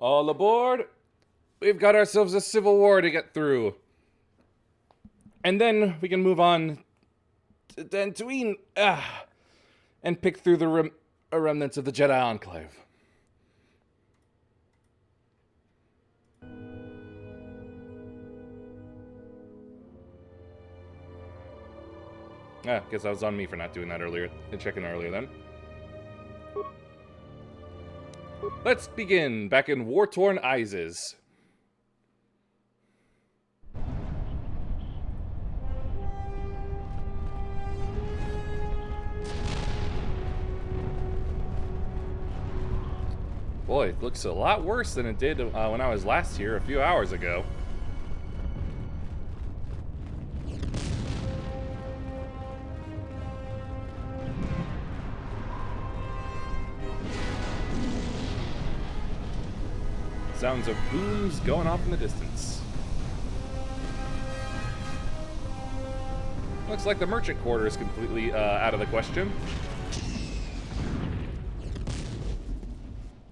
All aboard! We've got ourselves a civil war to get through. And then we can move on to Dantooine and pick through the remnants of the Jedi Enclave. Guess that was on me for not doing that earlier, checking earlier then. Let's begin back in war-torn Izes. Boy, it looks a lot worse than it did when I was last here a few hours ago. Sounds of booms going off in the distance. Looks like the merchant quarter is completely out of the question.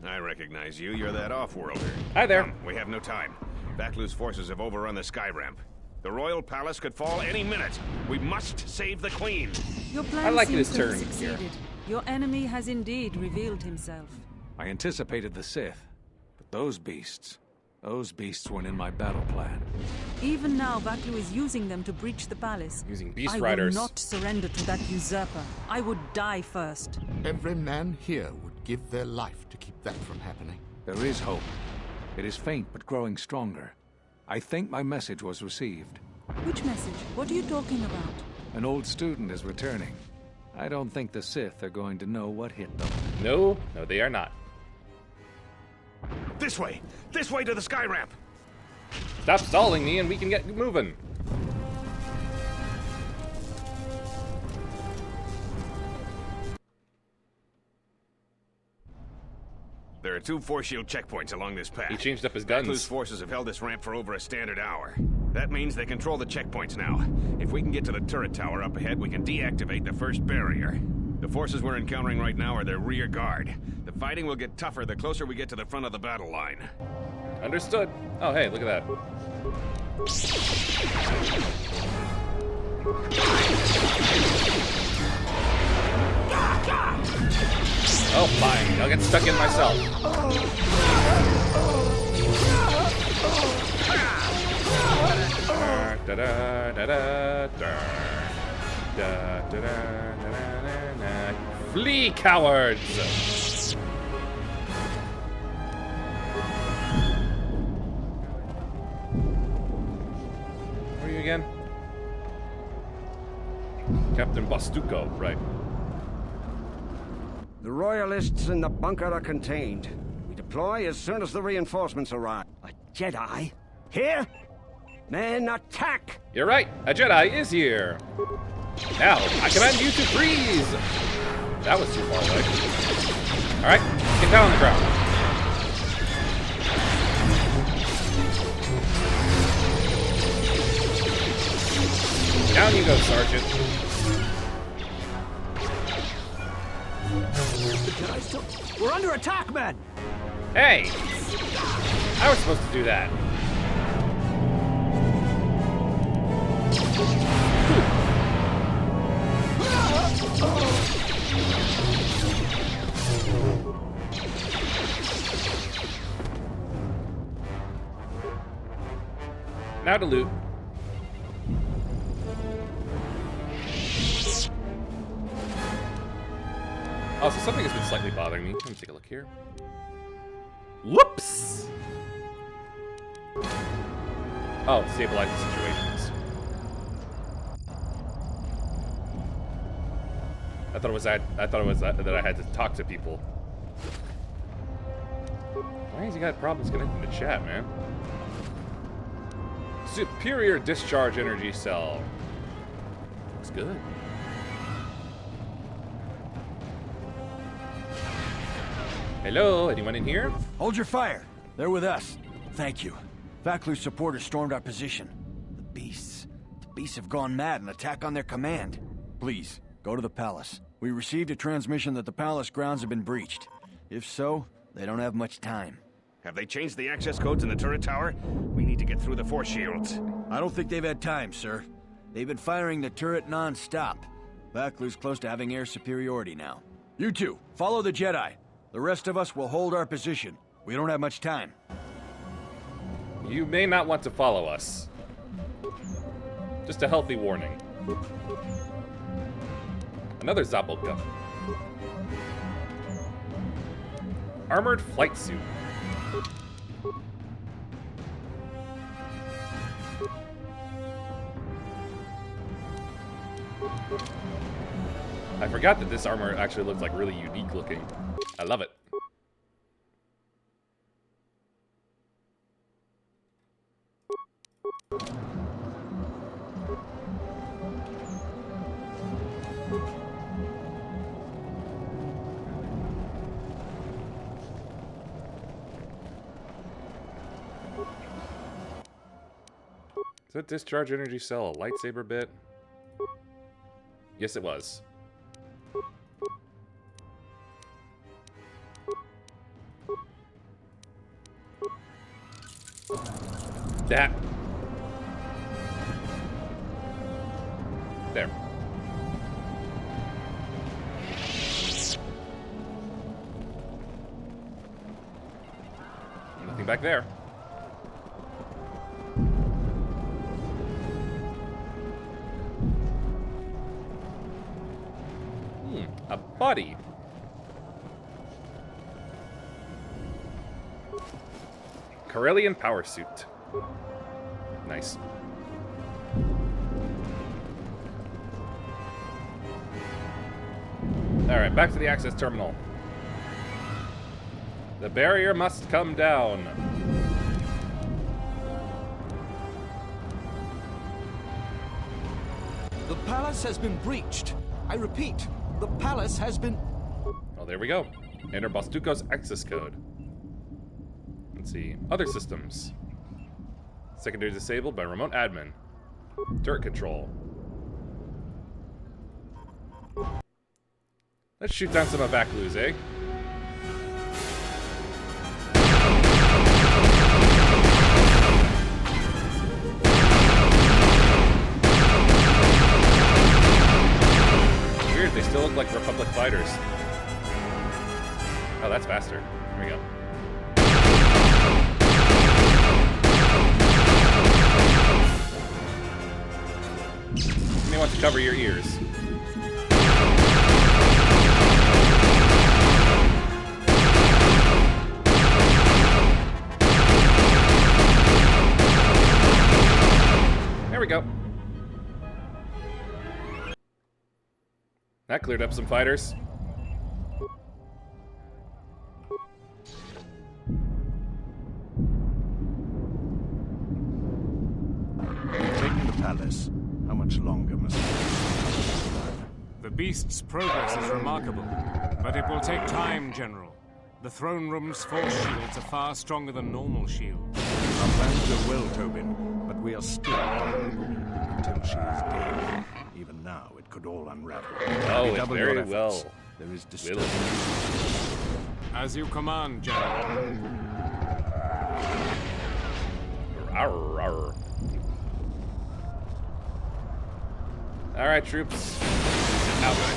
I recognize you. You're that off-worlder. Hi there. Come, we have no time. Baklu's forces have overrun the sky ramp. The royal palace could fall any minute. We must save the queen. Your plan I like seems his to have turn succeeded. here. Your enemy has indeed revealed himself. I anticipated the Sith, but those beasts weren't in my battle plan. Even now, Baklu is using them to breach the palace. Using beast I riders. will not surrender to that usurper. I would die first. Every man here would give their life to keep that from happening. There is hope. It is faint but growing stronger. I think my message was received. Which message? What are you talking about? An old student is returning. I don't think the Sith are going to know what hit them. No, they are not. This way to the sky ramp. Stop stalling me and we can get moving. There are 2 force shield checkpoints along this path. He changed up his Baklu's guns. forces have held this ramp for over a standard hour. That means they control the checkpoints now. If we can get to the turret tower up ahead, we can deactivate the first barrier. The forces we're encountering right now are their rear guard. The fighting will get tougher the closer we get to the front of the battle line. Understood. Oh, hey, look at that. Oh, fine. I'll get stuck in myself. Da da da da da. Da da da da da da. Flee, cowards! Where are you again? Captain Bastuco, right. The Royalists in the bunker are contained. We deploy as soon as the reinforcements arrive. A Jedi? Here? Men, attack! You're right, a Jedi is here. Now, I command you to freeze! That was too far away. Alright, get down on the ground. Down you go, Sergeant. We're under attack, men! Hey! I was supposed to do that. Now to loot. Oh, so something has been slightly bothering me. Let me take a look here. Whoops! Oh, stabilize the situations. I thought it was that I had to talk to people. Why has he got problems connecting to chat, man? Superior discharge energy cell. Looks good. Hello, anyone in here? Hold your fire. They're with us. Thank you. Baklu's supporters stormed our position. The beasts have gone mad and attack on their command. Please, go to the palace. We received a transmission that the palace grounds have been breached. If so, they don't have much time. Have they changed the access codes in the turret tower? We need to get through the force shields. I don't think they've had time, sir. They've been firing the turret non-stop. Vaklu's close to having air superiority now. You two, follow the Jedi. The rest of us will hold our position. We don't have much time. You may not want to follow us. Just a healthy warning. Another Zobblegun. Armored flight suit. I forgot that this armor actually looks like really unique looking. I love it. Is that discharge energy cell a lightsaber bit? Yes, it was. That. There. Nothing back there. A body. Corellian power suit. Nice. Alright, back to the access terminal. The barrier must come down. The palace has been breached. I repeat, the palace has been... Oh, there we go. Enter Bostuco's access code. Let's see. Other systems. Secondary disabled by remote admin. Turret control. Let's shoot down some of Vaklu's, eh? Weird, they still look like Republic fighters. Oh, that's faster. Here we go. You may want to cover your ears. There we go. That cleared up some fighters. Taking the palace. How much longer must we survive? The beast's progress is remarkable, but it will take time, General. The throne room's force shields are far stronger than normal shields. Our plans are well, Tobin, but we are still until she is dead. Even now, it could all unravel. Oh, it Redouble very your efforts. well. There is Will. disturbance. As you command, General. Arr, arr. All right, troops. Albert,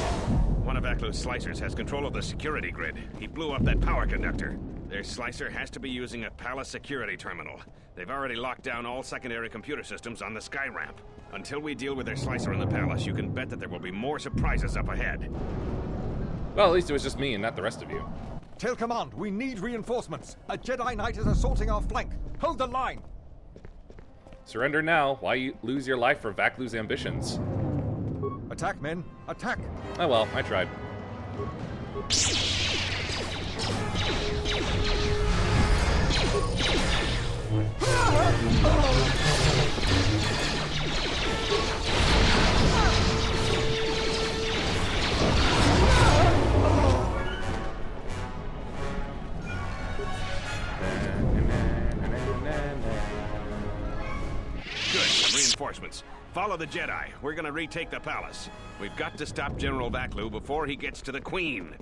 one of Vaklu's slicers has control of the security grid. He blew up that power conductor. Their slicer has to be using a palace security terminal. They've already locked down all secondary computer systems on the sky ramp. Until we deal with their slicer in the palace, you can bet that there will be more surprises up ahead. Well, at least it was just me and not the rest of you. Tell command, we need reinforcements. A Jedi Knight is assaulting our flank. Hold the line. Surrender now. Why you lose your life for Vaklu's ambitions? Attack, men. Attack. Oh well, I tried. Good. Reinforcements. Follow the Jedi. We're gonna retake the palace. We've got to stop General Vaklu before he gets to the Queen.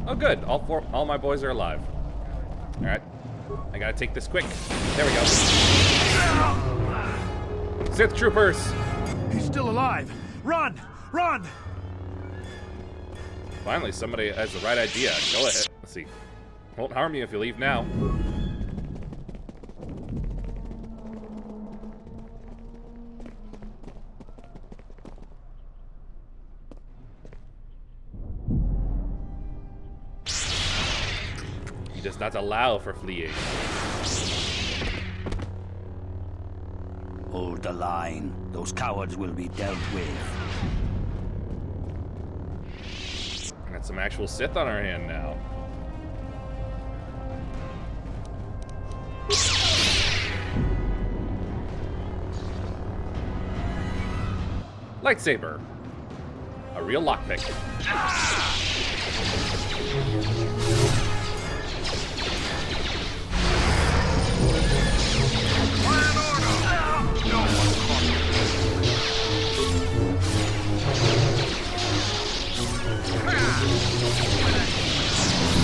Oh, good. All my boys are alive. All right. I gotta take this quick. There we go. Sith troopers. He's still alive. Run! Run! Finally, somebody has the right idea. Go ahead. Let's see. Won't harm you if you leave now. He does not allow for fleeing. Hold the line. Those cowards will be dealt with. Got some actual Sith on our hand now. Lightsaber. A real lockpick.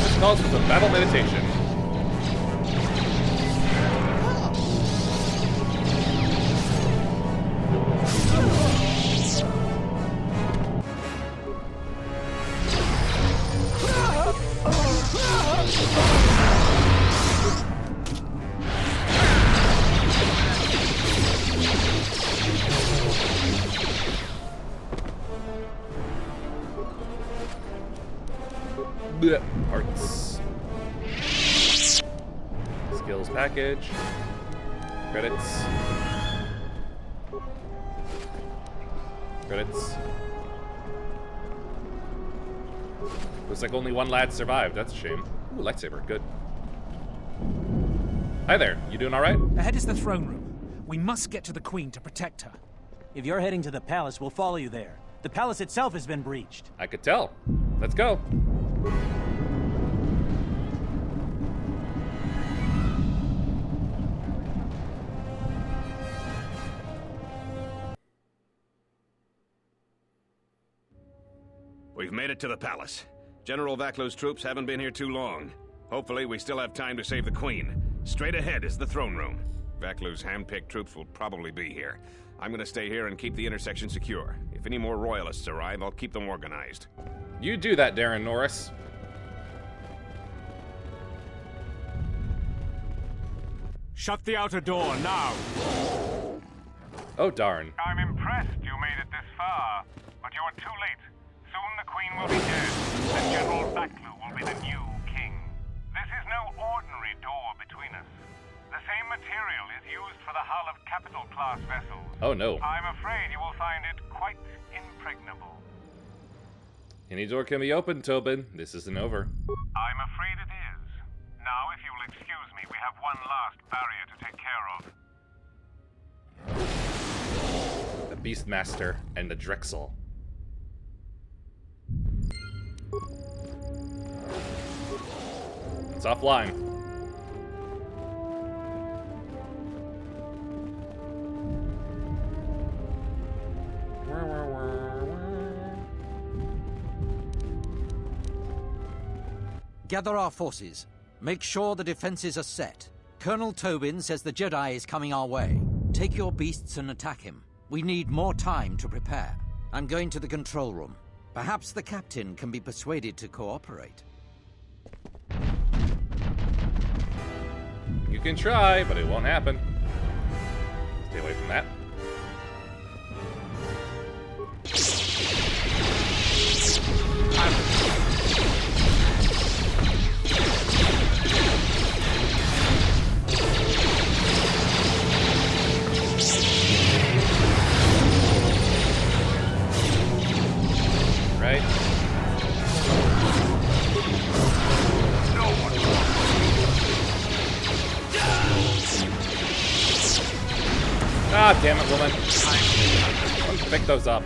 This calls for some battle meditation. Blech. Parts. Skills package. Credits. Credits. Looks like only one lad survived. That's a shame. Ooh, lightsaber. Good. Hi there. You doing all right? Ahead is the throne room. We must get to the Queen to protect her. If you're heading to the palace, we'll follow you there. The palace itself has been breached. I could tell. Let's go. We've made it to the palace. General Vaklo's troops haven't been here too long. Hopefully, we still have time to save the Queen. Straight ahead is the throne room. Vaklo's hand-picked troops will probably be here. I'm gonna stay here and keep the intersection secure. If any more royalists arrive, I'll keep them organized. You do that, Darren Norris. Shut the outer door now. Oh, darn. I'm impressed you made it this far, but you're too late. Soon the Queen will be dead, and General Vaklo will be the new king. This is no ordinary door between us. The same material is used for the hull of capital-class vessels. Oh, no. I'm afraid you will find it quite impregnable. Any door can be opened, Tobin. This isn't over. I'm afraid it is. Now, if you'll excuse me, we have one last barrier to take care of. The Beastmaster and the Drexel. It's offline. Gather our forces. Make sure the defenses are set. Colonel Tobin says the Jedi is coming our way. Take your beasts and attack him. We need more time to prepare. I'm going to the control room. Perhaps the captain can be persuaded to cooperate. You can try, but it won't happen. Stay away from that. Right? Ah, damn it, woman. Let's pick those up.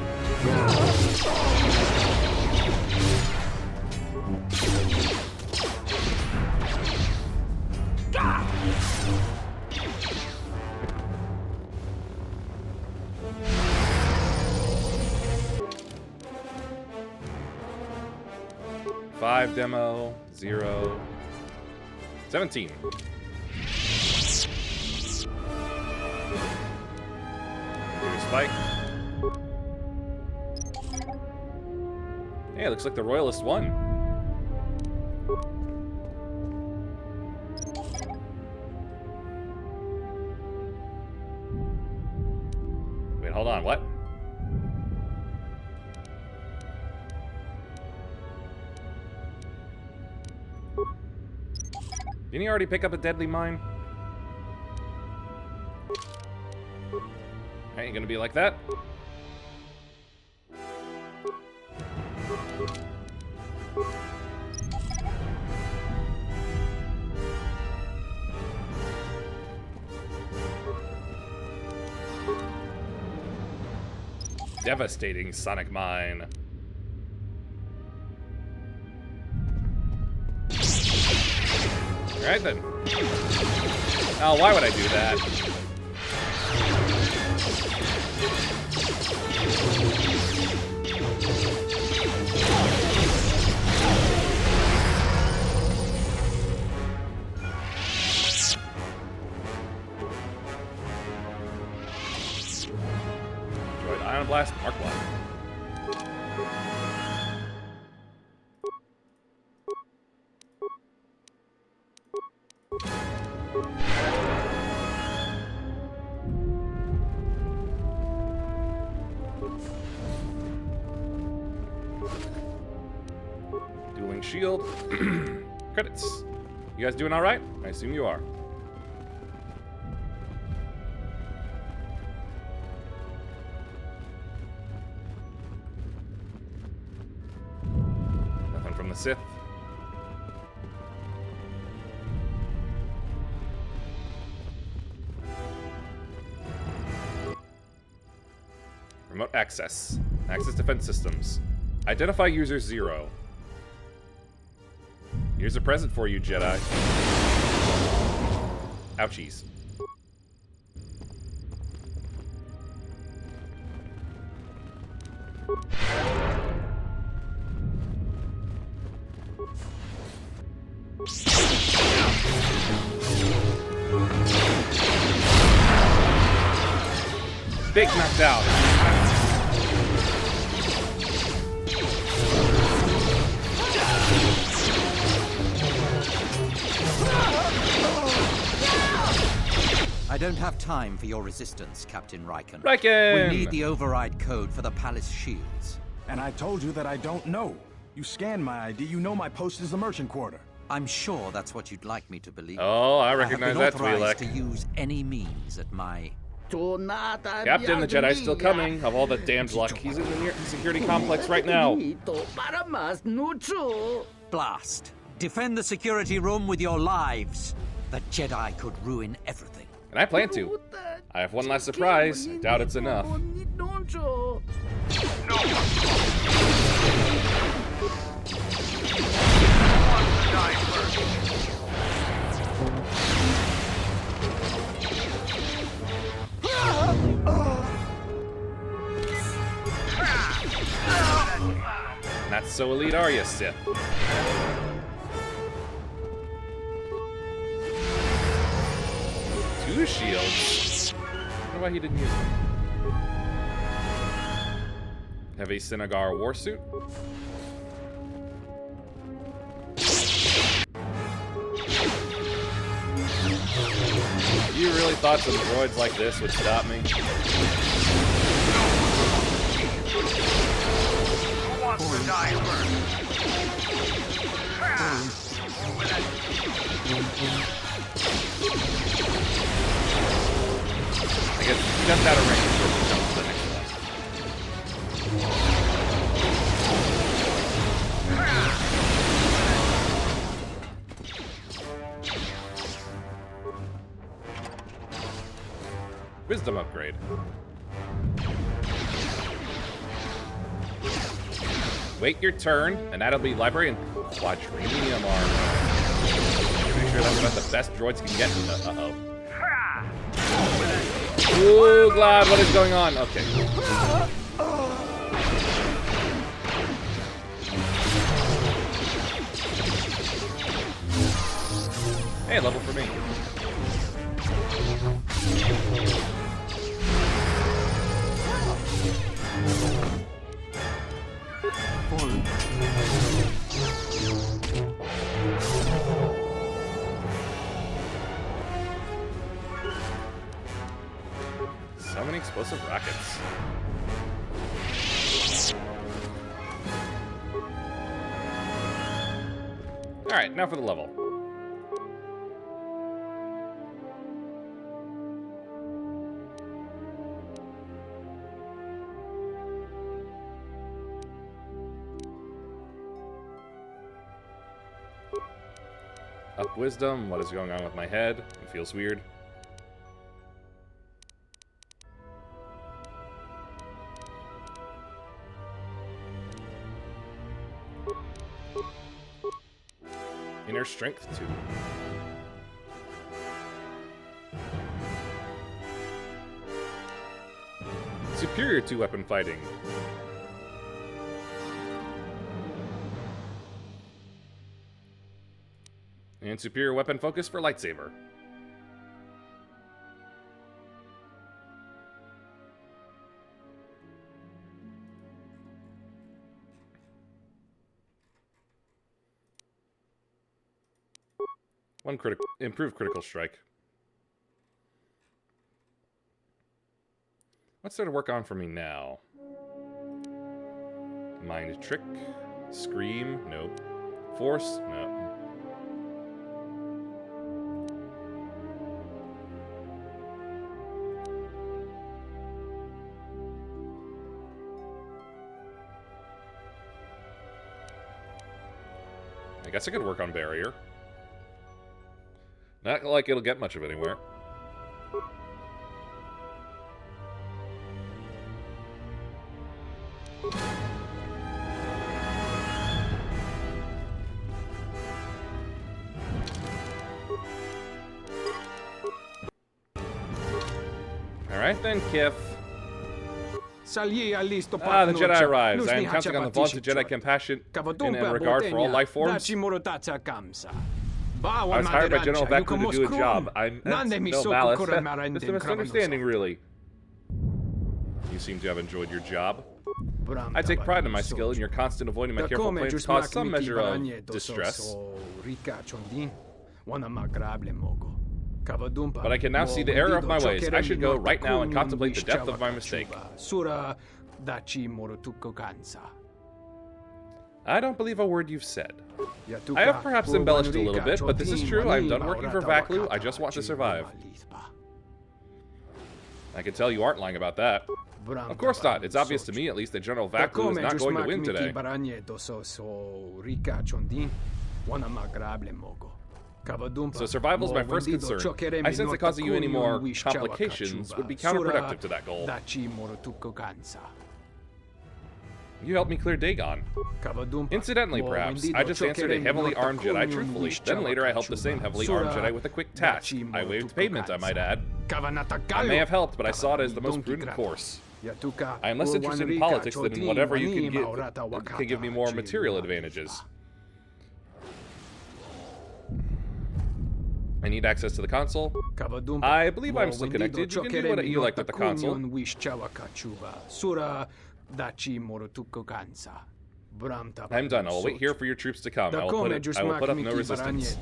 5 demo, 0, 17. Here's Spike. Hey, it looks like the Royalist won. Wait, hold on, what? Didn't he already pick up a deadly mine? Ain't gonna be like that. Devastating sonic mine. Alright then. Oh, why would I do that? Droid Ion Blast, Mark 1. Dueling shield. Credits. You guys doing all right? I assume you are. Nothing from the Sith. Remote access. Access defense systems. Identify user 0. Here's a present for you, Jedi. Ouchies. Big knocked out. I don't have time for your resistance, Captain Riken. Riken! We need the override code for the palace shields. And I told you that I don't know. You scanned my ID, you know my post is the merchant quarter. I'm sure that's what you'd like me to believe. Oh, I recognize that Twi'lek. I have been authorized Twi'lek. to use any means at my... Captain, the Jedi's still coming. Of all the damned luck, he's in the security complex right now. Blast. Defend the security room with your lives. The Jedi could ruin everything. And I plan to. I have one last surprise. I doubt it's enough. Not so elite, are you, Sith? Two shields? I wonder why he didn't use them. Heavy Synagar warsuit. You really thought some droids like this would stop me? Who wants to die first? I guess just out of range before we jump to the next one. Wisdom upgrade. Wait your turn, and that'll be library and quadrinium armor. Pretty sure that's about the best droids can get in the. Uh-oh. Ooh, Glad, what is going on? Okay. Hey, level for me. So many explosive rockets. Alright, now for the level. Up wisdom, what is going on with my head? It feels weird. Inner strength 2. Superior to weapon fighting. And superior weapon focus for lightsaber. One improved critical strike. What's there to work on for me now? Mind trick, scream, nope. Force, no. I guess I could work on barrier. Not like it'll get much of anywhere. Alright then, Kif. Ah, the Jedi arrives. I am counting on the vaunted Jedi compassion and regard for all life forms. I was hired by General Vaklu to do a job. That's no malice. It's a misunderstanding, really. You seem to have enjoyed your job. I take pride in my skill, and your constant avoiding my careful plans caused some measure of distress. But I can now see the error of my ways. I should go right now and contemplate the depth of my mistake. I don't believe a word you've said. I have perhaps embellished a little bit, but this is true. I'm done working for Vaklu. I just want to survive. I can tell you aren't lying about that. Of course not. It's obvious to me, at least, that General Vaklu is not going to win today. So survival is my first concern. I sense that causing you any more complications would be counterproductive to that goal. You helped me clear Dagon. Incidentally, perhaps, I just answered a heavily armed Jedi truthfully. Then later I helped the same heavily armed Jedi with a quick task. I waived payment, I might add. I may have helped, but I saw it as the most prudent course. I am less interested in politics than in whatever you can give me more material advantages. I need access to the console. I believe I'm still connected. You can do what you like with the console. I'm done. I'll wait here for your troops to come. I will put up no resistance.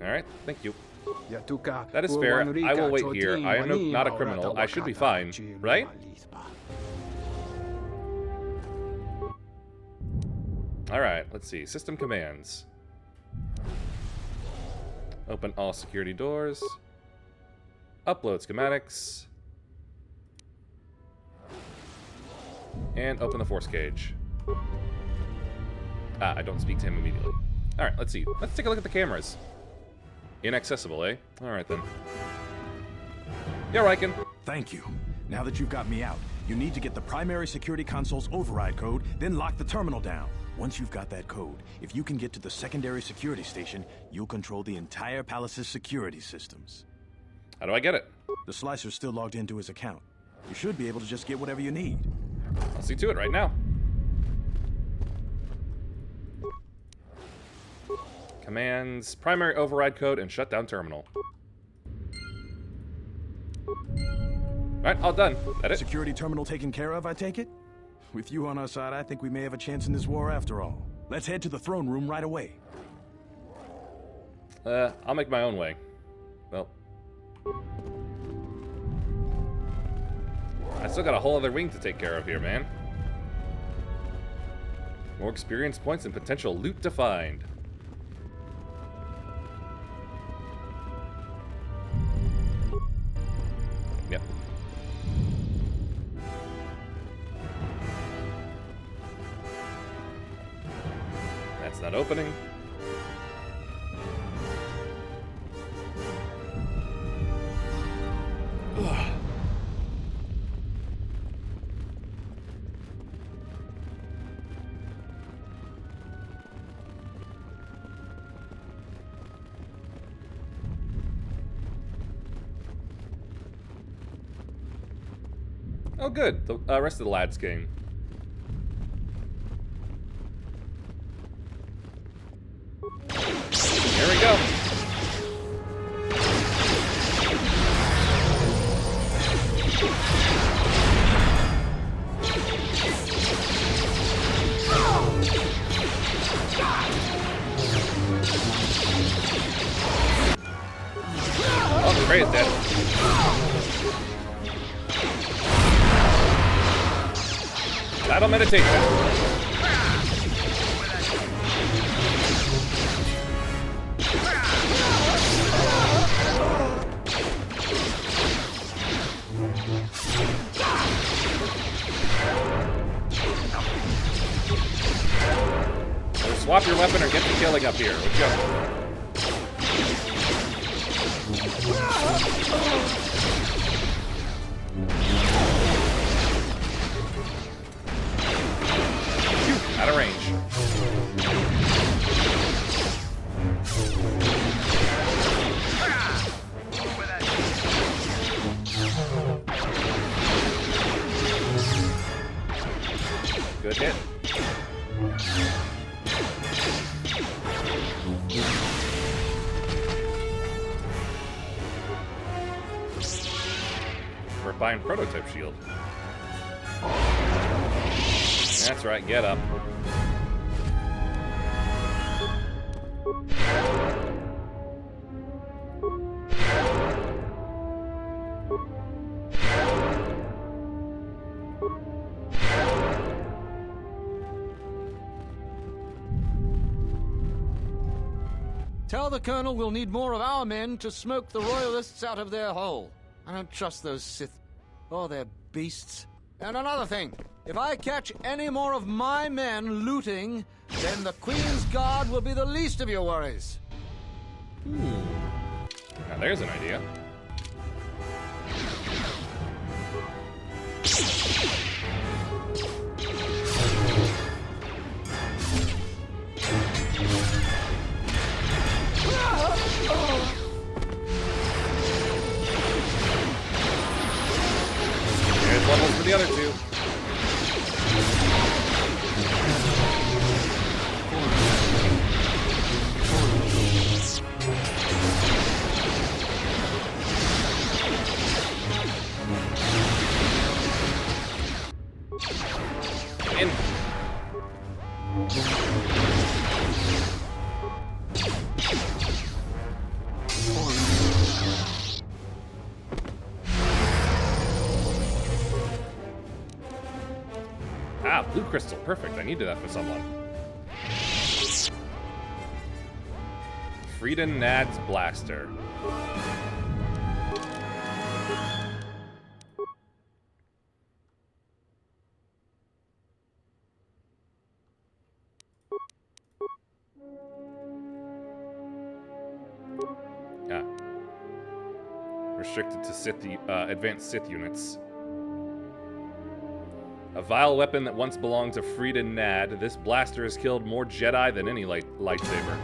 Alright, thank you. That is fair. I will wait here. I am not a criminal. I should be fine, right? Alright, let's see. System commands. Open all security doors. Upload schematics. And open the force cage. Ah, I don't speak to him immediately. Alright, let's see. Let's take a look at the cameras. Inaccessible, eh? Alright then. Yeah, Riken. Thank you. Now that you've got me out, you need to get the primary security console's override code, then lock the terminal down. Once you've got that code, if you can get to the secondary security station, you'll control the entire palace's security systems. How do I get it? The Slicer's still logged into his account. You should be able to just get whatever you need. I'll see to it right now. Commands, primary override code, and shut down terminal. Alright, all done. That it? Security terminal taken care of, I take it? With you on our side, I think we may have a chance in this war after all. Let's head to the throne room right away. I'll make my own way. Well. I still got a whole other wing to take care of here, man. More experience points and potential loot to find. Yep. That's not opening. Ugh. Oh, good. The rest of the lads came. Here we go. Oh, the prey is dead. Battle meditation. So swap your weapon or get the killing up here. Let's go. Out of range. Good hit. We're buying prototype shield. That's right, get up. Tell the Colonel we'll need more of our men to smoke the Royalists out of their hole. I don't trust those Sith or their beasts. And another thing, if I catch any more of my men looting, then the Queen's Guard will be the least of your worries. Now there's an idea. There's levels for the other two. In. Ah, blue crystal. Perfect. I needed that for someone. Frieden Nad's blaster. Ah. Restricted to Sith, advanced Sith units. A vile weapon that once belonged to Frieden Nad, this blaster has killed more Jedi than any lightsaber.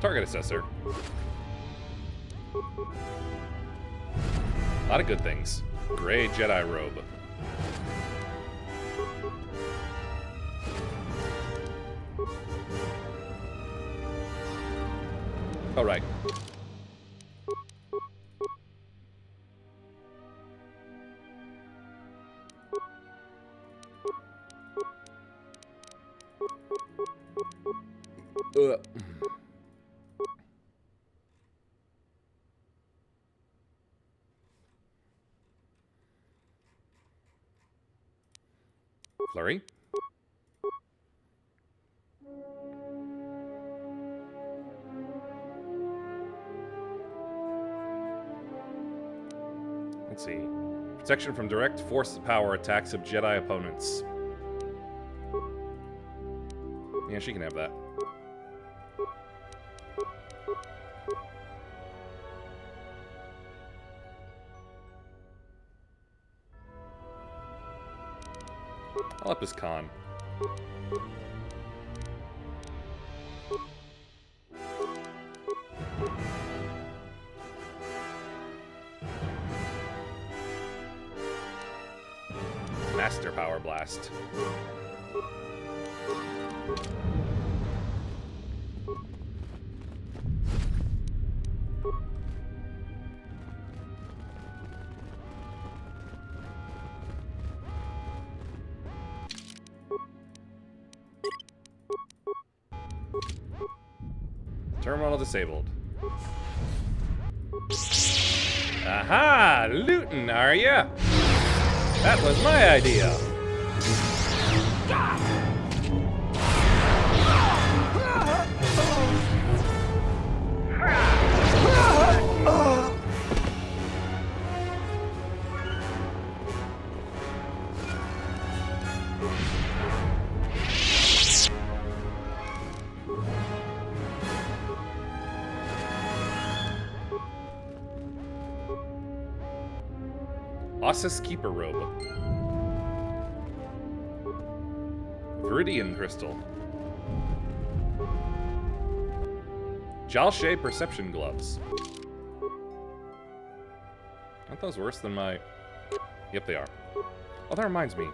Target assessor. A lot of good things. Gray Jedi robe. All right. Flurry. Let's see. Protection from direct force power attacks of Jedi opponents. Yeah, she can have that. I'll up his con. Master Power Blast. Terminal disabled. Aha! Lootin', are ya? That was my idea. Ossus Keeper Robe. Viridian Crystal. Jalshay Perception Gloves. Aren't those worse than my... Yep, they are. Oh, that reminds me.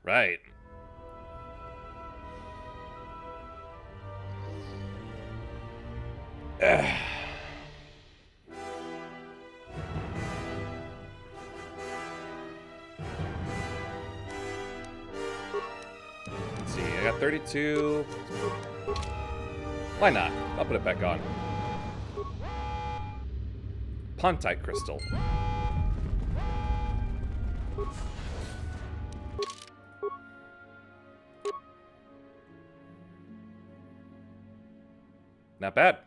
Right. Let's see, I got 32. Why not? I'll put it back on. Pontite Crystal. Not bad.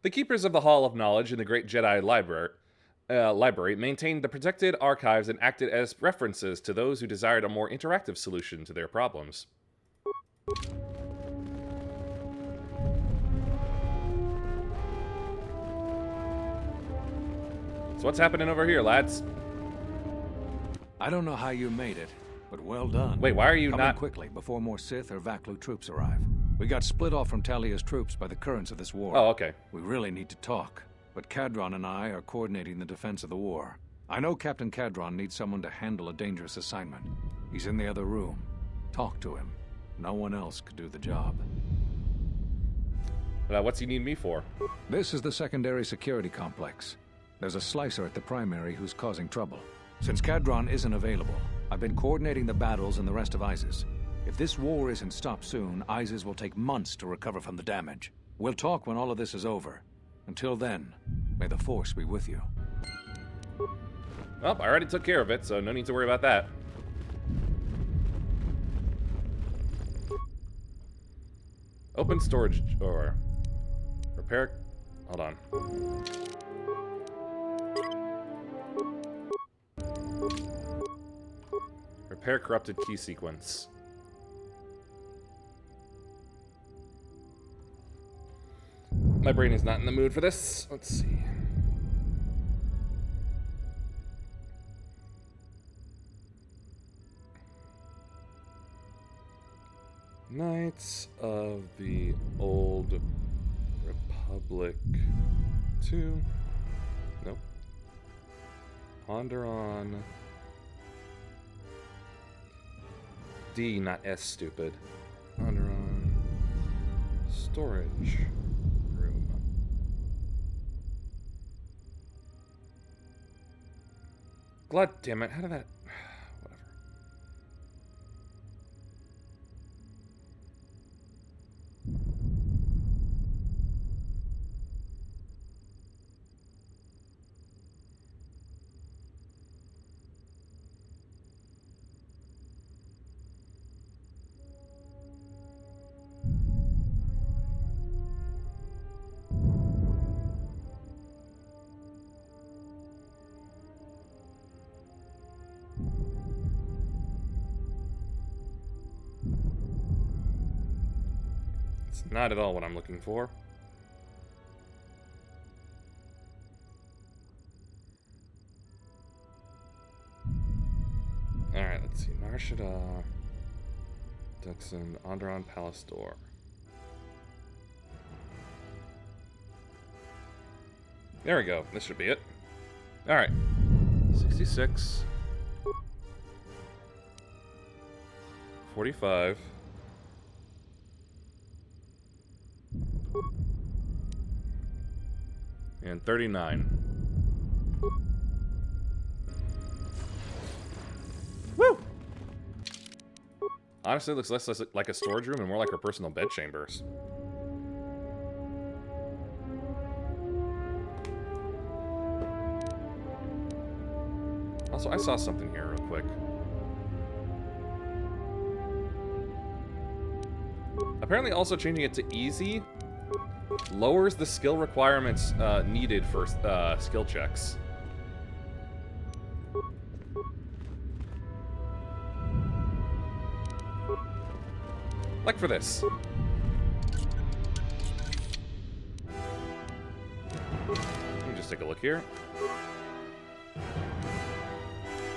The Keepers of the Hall of Knowledge in the Great Jedi Library maintained the protected archives and acted as references to those who desired a more interactive solution to their problems. So what's happening over here, lads? I don't know how you made it, but well done. Wait, why are you Come not... in quickly before more Sith or Vaklu troops arrive. We got split off from Talia's troops by the currents of this war. Oh, okay. We really need to talk, but Cadron and I are coordinating the defense of the war. I know Captain Cadron needs someone to handle a dangerous assignment. He's in the other room. Talk to him. No one else could do the job. What's he need me for? This is the secondary security complex. There's a slicer at the primary who's causing trouble. Since Cadron isn't available, I've been coordinating the battles and the rest of ISIS. If this war isn't stopped soon, ISIS will take months to recover from the damage. We'll talk when all of this is over. Until then, may the Force be with you. Well, I already took care of it, so no need to worry about that. Open storage or repair. Hold on. Repair corrupted key sequence. My brain is not in the mood for this. Let's see. Knights of the Old Republic 2. Nope. Onderon. D, not S, stupid. Onderon. Storage room. God damn it, how did that... Whatever. It's not at all what I'm looking for. Alright, let's see. Narshada, Duxon, Onderon Palace Door. There we go. This should be it. Alright. 66. 45. And 39. Woo! Honestly, it looks less like a storage room and more like her personal bed chambers. Also, I saw something here real quick. Apparently also changing it to easy lowers the skill requirements needed for skill checks. Like for this. Let me just take a look here.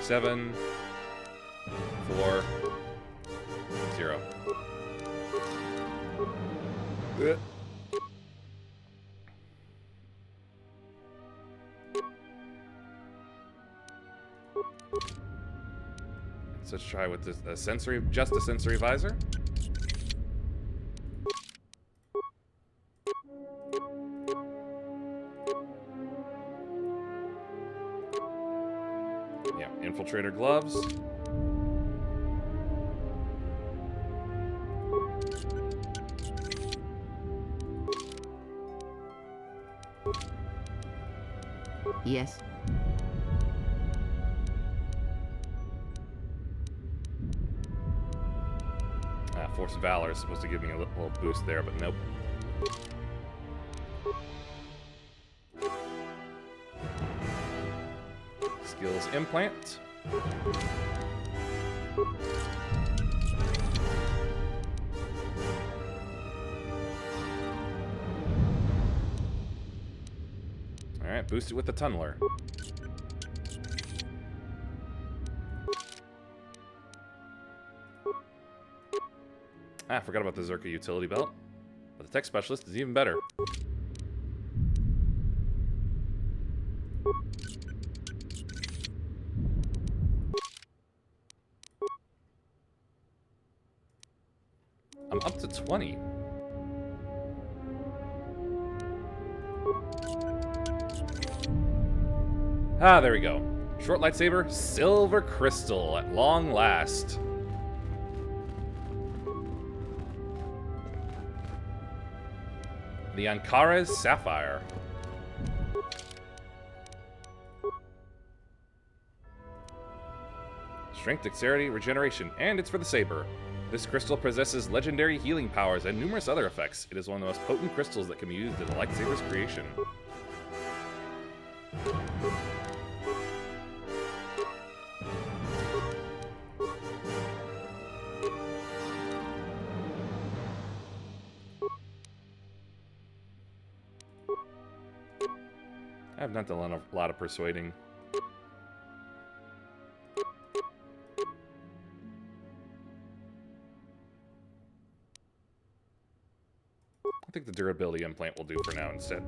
7, 4, 0. So let's try with this sensory, just a sensory visor. Yeah, infiltrator gloves. Yes. Force of Valor is supposed to give me a little boost there, but nope. Skills implant. Alright, boost it with the tunneler. I forgot about the Zerka utility belt. But the tech specialist is even better. I'm up to 20. Ah, there we go. Short lightsaber, silver crystal at long last. The Ankara's Sapphire. Strength, dexterity, regeneration, and it's for the saber. This crystal possesses legendary healing powers and numerous other effects. It is one of the most potent crystals that can be used in the lightsaber's creation. I have not done a lot of persuading. I think the durability implant will do for now instead.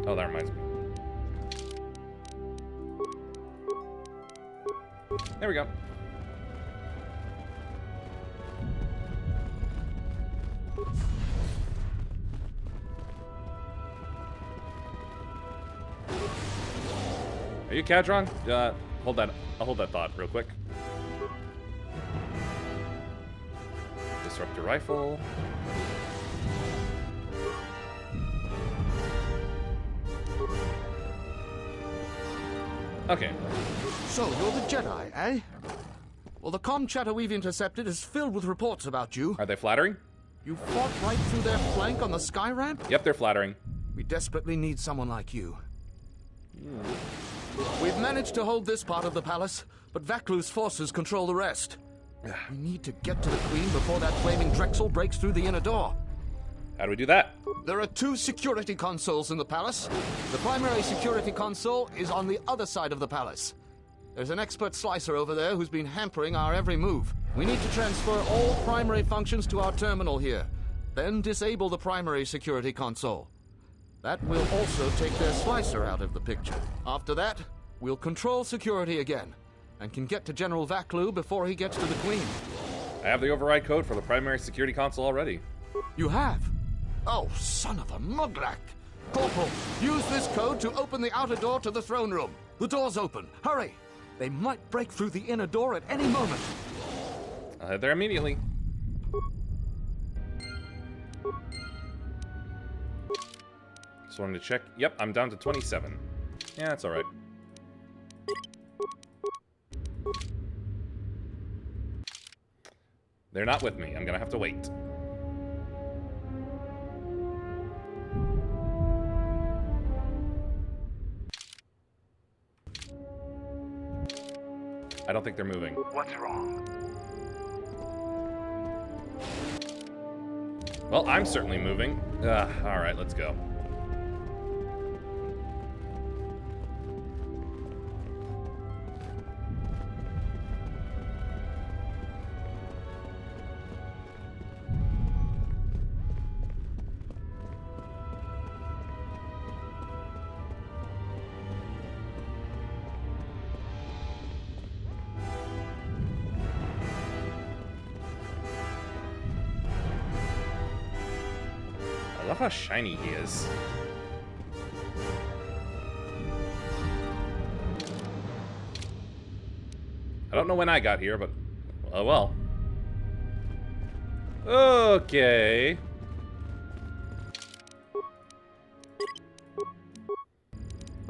Oh, that reminds me. There we go. Are you Cadron? Hold that. I'll hold that thought real quick. Disruptor rifle. Okay. So, you're the Jedi, eh? Well, the comm chatter we've intercepted is filled with reports about you. Are they flattering? You fought right through their flank on the sky ramp? Yep, they're flattering. We desperately need someone like you. We've managed to hold this part of the palace, but Vaklu's forces control the rest. We need to get to the Queen before that flaming Drexel breaks through the inner door. How do we do that? There are 2 security consoles in the palace. The primary security console is on the other side of the palace. There's an expert slicer over there who's been hampering our every move. We need to transfer all primary functions to our terminal here, then disable the primary security console. That will also take their slicer out of the picture. After that, we'll control security again, and can get to General Vaklu before he gets to the Queen. I have the override code for the primary security console already. You have? Oh, son of a muglak! Corporal, use this code to open the outer door to the throne room. The door's open. Hurry! They might break through the inner door at any moment. I'll head there immediately. Just wanted to check. Yep, I'm down to 27. Yeah, that's alright. They're not with me. I'm gonna have to wait. I don't think they're moving. What's wrong? Well, I'm certainly moving. Alright, let's go. I love how shiny he is. I don't know when I got here, but oh well. Okay.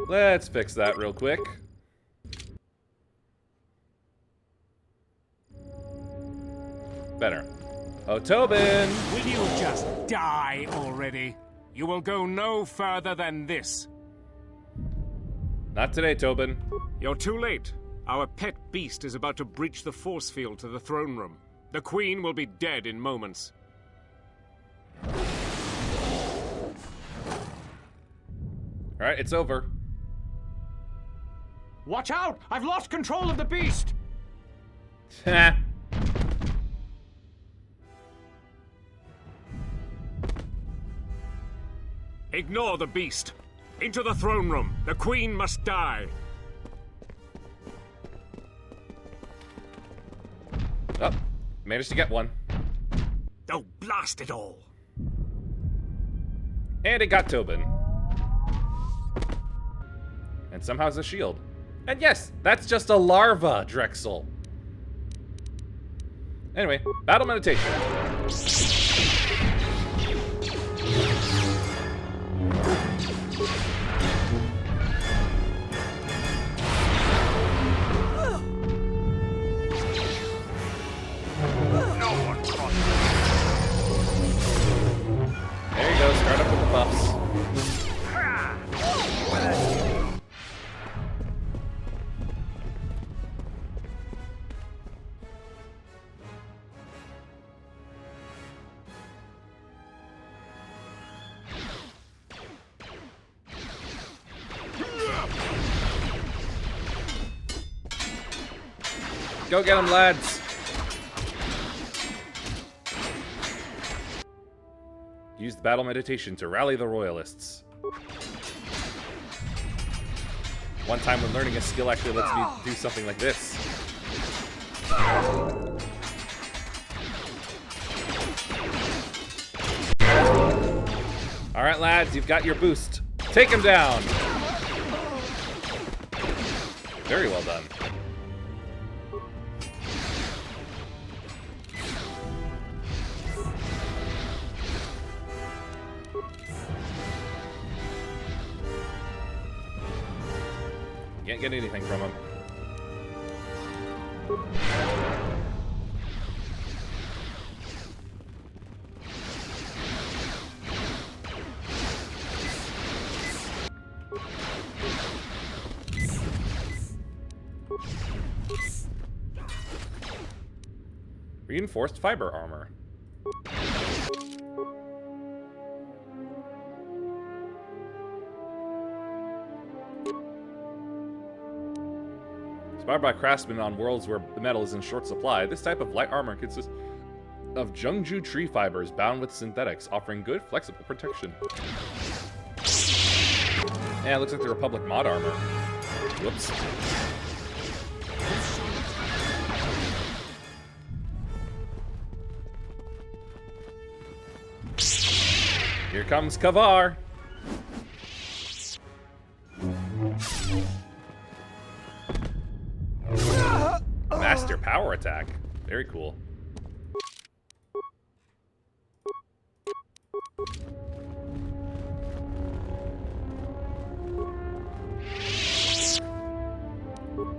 Let's fix that real quick. Better. Oh, Tobin! Will you just die already? You will go no further than this. Not today, Tobin. You're too late. Our pet beast is about to breach the force field to the throne room. The Queen will be dead in moments. Alright, it's over. Watch out! I've lost control of the beast! Ha! Ignore the beast. Into the throne room. The Queen must die. Oh, managed to get one. Oh, blast it all. And it got Tobin. And somehow has a shield. And yes, that's just a larva, Drexel. Anyway, battle meditation. There you go, start up with the buffs. Go get him, lads. Use the battle meditation to rally the royalists. One time when learning a skill actually lets me do something like this. Alright, lads, you've got your boost. Take him down! Very well done. Can't get anything from him. Reinforced fiber armor. Inspired by craftsmen on worlds where the metal is in short supply, this type of light armor consists of Jungju tree fibers bound with synthetics, offering good, flexible protection. Yeah, it looks like the Republic mod armor. Whoops. Here comes Kavar. Master power attack. Very cool.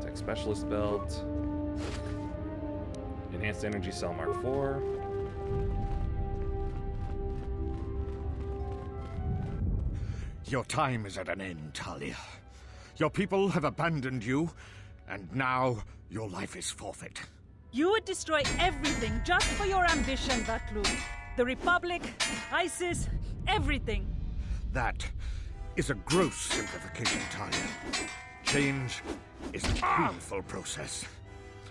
Tech specialist belt. Enhanced energy cell Mark IV. Your time is at an end, Talia. Your people have abandoned you, and now your life is forfeit. You would destroy everything just for your ambition, Vaklu. The Republic, ISIS, everything. That is a gross simplification, Talia. Change is a painful process.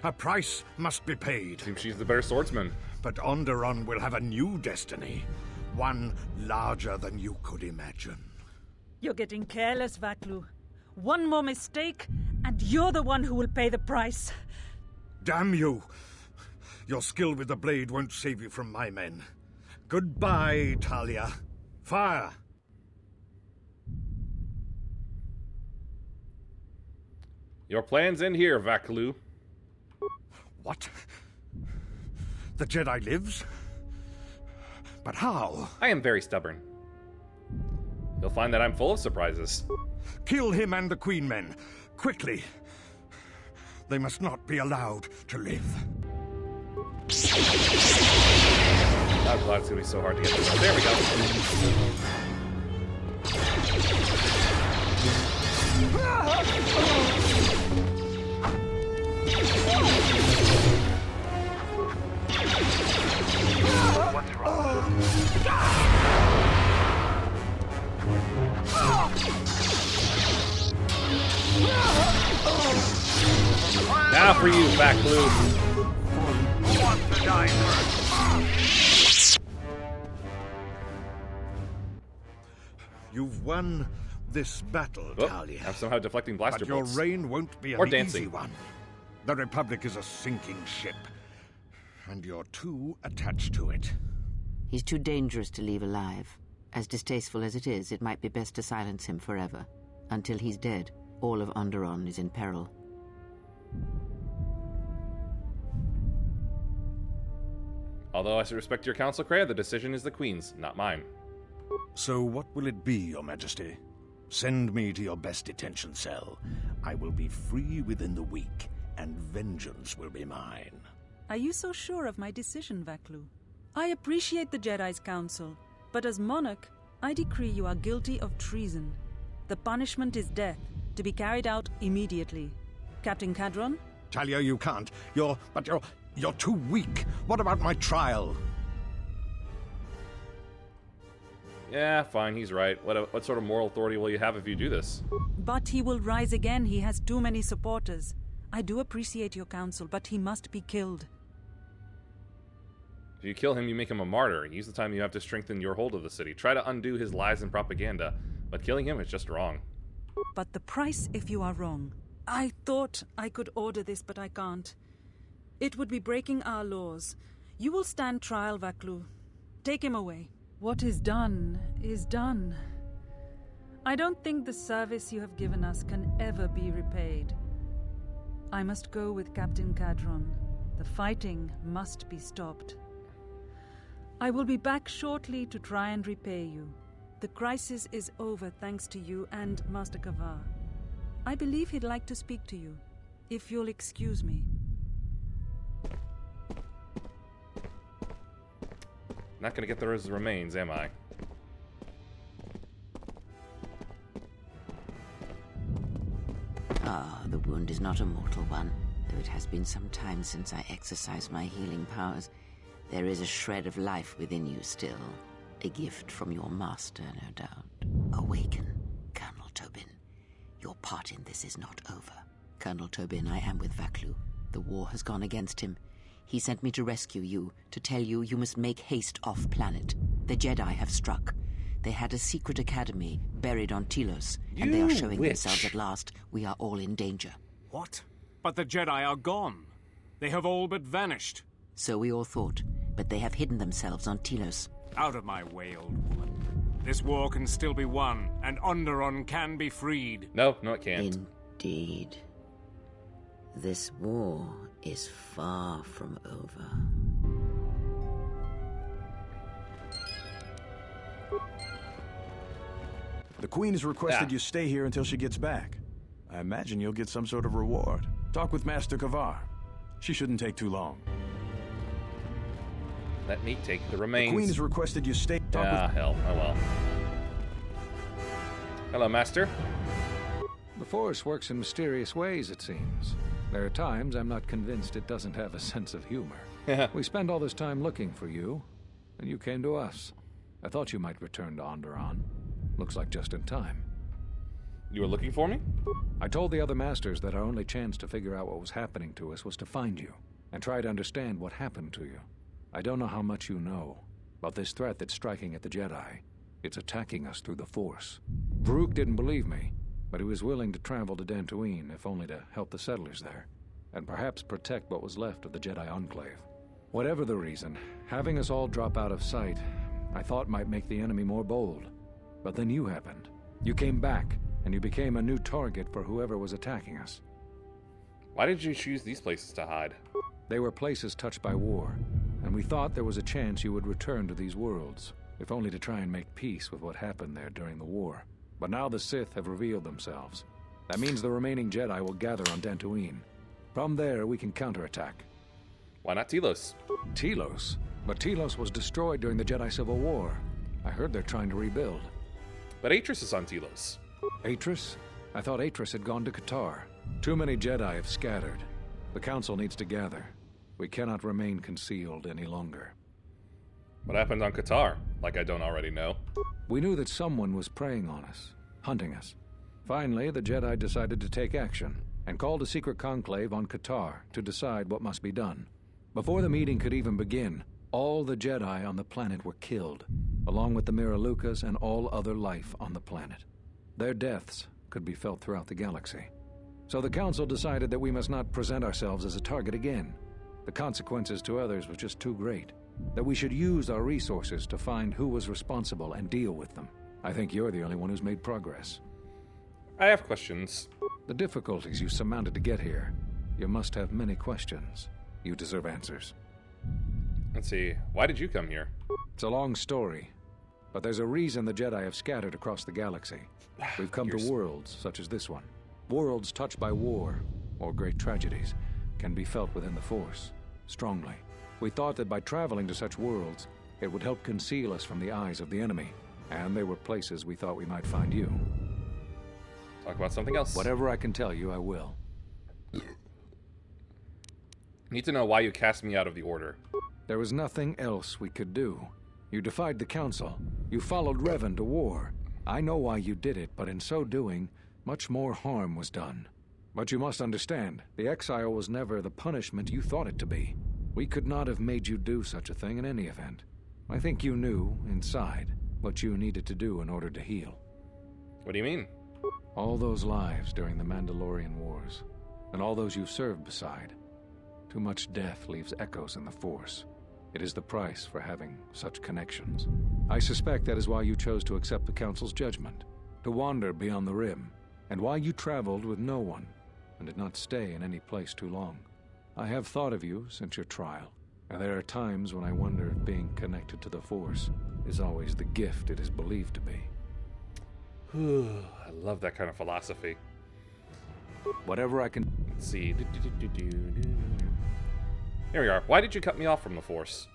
A price must be paid. Seems she's the better swordsman. But Onderon will have a new destiny. One larger than you could imagine. You're getting careless, Vaklu. One more mistake, and you're the one who will pay the price. Damn you! Your skill with the blade won't save you from my men. Goodbye, Talia. Fire! Your plan's in here, Vaklu. What? The Jedi lives? But how? I am very stubborn. You'll find that I'm full of surprises. Kill him and the Queen Men. Quickly. They must not be allowed to live. I'm glad it's gonna be so hard to get this. There we go. What's wrong? Now for you, Vaklu. Who wants to die first? You've won this battle, Talia. I'm somehow deflecting blaster but your bolts. reign won't be Or an dancing. easy one. The Republic is a sinking ship, and you're too attached to it. He's too dangerous to leave alive. As distasteful as it is, it might be best to silence him forever. Until he's dead, all of Onderon is in peril. Although I respect your counsel, Kreia, the decision is the Queen's, not mine. So what will it be, Your Majesty? Send me to your best detention cell. I will be free within the week, and vengeance will be mine. Are you so sure of my decision, Vaklu? I appreciate the Jedi's counsel, but as monarch, I decree you are guilty of treason. The punishment is death, to be carried out immediately. Captain Cadron? Talia, you can't. You're too weak. What about my trial? Yeah, fine, he's right. What sort of moral authority will you have if you do this? But he will rise again. He has too many supporters. I do appreciate your counsel, but he must be killed. If you kill him, you make him a martyr. Use the time you have to strengthen your hold of the city. Try to undo his lies and propaganda, but killing him is just wrong. But the price if you are wrong. I thought I could order this, but I can't. It would be breaking our laws. You will stand trial, Vaklu. Take him away. What is done is done. I don't think the service you have given us can ever be repaid. I must go with Captain Cadron. The fighting must be stopped. I will be back shortly to try and repay you. The crisis is over thanks to you and Master Kavar. I believe he'd like to speak to you, if you'll excuse me. Not gonna get those remains, am I? Ah, the wound is not a mortal one, though it has been some time since I exercised my healing powers. There is a shred of life within you still. A gift from your master, no doubt. Awaken, Colonel Tobin. Your part in this is not over. Colonel Tobin, I am with Vaklu. The war has gone against him. He sent me to rescue you, to tell you you must make haste off-planet. The Jedi have struck. They had a secret academy buried on Telos, and they are showing themselves at last. We are all in danger. What? But the Jedi are gone. They have all but vanished. So we all thought, but they have hidden themselves on Telos. Out of my way, old woman. This war can still be won, and Onderon can be freed. No, it can't. Indeed. This war is far from over. The Queen has requested you stay here until she gets back. I imagine you'll get some sort of reward. Talk with Master Kavar. She shouldn't take too long. Let me take the remains. The Queen has requested you stay. Hell. Oh well. Hello, Master. The Force works in mysterious ways, it seems. There are times I'm not convinced it doesn't have a sense of humor. We spent all this time looking for you, and you came to us. I thought you might return to Onderon. Looks like just in time. You were looking for me? I told the other masters that our only chance to figure out what was happening to us was to find you, and try to understand what happened to you. I don't know how much you know about this threat that's striking at the Jedi. It's attacking us through the Force. Varuk didn't believe me, but he was willing to travel to Dantooine, if only to help the settlers there, and perhaps protect what was left of the Jedi Enclave. Whatever the reason, having us all drop out of sight, I thought might make the enemy more bold. But then you happened. You came back, and you became a new target for whoever was attacking us. Why did you choose these places to hide? They were places touched by war, and we thought there was a chance you would return to these worlds, if only to try and make peace with what happened there during the war. But now the Sith have revealed themselves. That means the remaining Jedi will gather on Dantooine. From there, we can counterattack. Why not Telos? Telos? But Telos was destroyed during the Jedi Civil War. I heard they're trying to rebuild. But Atris is on Telos. Atris? I thought Atris had gone to Qatar. Too many Jedi have scattered. The Council needs to gather. We cannot remain concealed any longer. What happened on Qatar? Like I don't already know. We knew that someone was preying on us, hunting us. Finally, the Jedi decided to take action, and called a secret conclave on Qatar to decide what must be done. Before the meeting could even begin, all the Jedi on the planet were killed, along with the Miralukas and all other life on the planet. Their deaths could be felt throughout the galaxy. So the Council decided that we must not present ourselves as a target again. The consequences to others were just too great. That we should use our resources to find who was responsible and deal with them. I think you're the only one who's made progress. I have questions. The difficulties you surmounted to get here. You must have many questions. You deserve answers. Let's see, why did you come here? It's a long story, but there's a reason the Jedi have scattered across the galaxy. We've come to worlds such as this one. Worlds touched by war, or great tragedies, can be felt within the Force, strongly. We thought that by traveling to such worlds, it would help conceal us from the eyes of the enemy, and they were places we thought we might find you. Talk about something else. Whatever I can tell you, I will. Need to know why you cast me out of the Order. There was nothing else we could do. You defied the Council. You followed Revan to war. I know why you did it, but in so doing, much more harm was done. But you must understand, the exile was never the punishment you thought it to be. We could not have made you do such a thing in any event. I think you knew, inside, what you needed to do in order to heal. What do you mean? All those lives during the Mandalorian Wars, and all those you served beside. Too much death leaves echoes in the Force. It is the price for having such connections. I suspect that is why you chose to accept the Council's judgment, to wander beyond the Rim, and why you traveled with no one, and did not stay in any place too long. I have thought of you since your trial, and there are times when I wonder if being connected to the Force is always the gift it is believed to be. I love that kind of philosophy. Whatever I can... Let's see. Here we are. Why did you cut me off from the Force?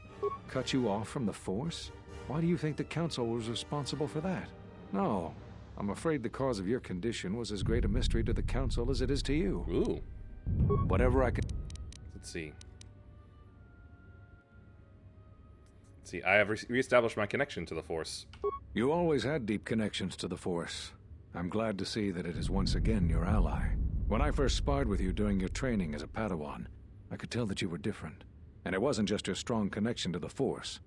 Cut you off from the Force? Why do you think the Council was responsible for that? No. I'm afraid the cause of your condition was as great a mystery to the Council as it is to you. Ooh. Whatever I can... Let's see. I have reestablished my connection to the Force. You always had deep connections to the Force. I'm glad to see that it is once again your ally. When I first sparred with you during your training as a Padawan, I could tell that you were different. And it wasn't just your strong connection to the Force.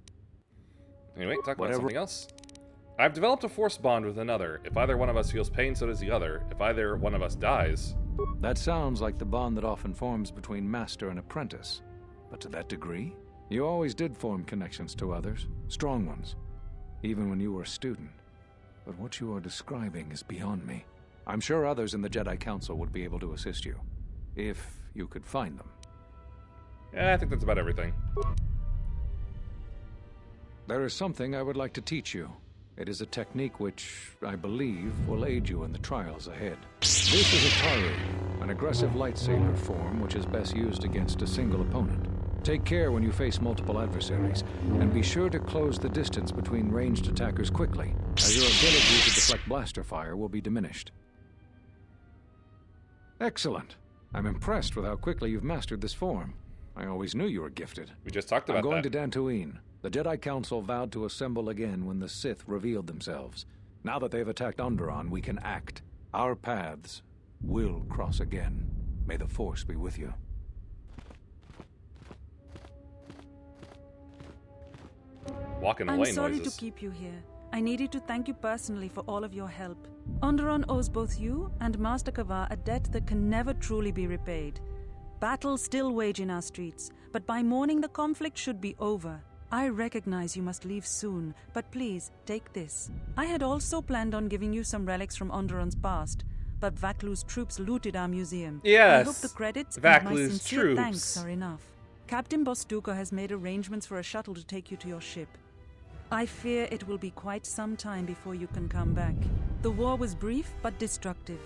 Anyway, talk about something else. I've developed a Force bond with another. If either one of us feels pain, so does the other. If either one of us dies... That sounds like the bond that often forms between master and apprentice. But to that degree? You always did form connections to others, strong ones, even when you were a student. But what you are describing is beyond me. I'm sure others in the Jedi Council would be able to assist you, if you could find them. Yeah, I think that's about everything. There is something I would like to teach you. It is a technique which, I believe, will aid you in the trials ahead. This is a Taru, an aggressive lightsaber form which is best used against a single opponent. Take care when you face multiple adversaries, and be sure to close the distance between ranged attackers quickly, as your ability to deflect blaster fire will be diminished. Excellent. I'm impressed with how quickly you've mastered this form. I always knew you were gifted. We just talked about that. I'm going to Dantooine. The Jedi Council vowed to assemble again when the Sith revealed themselves. Now that they've attacked Onderon, we can act. Our paths will cross again. May the Force be with you. Walking away I'm noises. sorry to keep you here. I needed to thank you personally for all of your help. Onderon owes both you and Master Kavar a debt that can never truly be repaid. Battles still wage in our streets, but by morning the conflict should be over. I recognize you must leave soon, but please, take this. I had also planned on giving you some relics from Onderon's past, but Vaklu's troops looted our museum. Yes, I hope the credits and my Vaklu's sincere troops. thanks are enough. Captain Bostuka has made arrangements for a shuttle to take you to your ship. I fear it will be quite some time before you can come back. The war was brief but destructive.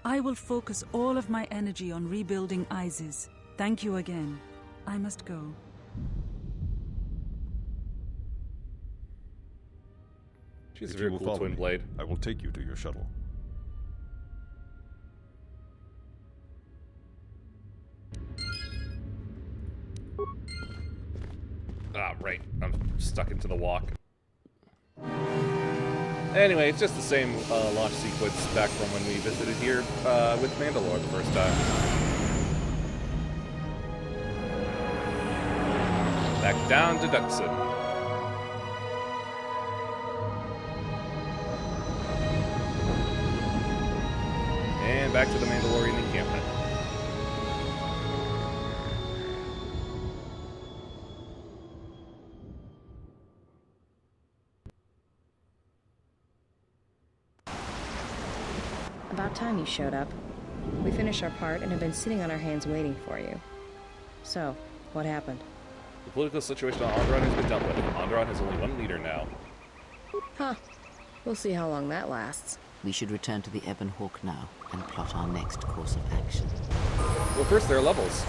I will focus all of my energy on rebuilding Isis. Thank you again. I must go. She's a If very you will cool follow twin me, blade. I will take you to your shuttle. Ah, right. I'm stuck into the walk. Anyway, it's just the same launch sequence back from when we visited here with Mandalore the first time. Back down to Dutson. And back to the Mandalorian encampment. About time you showed up. We finished our part and have been sitting on our hands waiting for you. So, what happened? The political situation on Onderon has been dealt with. Onderon has only one leader now. Huh. We'll see how long that lasts. We should return to the Ebon Hawk now and plot our next course of action. Well, first there are levels.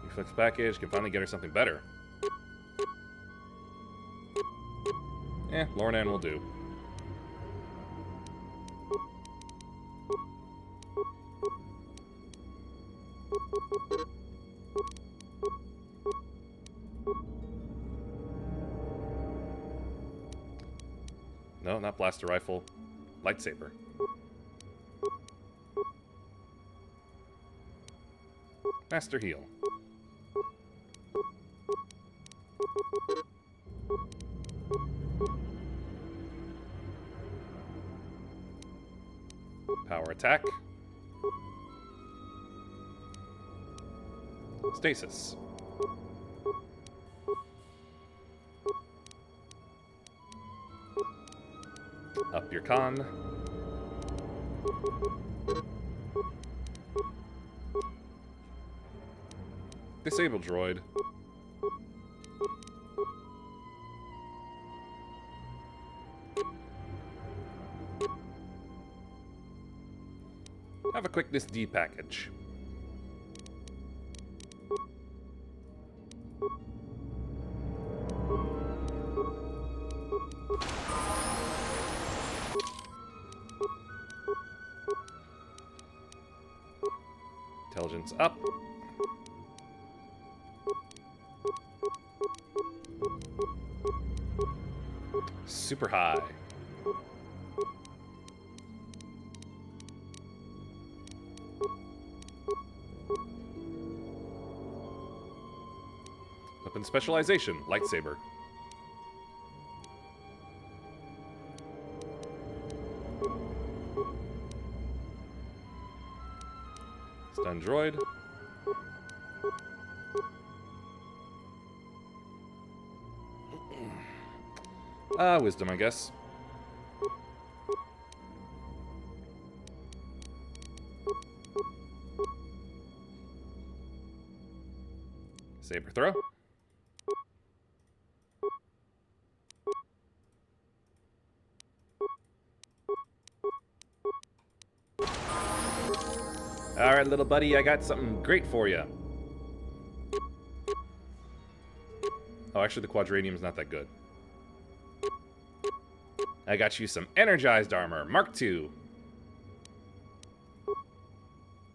Reflex package can finally get her something better. Lornan will do. No, not blaster rifle. Lightsaber. Master heal. Power attack. Stasis. Up your con. Disable droid. Have a quickness D package. Intelligence up. Super high. Weapon specialization, lightsaber. Stun droid. Wisdom, I guess. Saber throw. Alright, little buddy, I got something great for you. Oh, actually, the quadranium's not that good. I got you some energized armor, Mark II.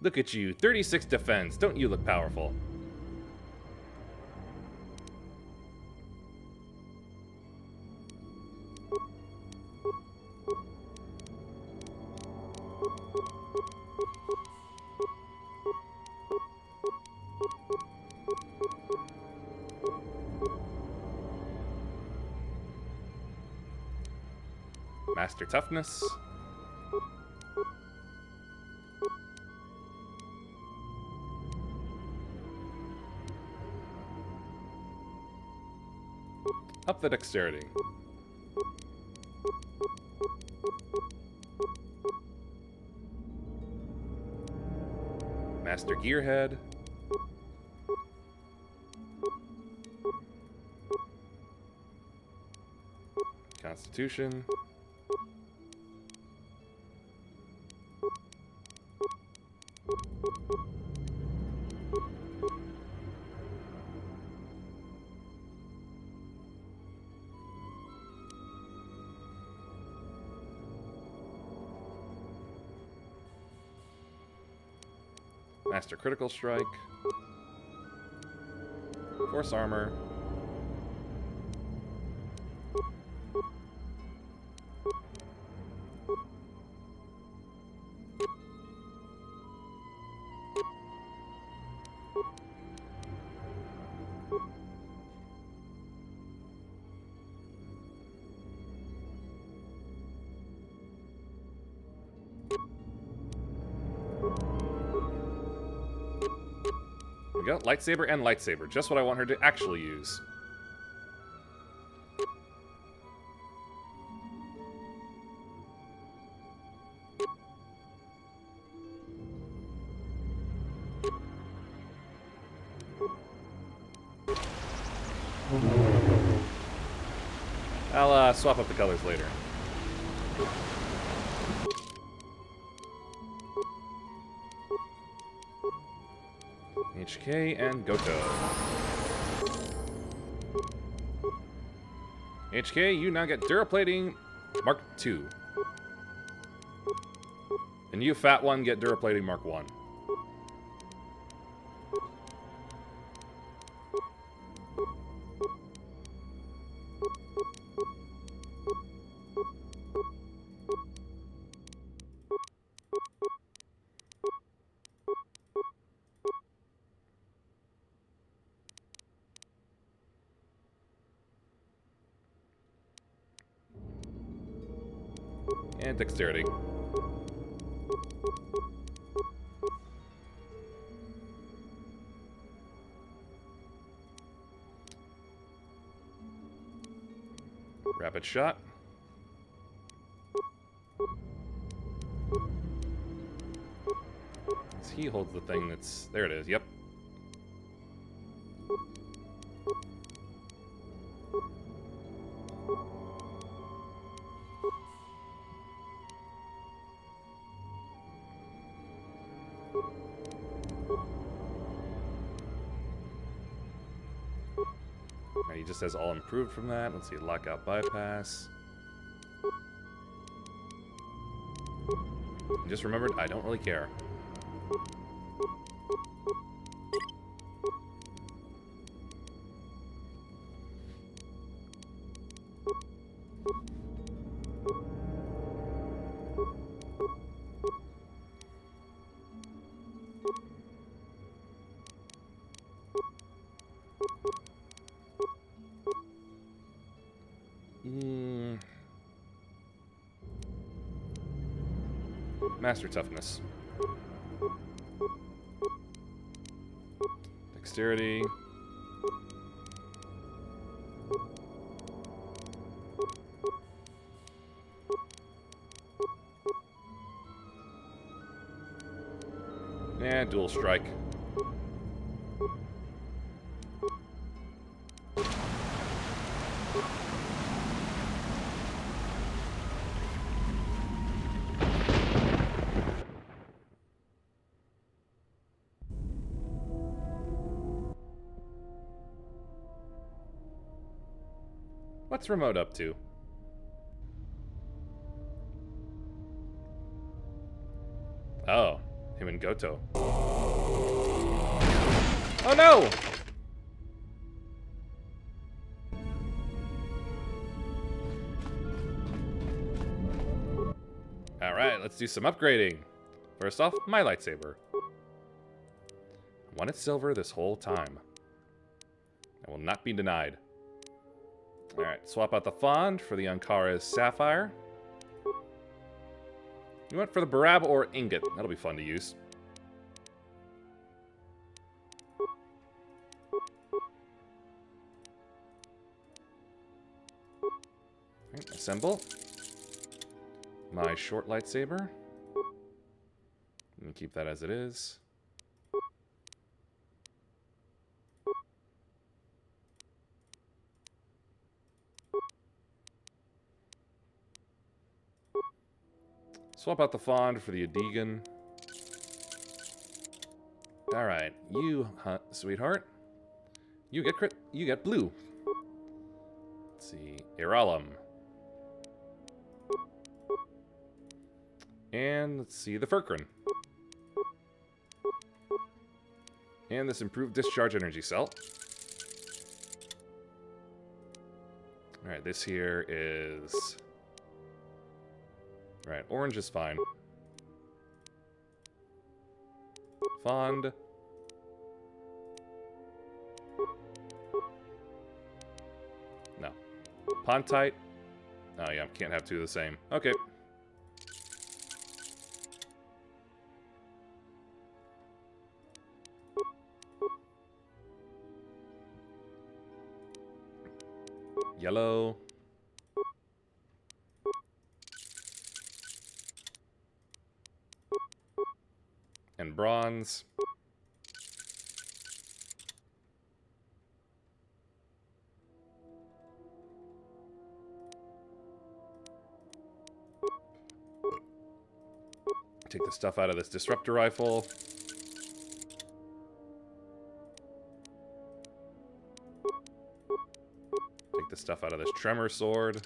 Look at you, 36 defense. Don't you look powerful? Master toughness. Up the dexterity. Master gearhead. Constitution. Master critical strike. Force armor. There we go. Lightsaber and lightsaber. Just what I want her to actually use. I'll swap up the colors later. HK and Goto. HK, you now get Duraplating Mark 2. And you, Fat One, get Duraplating Mark 1. And Dexterity. Rapid Shot. He holds the thing that's... There it is, yep. He just has all improved from that. Let's see, Lockout Bypass. I just remembered, I don't really care. Master Toughness. Dexterity. And Dual Strike. What's Remote up to? Oh, him and Goto. Oh no! Alright, let's do some upgrading. First off, my lightsaber. I wanted silver this whole time. I will not be denied. Alright, swap out the Fond for the Ankara's Sapphire. You went for the Barab or Ingot. That'll be fun to use. Right, assemble. My short lightsaber. And keep that as it is. Swap out the Fond for the Adegan. Alright, you, sweetheart. You get blue. Let's see, Iralum. And let's see, the Furkrin. And this improved discharge energy cell. Alright, this here is... Right, orange is fine. Fond. No. Pontite. Oh yeah, can't have two of the same. Okay. Yellow. And bronze. Take the stuff out of this disruptor rifle. Take the stuff out of this tremor sword.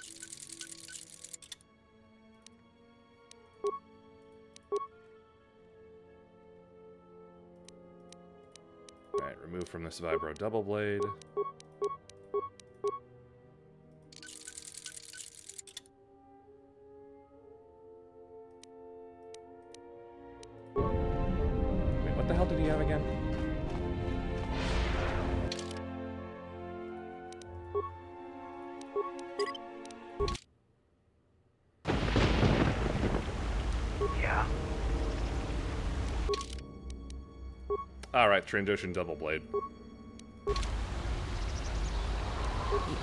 Alright, remove from this vibro double blade. Wait, what the hell did he have again? Yeah. Alright, Trandoshan double blade. The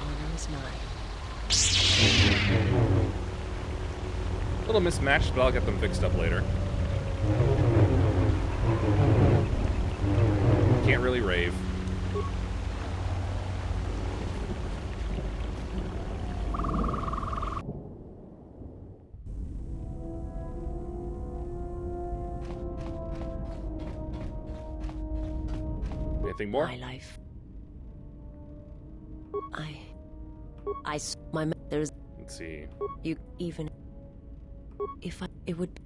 honor is mine. A little mismatched, but I'll get them fixed up later. Can't really rave. Anything more? My life. There's. Let's see. You even. If it would.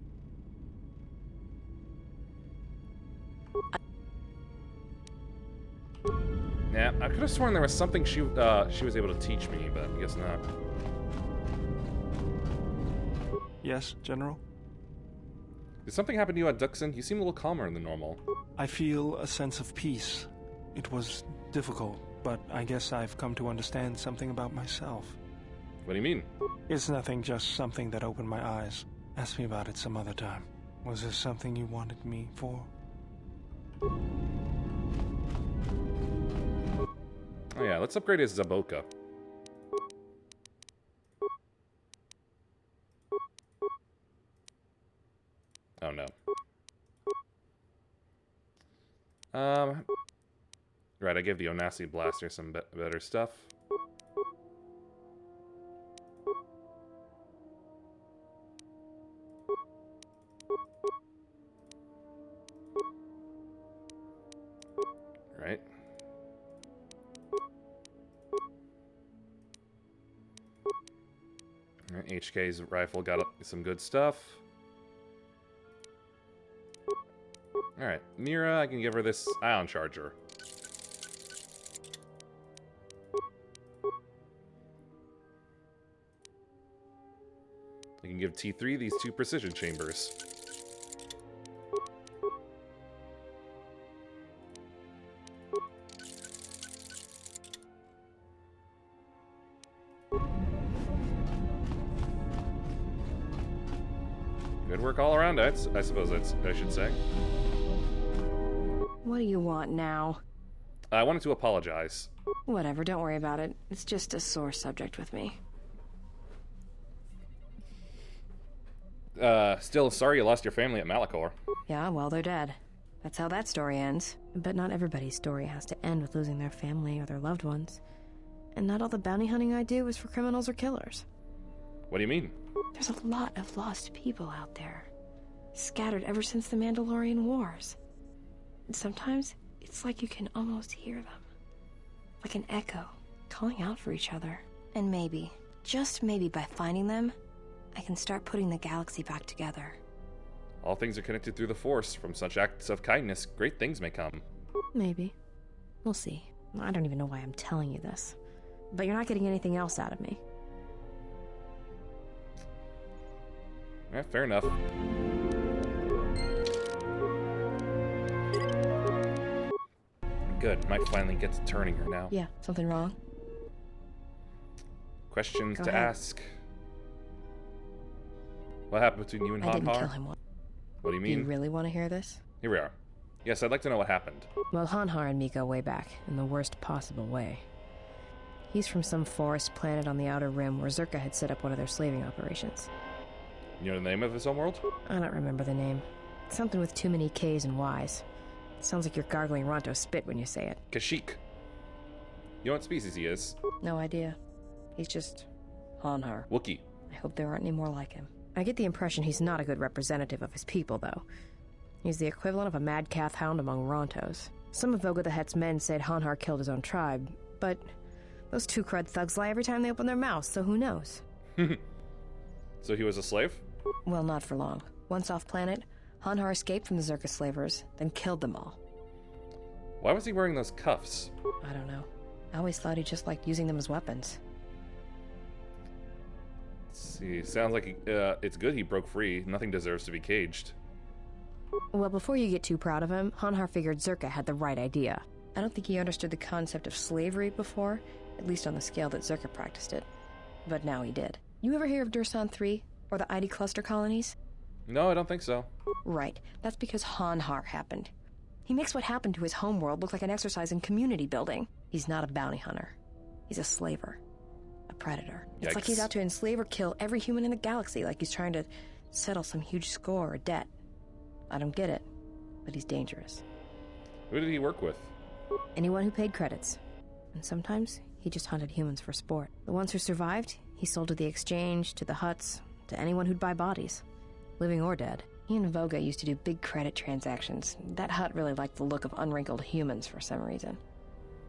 Yeah, I could have sworn there was something she was able to teach me, but I guess not. Yes, General? Did something happen to you at Duxon? You seem a little calmer than normal. I feel a sense of peace. It was difficult, but I guess I've come to understand something about myself. What do you mean? It's nothing, just something that opened my eyes. Ask me about it some other time. Was there something you wanted me for? Oh yeah, let's upgrade his Zaboka. Oh no. Right, I gave the Onasi Blaster some better stuff. Right. Alright, HK's rifle got some good stuff. Alright, Mira, I can give her this ion charger. I can give T3 these 2 precision chambers. Good work all around, I suppose I should say. What do you want now? I wanted to apologize. Whatever, don't worry about it. It's just a sore subject with me. Still sorry you lost your family at Malachor. Yeah, well, they're dead. That's how that story ends. But not everybody's story has to end with losing their family or their loved ones. And not all the bounty hunting I do is for criminals or killers. What do you mean? There's a lot of lost people out there. Scattered ever since the Mandalorian Wars. And sometimes, it's like you can almost hear them. Like an echo, calling out for each other. And maybe, just maybe by finding them, I can start putting the galaxy back together. All things are connected through the Force. From such acts of kindness, great things may come. Maybe. We'll see. I don't even know why I'm telling you this. But you're not getting anything else out of me. Yeah, fair enough. Good. Might finally get to turning her now. Yeah, something wrong? Questions Go to ahead. ask. What happened between you and I didn't Hanhar? kill him. What do you Do mean? you really want to hear this? Here we are. Yes, I'd like to know what happened. Well, Hanhar and me go way back, in the worst possible way. He's from some forest planet on the Outer Rim where Zerka had set up one of their slaving operations. You know the name of his homeworld? I don't remember the name. Something with too many K's and Y's. It sounds like you're gargling Ronto spit when you say it. Kashyyyk. You know what species he is? No idea. He's just Hanhar. Wookiee. I hope there aren't any more like him. I get the impression he's not a good representative of his people, though. He's the equivalent of a mad calf hound among Rontos. Some of Voga the Hutt's men said Hanhar killed his own tribe, but Those two crud thugs lie every time they open their mouths, so who knows? So he was a slave? Well, not for long. Once off-planet, Hanhar escaped from the Zerka slavers, then killed them all. Why was he wearing those cuffs? I don't know. I always thought he just liked using them as weapons. Let's see, sounds like it's good he broke free. Nothing deserves to be caged. Well, before you get too proud of him, Hanhar figured Zerka had the right idea. I don't think he understood the concept of slavery before, at least on the scale that Zerka practiced it. But now he did. You ever hear of Dursan 3, or the ID cluster colonies? No, I don't think so. Right. That's because Hanhar happened. He makes what happened to his homeworld look like an exercise in community building. He's not a bounty hunter. He's a slaver. A predator. Yikes. It's like he's out to enslave or kill every human in the galaxy, like he's trying to settle some huge score or debt. I don't get it, but he's dangerous. Who did he work with? Anyone who paid credits. And sometimes he just hunted humans for sport. The ones who survived, he sold to the exchange, to the huts, to anyone who'd buy bodies, living or dead. He and Voga used to do big credit transactions. That hut really liked the look of unwrinkled humans for some reason.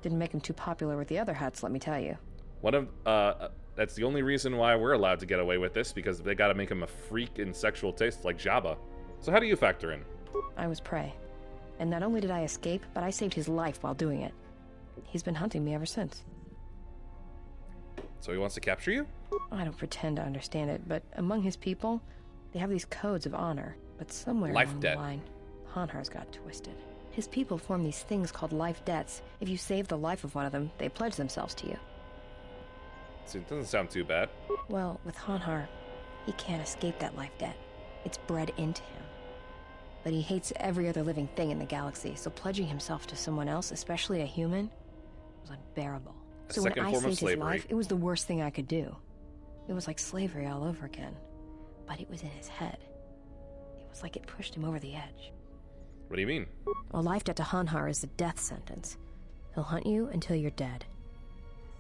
Didn't make him too popular with the other huts, let me tell you. That's the only reason why we're allowed to get away with this, because they gotta make him a freak in sexual taste like Jabba. So how do you factor in? I was prey. And not only did I escape, but I saved his life while doing it. He's been hunting me ever since. So he wants to capture you? I don't pretend to understand it, but among his people, they have these codes of honor. But somewhere along the line, Hanhar's got twisted. His people form these things called life debts. If you save the life of one of them, they pledge themselves to you. So it doesn't sound too bad. Well, with Hanhar, he can't escape that life debt. It's bred into him. But he hates every other living thing in the galaxy, so pledging himself to someone else, especially a human, was unbearable. So when I saved his life, it was the worst thing I could do. It was like slavery all over again. But it was in his head. It was like it pushed him over the edge. What do you mean? A life debt to Hanhar is a death sentence. He'll hunt you until you're dead.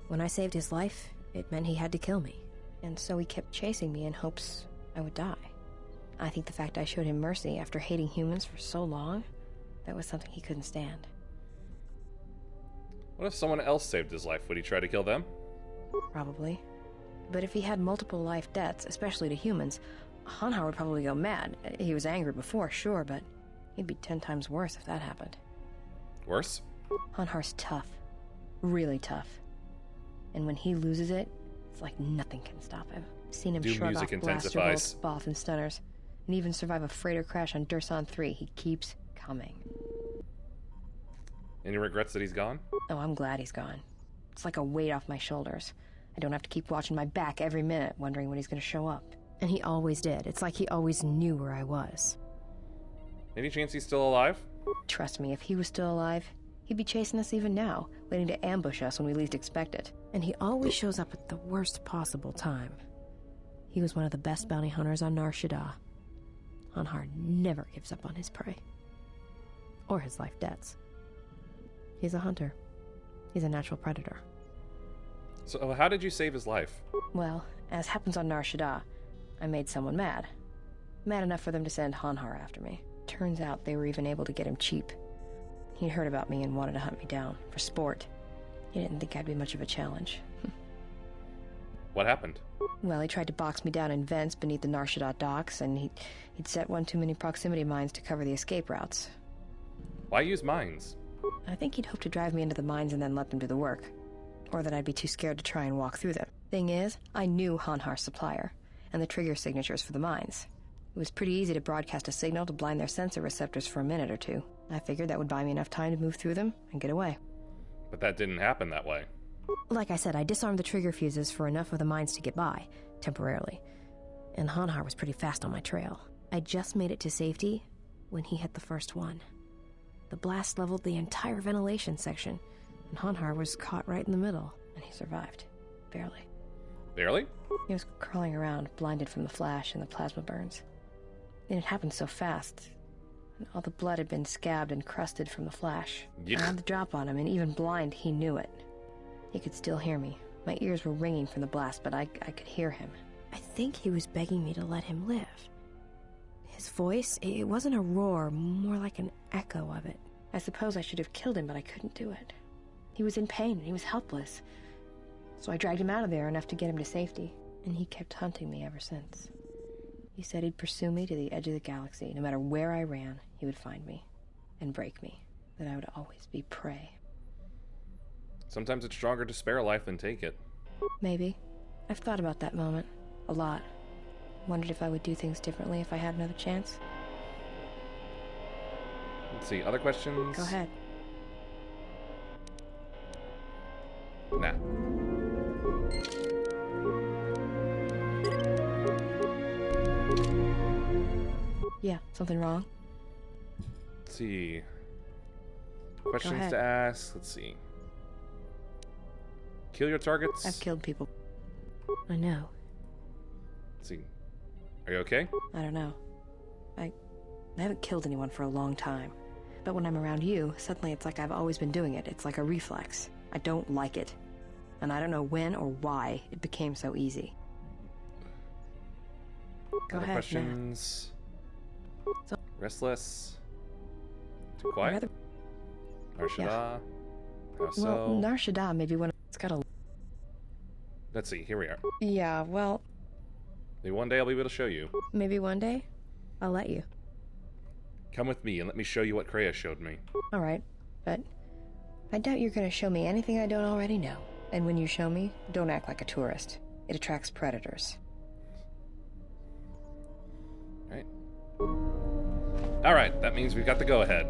When I saved his life, it meant he had to kill me. And so he kept chasing me in hopes I would die. I think the fact I showed him mercy after hating humans for so long, that was something he couldn't stand. What if someone else saved his life? Would he try to kill them? Probably. But if he had multiple life debts, especially to humans, Hanhar would probably go mad. He was angry before, sure, but he'd be 10 times worse if that happened. Worse? Hanhar's tough. Really tough. And when he loses it, it's like nothing can stop him. I've seen him shrug off blaster bolts, both and stunners, and even survive a freighter crash on Dursan 3. He keeps coming. Any regrets that he's gone? Oh, I'm glad he's gone. It's like a weight off my shoulders. I don't have to keep watching my back every minute, wondering when he's going to show up. And he always did. It's like he always knew where I was. Any chance he's still alive? Trust me, if he was still alive, he'd be chasing us even now, waiting to ambush us when we least expect it. And he always shows up at the worst possible time. He was one of the best bounty hunters on Nar Shaddaa. Hanhar never gives up on his prey. Or his life debts. He's a hunter. He's a natural predator. So how did you save his life? Well, as happens on Nar Shaddaa, I made someone mad. Mad enough for them to send Hanhar after me. Turns out they were even able to get him cheap. He'd heard about me and wanted to hunt me down, for sport. He didn't think I'd be much of a challenge. What happened? Well, he tried to box me down in vents beneath the Nar Shaddaa docks, and he'd set one too many proximity mines to cover the escape routes. Why use mines? I think he'd hoped to drive me into the mines and then let them do the work. Or that I'd be too scared to try and walk through them. Thing is, I knew Hanhar's supplier, and the trigger signatures for the mines. It was pretty easy to broadcast a signal to blind their sensor receptors for a minute or two. I figured that would buy me enough time to move through them and get away. But that didn't happen that way. Like I said, I disarmed the trigger fuses for enough of the mines to get by, temporarily. And Hanhar was pretty fast on my trail. I just made it to safety when he hit the first one. The blast leveled the entire ventilation section, and Hanhar was caught right in the middle, and he survived. Barely. Barely? He was crawling around, blinded from the flash and the plasma burns. And it happened so fast. And all the blood had been scabbed and crusted from the flash. I had the drop on him, and even blind, he knew it. He could still hear me. My ears were ringing from the blast, but I could hear him. I think he was begging me to let him live. His voice, it wasn't a roar, more like an echo of it. I suppose I should have killed him, but I couldn't do it. He was in pain, and he was helpless. So I dragged him out of there enough to get him to safety, and he kept hunting me ever since. He said he'd pursue me to the edge of the galaxy. No matter where I ran, he would find me and break me. That I would always be prey. Sometimes it's stronger to spare a life than take it. Maybe. I've thought about that moment. A lot. Wondered if I would do things differently if I had another chance. Let's see, other questions? Go ahead. Nah. Yeah, something wrong? Let's see. Questions ahead. to ask. Let's see. Kill your targets. I've killed people. I know. Let's see. Are you okay? I don't know. I haven't killed anyone for a long time. But when I'm around you, suddenly it's like I've always been doing it. It's like a reflex. I don't like it. And I don't know when or why it became so easy. Go Other ahead, questions? Restless? Too quiet? Narshada? How so? Well, Narshada maybe when it's got a... Let's see, here we are. Yeah, well, Maybe one day I'll be able to show you. maybe one day I'll let you. Come with me and let me show you what Kreia showed me. All right, but I doubt you're going to show me anything I don't already know. And when you show me, don't act like a tourist. It attracts predators. Right. Alright, that means we've got the go-ahead.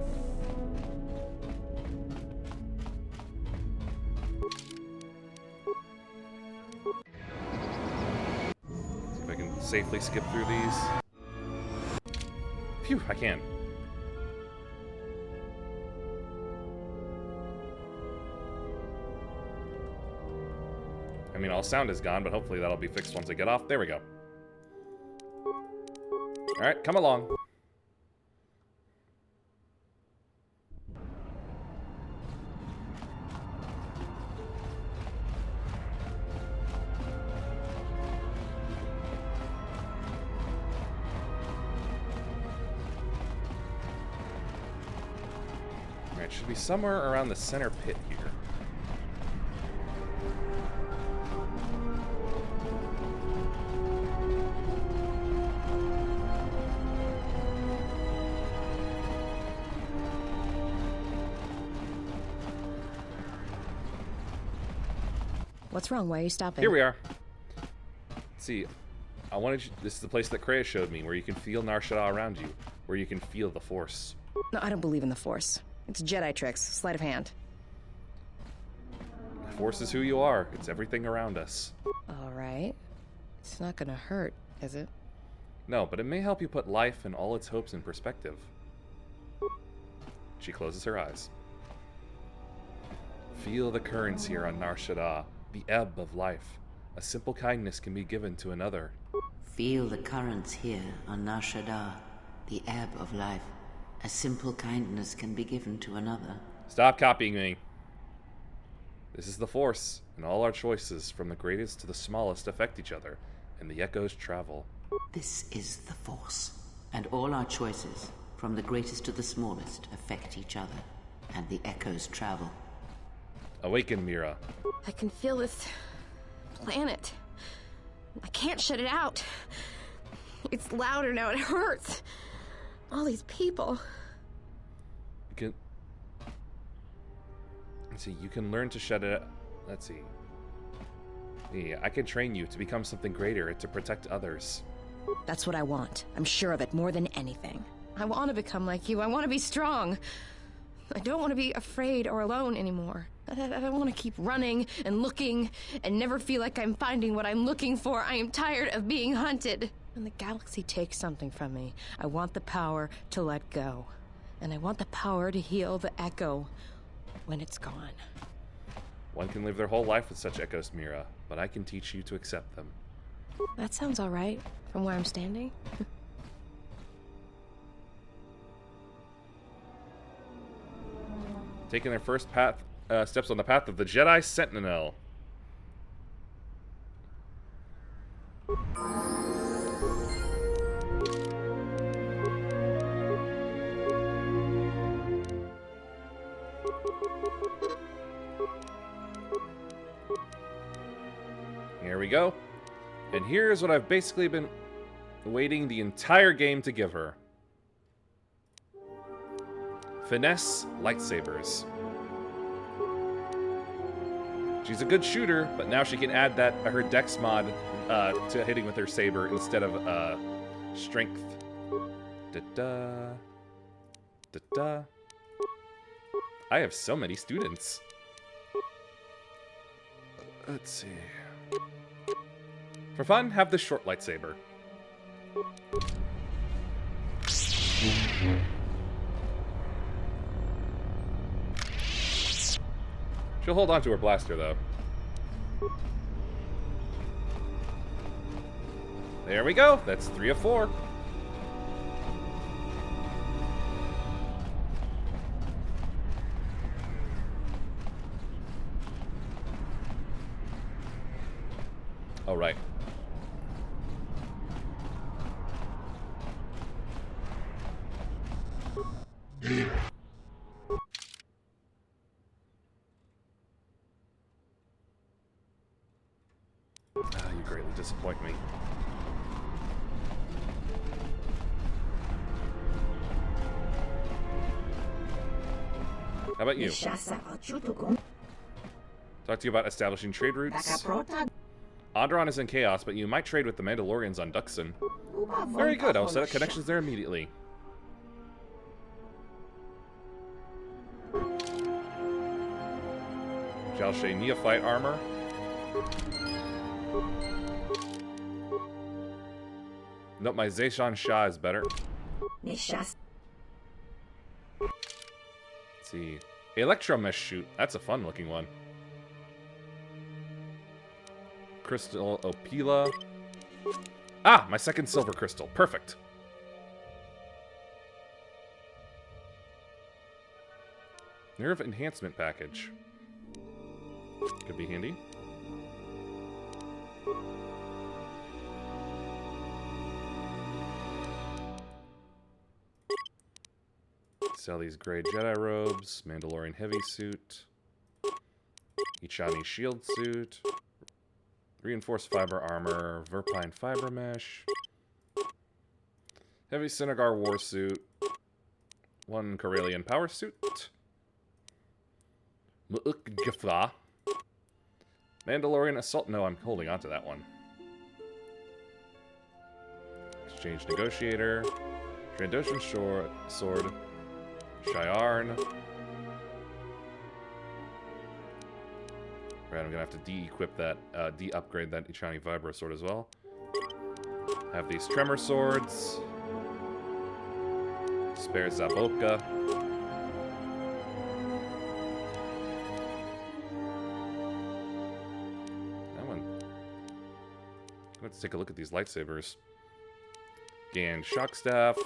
See if I can safely skip through these. Phew, I can. I mean, all sound is gone, but hopefully that'll be fixed once I get off. There we go. Alright, come along. Alright, should be somewhere around the center pit here. What's wrong? Why are you stopping? Here we are. Let's see, I wanted you, this is the place that Kreia showed me, where you can feel Narshada around you, where you can feel the Force. No, I don't believe in the Force. It's Jedi tricks, sleight of hand. The Force is who you are. It's everything around us. All right. It's not gonna hurt, is it? No, but it may help you put life and all its hopes in perspective. She closes her eyes. Feel the currents here on Nar Shaddaa, the ebb of life. A simple kindness can be given to another. Feel the currents here on Nar Shaddaa, the ebb of life. A simple kindness can be given to another. Stop copying me. This is the Force, and all our choices, from the greatest to the smallest, affect each other, and the echoes travel. This is the Force, and all our choices, from the greatest to the smallest, affect each other, and the echoes travel. Awaken, Mira. I can feel this planet. I can't shut it out. It's louder now. It hurts. All these people. You can... Let's see, you can learn to shut it... Let's see. Yeah, I can train you to become something greater and to protect others. That's what I want. I'm sure of it more than anything. I want to become like you. I want to be strong. I don't want to be afraid or alone anymore. I want to keep running and looking and never feel like I'm finding what I'm looking for. I am tired of being hunted. When the galaxy takes something from me, I want the power to let go. And I want the power to heal the echo when it's gone. One can live their whole life with such echoes, Mira, but I can teach you to accept them. That sounds all right from where I'm standing. Taking their first steps on the path of the Jedi Sentinel. go. And here's what I've basically been waiting the entire game to give her. Finesse lightsabers. She's a good shooter, but now she can add that her dex mod to hitting with her saber instead of strength. Da-da. Da-da. I have so many students. Let's see. For fun, have the short lightsaber. She'll hold on to her blaster, though. There we go. That's 3 of 4. All right. You greatly disappoint me. How about you? Talk to you about establishing trade routes. Onderon is in chaos, but you might trade with the Mandalorians on Duxon. Very good, I'll set up connections there immediately. Jalshay Neophyte armor. Nope, my Zayshan Shah is better. Let's see. Electromesh shoot. That's a fun looking one. Crystal Opila. Ah, my second silver crystal. Perfect. Nerve enhancement package. Could be handy. Sell these gray Jedi robes, Mandalorian heavy suit, Ichani shield suit, reinforced fiber armor, Verpine fiber mesh, heavy Senegar war suit, 1 Corellian power suit, Mu'uk Gifla, Mandalorian assault. No, I'm holding on to that one. Exchange negotiator, Trandoshan sword. Shiarn. Right, I'm gonna have to de-equip that, de-upgrade that Ichani Vibro sword as well. Have these Tremor swords. Spare Zaboka. That one. Let's take a look at these lightsabers. Gan Shock Staff.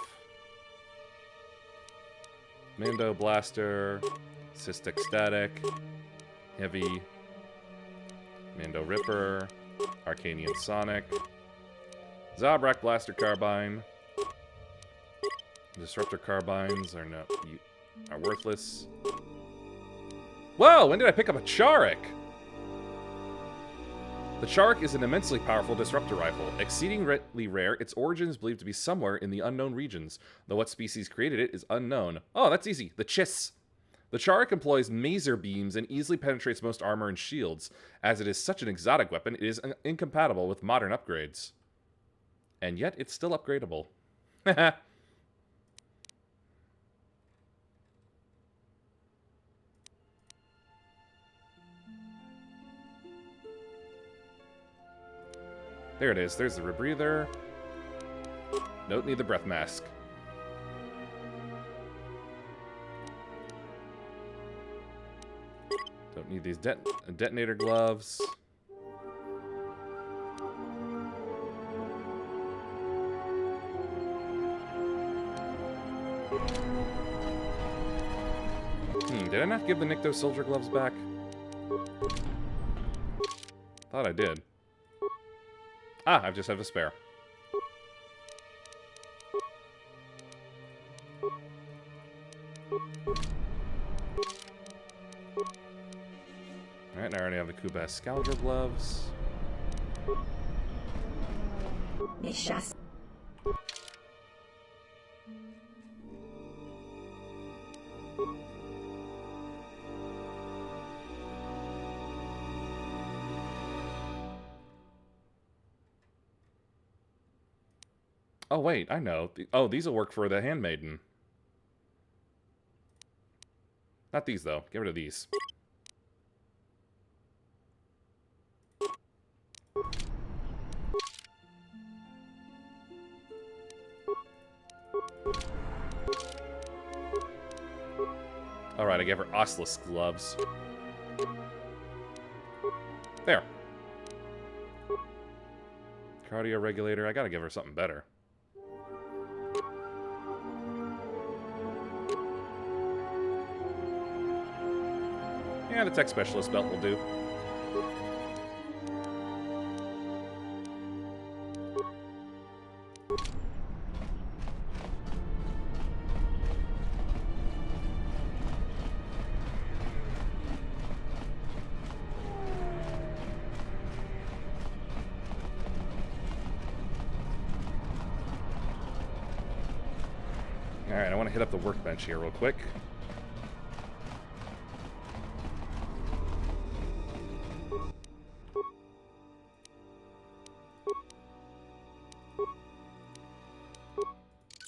Mando Blaster, Cystic Static, Heavy, Mando Ripper, Arcanian Sonic, Zabrak Blaster Carbine. Disruptor Carbines are worthless. Whoa, when did I pick up a Charek? The Charek is an immensely powerful disruptor rifle. Exceedingly rare, its origin is believed to be somewhere in the unknown regions, though what species created it is unknown. Oh, that's easy. The Chiss. The Charek employs maser beams and easily penetrates most armor and shields. As it is such an exotic weapon, it is incompatible with modern upgrades. And yet, it's still upgradable. There it is. There's the rebreather. Don't need the breath mask. Don't need these detonator gloves. Did I not give the Nikto soldier gloves back? Thought I did. Ah, I just have a spare. Alright, I already have the Kubas Scoundrel gloves. mes chasses. Oh, wait, I know. Oh, these will work for the handmaiden. Not these, though. Get rid of these. Alright, I gave her osseous gloves. There. Cardio regulator. I gotta give her something better. Yeah, the tech specialist belt will do. Alright, I want to hit up the workbench here real quick.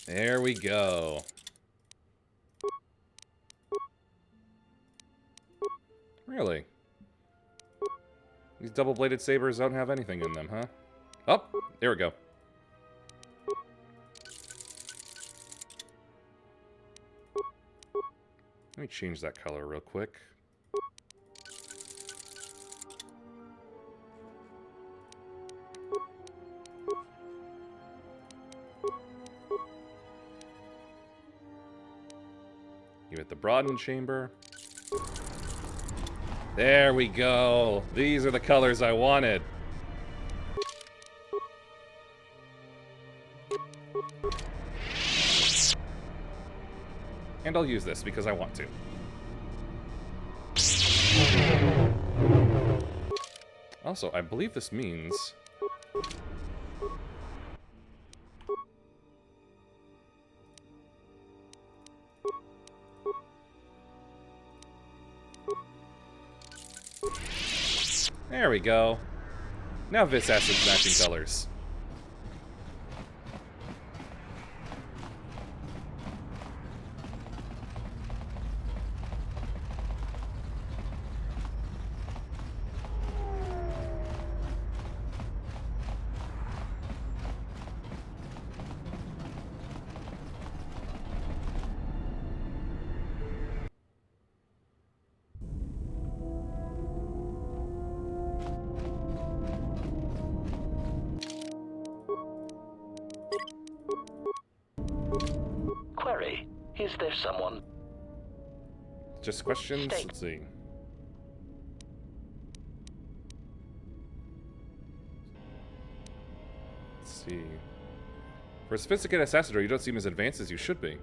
There we go. Really? These double-bladed sabers don't have anything in them, huh? Oh, there we go. Let me change that color real quick. Give it the broadened chamber. There we go. These are the colors I wanted. And I'll use this because I want to. Also, I believe this means... There we go. Now Vis has some matching colors. Query, is there someone... Just questions? Let's see. Let's see. For a sophisticated assassin, you don't seem as advanced as you should be.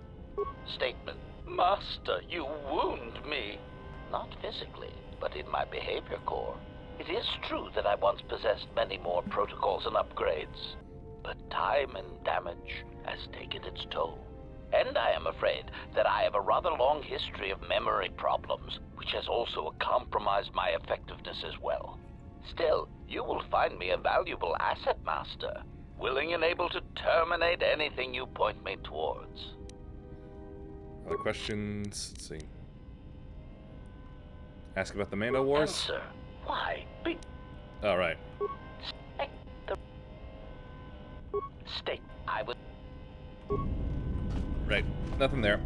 Statement. Master, you wound me. Not physically, but in my behavior core. It is true that I once possessed many more protocols and upgrades, but time and damage has taken its toll. And I am afraid that I have a rather long history of memory problems, which has also compromised my effectiveness as well. Still, you will find me a valuable asset, Master, willing and able to terminate anything you point me towards. Other questions? Let's see. Ask about the Mando Wars? Answer. Why? All right. State. I would... Right. Nothing there.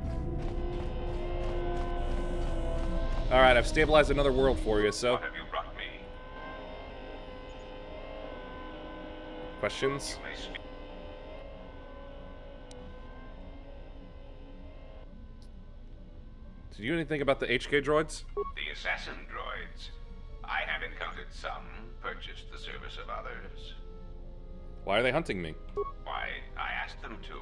Alright, I've stabilized another world for you, so... What have you brought me? Questions? Did you anything about the HK droids? The assassin droids. I have encountered some, purchased the service of others. Why are they hunting me? Why, I asked them to.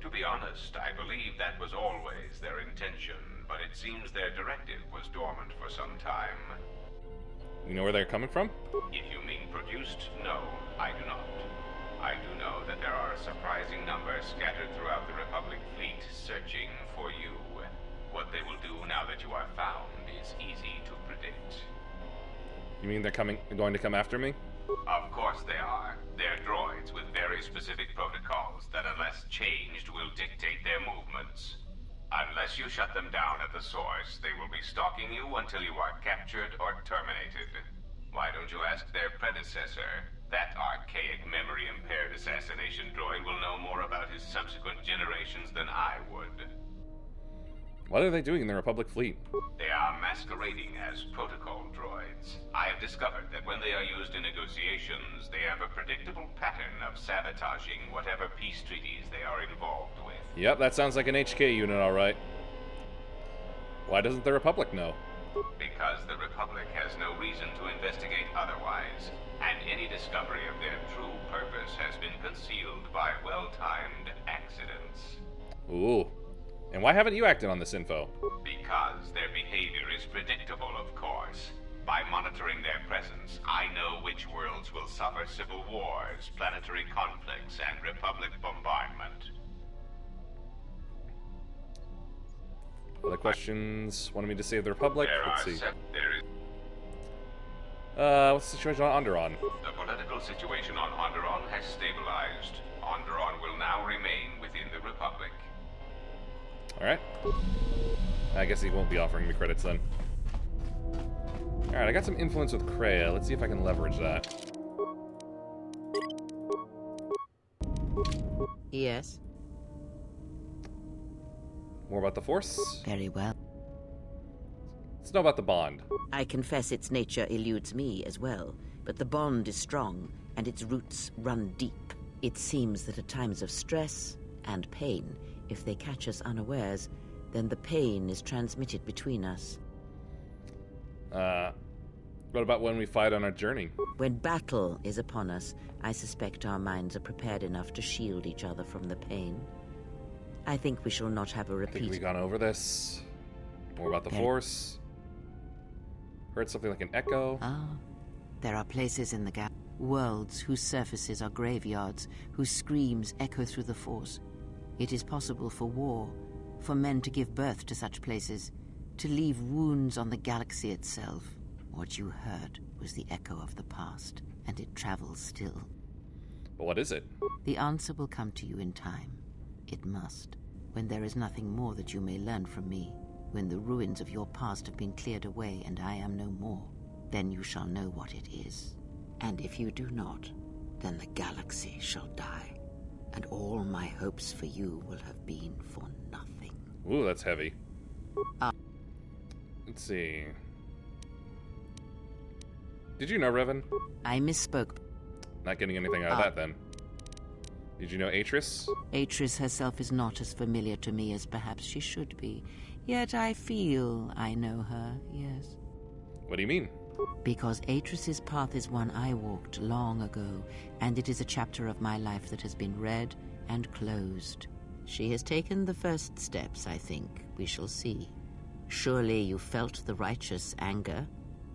To be honest, I believe that was always their intention, but it seems their directive was dormant for some time. You know where they're coming from? If you mean produced, no, I do not. I do know that there are a surprising number scattered throughout the Republic fleet searching for you. What they will do now that you are found is easy to predict. You mean they're going to come after me? Of course they are. They're droids with very specific protocols that, unless changed, will dictate their movements. Unless you shut them down at the source, they will be stalking you until you are captured or terminated. Why don't you ask their predecessor? That archaic, memory-impaired assassination droid will know more about his subsequent generations than I would. What are they doing in the Republic fleet? They are masquerading as protocol droids. I have discovered that when they are used in negotiations, they have a predictable pattern of sabotaging whatever peace treaties they are involved with. Yep, that sounds like an HK unit, alright. Why doesn't the Republic know? Because the Republic has no reason to investigate otherwise, and any discovery of their true purpose has been concealed by well-timed accidents. Ooh. And why haven't you acted on this info? Because their behavior is predictable, of course. By monitoring their presence, I know which worlds will suffer civil wars, planetary conflicts, and Republic bombardment. Other questions? Wanted me to save the Republic? Let's see. There is what's the situation on Onderon? the political situation on Onderon has stabilized. Onderon will now remain within the Republic. Alright. I guess he won't be offering me credits then. Alright, I got some influence with Kreia. Let's see if I can leverage that. Yes? More about the Force? Very well. Let's know about the bond. I confess its nature eludes me as well, but the bond is strong, and its roots run deep. It seems that at times of stress and pain, if they catch us unawares, then the pain is transmitted between us. What about when we fight on our journey? When battle is upon us, I suspect our minds are prepared enough to shield each other from the pain. I think we shall not have a repeat. I think we've gone over this. More about the Force. Heard something like an echo. Ah, there are places in the gap, worlds whose surfaces are graveyards, whose screams echo through the Force. It is possible for war, for men to give birth to such places, to leave wounds on the galaxy itself. What you heard was the echo of the past, and it travels still. But what is it? The answer will come to you in time. It must. When there is nothing more that you may learn from me, when the ruins of your past have been cleared away and I am no more, then you shall know what it is. And if you do not, then the galaxy shall die, and all my hopes for you will have been for nothing. Ooh, that's heavy. Let's see. Did you know Revan? I misspoke. Not getting anything out of that, then. Did you know Atris? Atris herself is not as familiar to me as perhaps she should be. Yet I feel I know her, yes. What do you mean? Because Atris's path is one I walked long ago, and it is a chapter of my life that has been read and closed. She has taken the first steps, I think. We shall see. Surely you felt the righteous anger,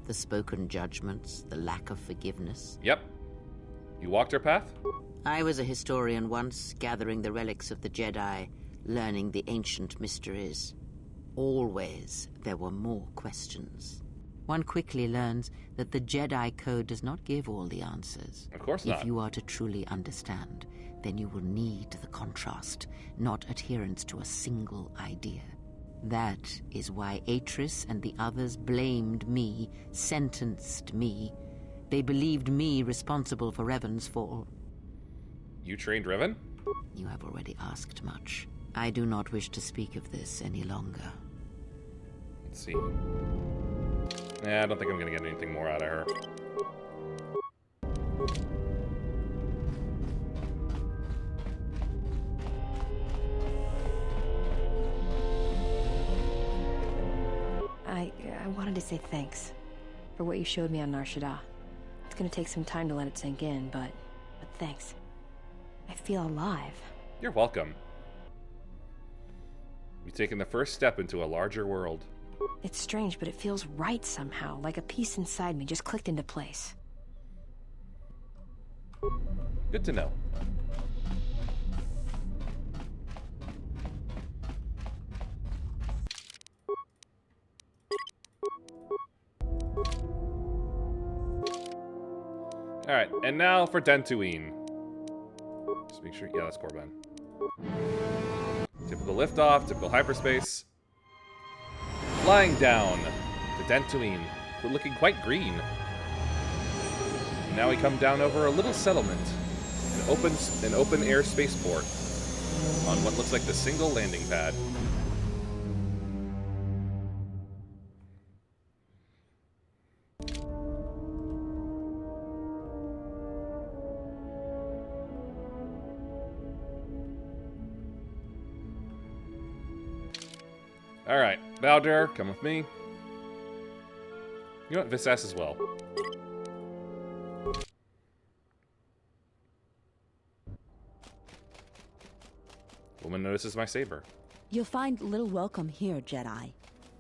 the spoken judgments, the lack of forgiveness. Yep. You walked her path? I was a historian once, gathering the relics of the Jedi, learning the ancient mysteries. Always there were more questions. One quickly learns that the Jedi Code does not give all the answers. Of course not. If you are to truly understand, then you will need the contrast, not adherence to a single idea. That is why Atris and the others blamed me, sentenced me. They believed me responsible for Revan's fall. You trained Revan? You have already asked much. I do not wish to speak of this any longer. Let's see. Nah, I don't think I'm gonna get anything more out of her. I wanted to say thanks for what you showed me on Nar Shaddaa. It's gonna take some time to let it sink in, but thanks. I feel alive. You're welcome. You've taken the first step into a larger world. It's strange, but it feels right somehow, like a piece inside me just clicked into place. Good to know. Alright, and now for Dantooine. Just make sure, yeah, that's Korben. Typical liftoff, typical hyperspace. Flying down to Dantooine. We're looking quite green. And now we come down over a little settlement. An open air spaceport. On what looks like the single landing pad. Alright, Baldur, come with me. You know what? Visas as well. Woman notices my saber. You'll find little welcome here, Jedi.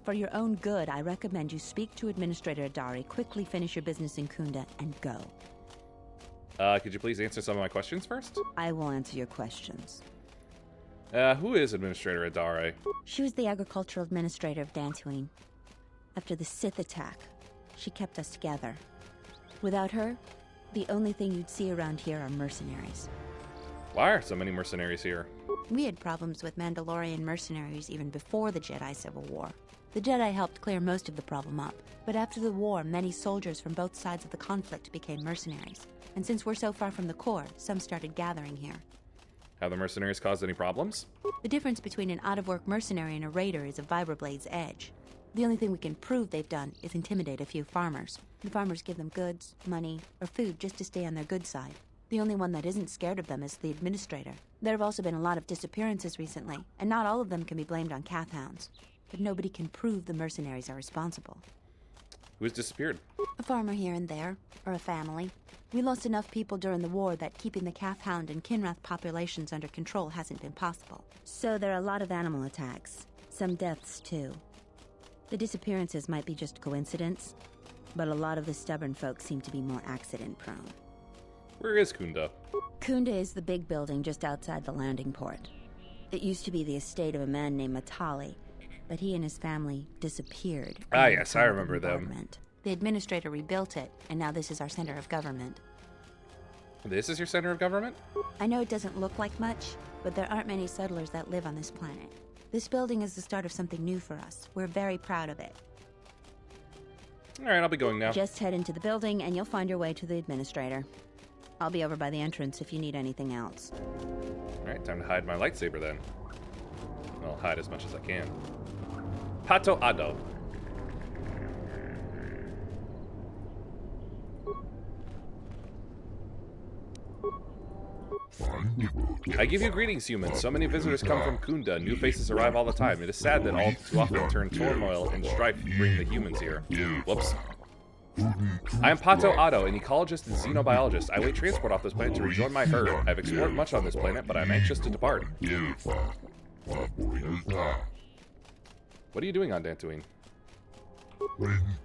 For your own good, I recommend you speak to Administrator Adari, quickly finish your business in Kunda, and go. Could you please answer some of my questions first? I will answer your questions. Who is Administrator Adari? She was the agricultural administrator of Dantooine. After the Sith attack, she kept us together. Without her, the only thing you'd see around here are mercenaries. Why are so many mercenaries here? We had problems with Mandalorian mercenaries even before the Jedi Civil War. The Jedi helped clear most of the problem up, but after the war, many soldiers from both sides of the conflict became mercenaries. And since we're so far from the core, some started gathering here. Have the mercenaries caused any problems? The difference between an out-of-work mercenary and a raider is a vibroblade's edge. The only thing we can prove they've done is intimidate a few farmers. The farmers give them goods, money, or food just to stay on their good side. The only one that isn't scared of them is the administrator. There have also been a lot of disappearances recently, and not all of them can be blamed on Kath hounds. But nobody can prove the mercenaries are responsible. Who has disappeared? A farmer here and there, or a family. We lost enough people during the war that keeping the Kath hound and Kinrath populations under control hasn't been possible. So there are a lot of animal attacks. Some deaths, too. The disappearances might be just coincidence, but a lot of the stubborn folk seem to be more accident-prone. Where is Kunda? Kunda is the big building just outside the landing port. It used to be the estate of a man named Matali, but he and his family disappeared. Ah, yes, I remember them. The administrator rebuilt it, and now this is our center of government. This is your center of government? I know it doesn't look like much, but there aren't many settlers that live on this planet. This building is the start of something new for us. We're very proud of it. Alright, I'll be going now. Just head into the building, and you'll find your way to the administrator. I'll be over by the entrance if you need anything else. Alright, time to hide my lightsaber then. I'll hide as much as I can. Pato Ado. I give you greetings, humans. So many visitors come from Kunda. New faces arrive all the time. It is sad that all too often turmoil and strife bring the humans here. Whoops. I am Pato Ado, an ecologist and xenobiologist. I wait transport off this planet to rejoin my herd. I've explored much on this planet, but I'm anxious to depart. What are you doing on Dantooine?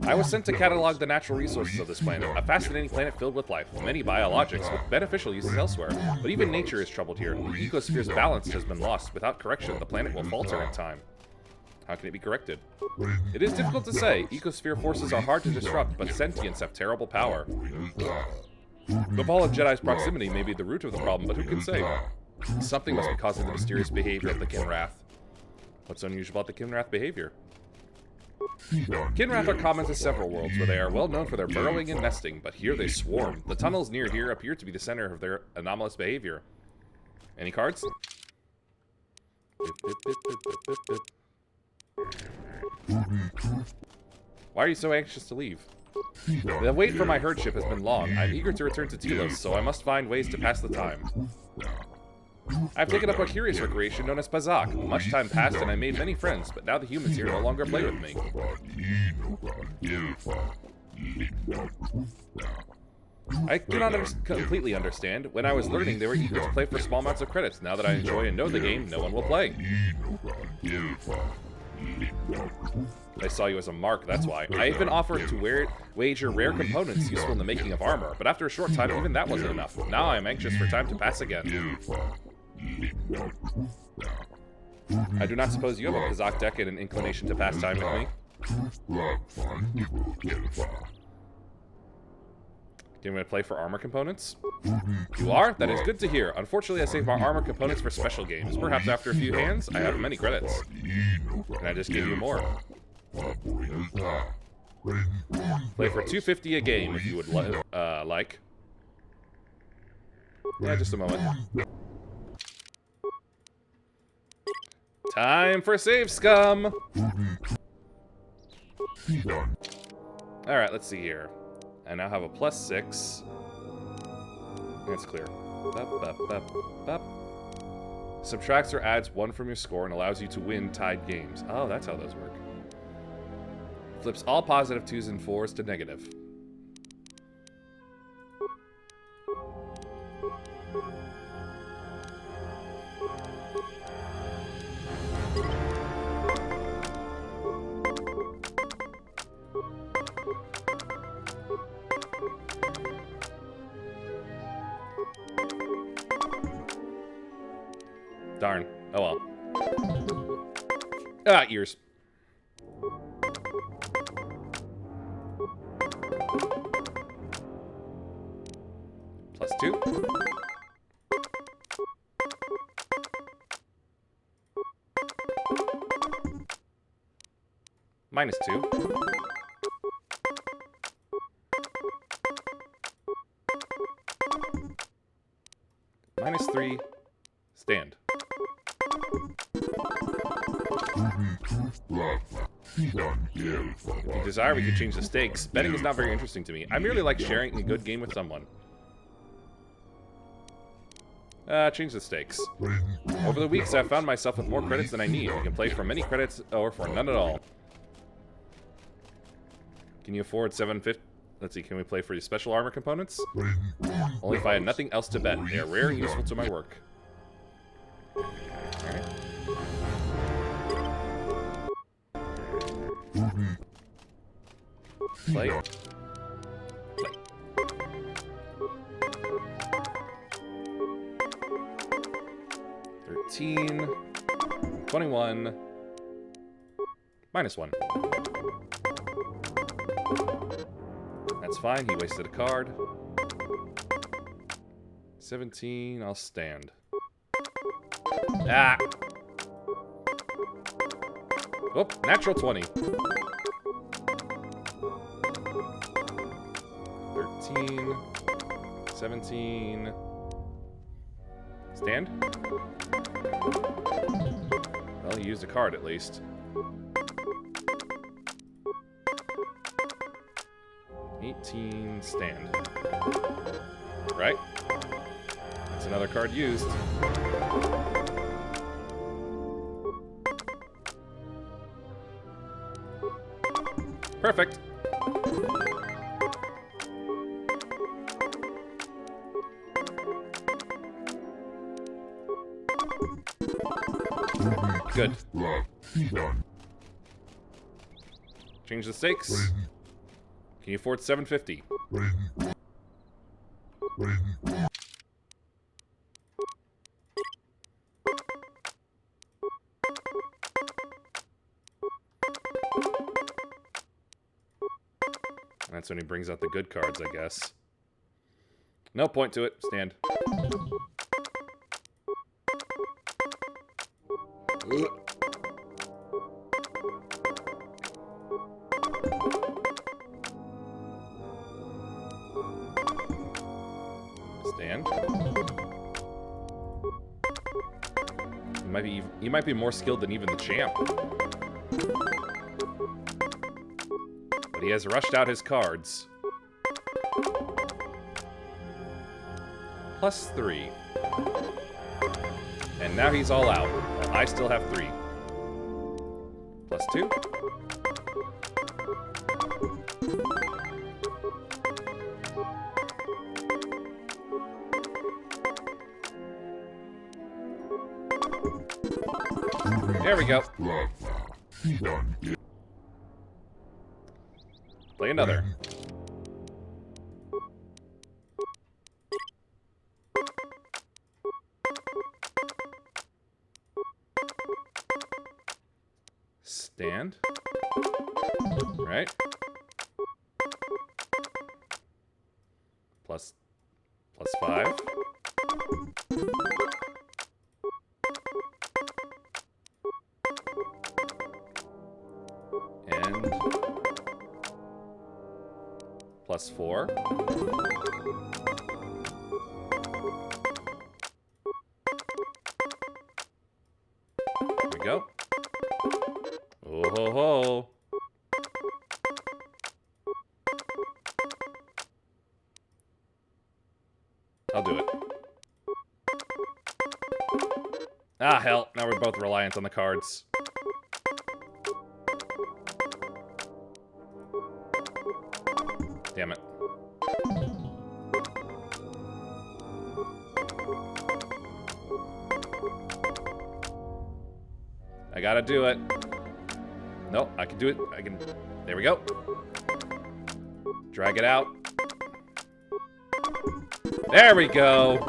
I was sent to catalog the natural resources of this planet, a fascinating planet filled with life, many biologics, with beneficial uses elsewhere. But even nature is troubled here. The ecosphere's balance has been lost. Without correction, the planet will falter in time. How can it be corrected? It is difficult to say. Ecosphere forces are hard to disrupt, but sentients have terrible power. The ball of Jedi's proximity may be the root of the problem, but who can say? Something must be causing the mysterious behavior of the Kinrath. What's unusual about the Kinrath behavior? Kinrath are common to several worlds, where they are well known for their burrowing and nesting, but here they swarm. The tunnels near here appear to be the center of their anomalous behavior. Any cards? Why are you so anxious to leave? The wait for my herdship has been long. I'm eager to return to Telos, so I must find ways to pass the time. I've taken up a curious recreation known as Pazak. Much time passed and I made many friends, but now the humans here no longer play with me. I cannot completely understand. When I was learning, they were eager to play for small amounts of credits. Now that I enjoy and know the game, no one will play. I saw you as a mark, that's why. I even offered to wager rare components useful in the making of armor, but after a short time, even that wasn't enough. Now I am anxious for time to pass again. I do not suppose you have a Kazakh deck and an inclination to pass time with me? Do you want to play for armor components? You are? That is good to hear. Unfortunately, I saved my armor components for special games. Perhaps after a few hands, I have many credits. And I just gave you more. Play for $250 a game if you would like. Yeah, just a moment. Time for save scum! Alright, let's see here. I now have a +6. That's clear. Subtracts or adds 1 from your score and allows you to win tied games. Oh, that's how those work. Flips all positive 2s and 4s to negative. Darn. Oh well. Ah, ears. +2. -2. -3. Stand. If you desire, we could change the stakes. Betting is not very interesting to me. I merely like sharing a good game with someone. Change the stakes. Over the weeks, I've found myself with more credits than I need. We can play for many credits or for none at all. Can you afford 750? Let's see, can we play for your special armor components? Only if I had nothing else to bet. They are rare and useful to my work. Alright. Play. Play. 13. 21. -1. That's fine, he wasted a card. 17, I'll stand. Ah! Oh, natural 20. 13. 17. Stand? Well, he used a card at least. 18, stand. Right? That's another card used. Perfect. Good. Change the stakes. Can you afford 750? That's when he brings out the good cards, I guess. No point to it. Stand. Stand. You might be more skilled than even the champ. But he has rushed out his cards. +3. And now he's all out. I still have 3. +2. There we go. Play another. Stand. Right. Plus 5. And plus 4. There we go. Oh ho ho. I'll do it. Ah, hell. Now we're both reliant on the cards. Damn it. I gotta do it. No, I can do it. I can... There we go. Drag it out. There we go.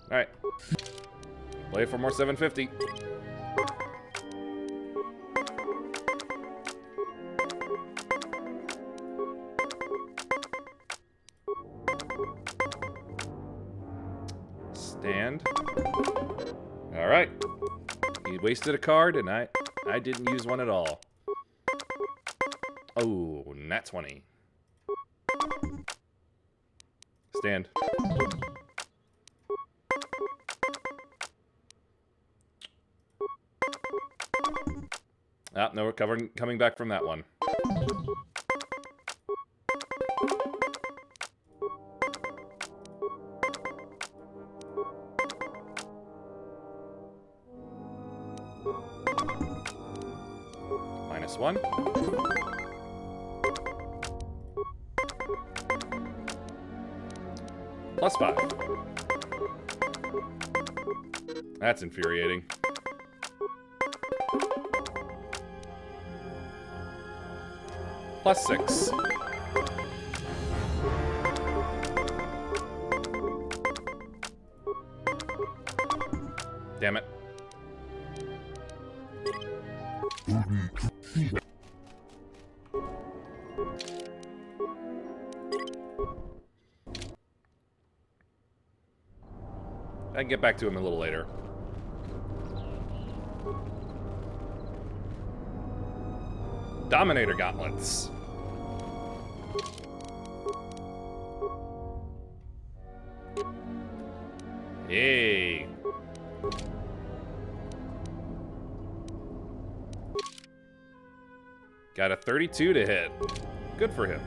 Alright. Play for more 750. Stand. Alright. He wasted a card, and I didn't use one at all. Oh, nat 20. Stand. Ah, no, we're coming back from that one. -1. +5. That's infuriating. +6. Damn it. I can get back to him a little later. Dominator gauntlets. Hey. Got a 32 to hit. Good for him.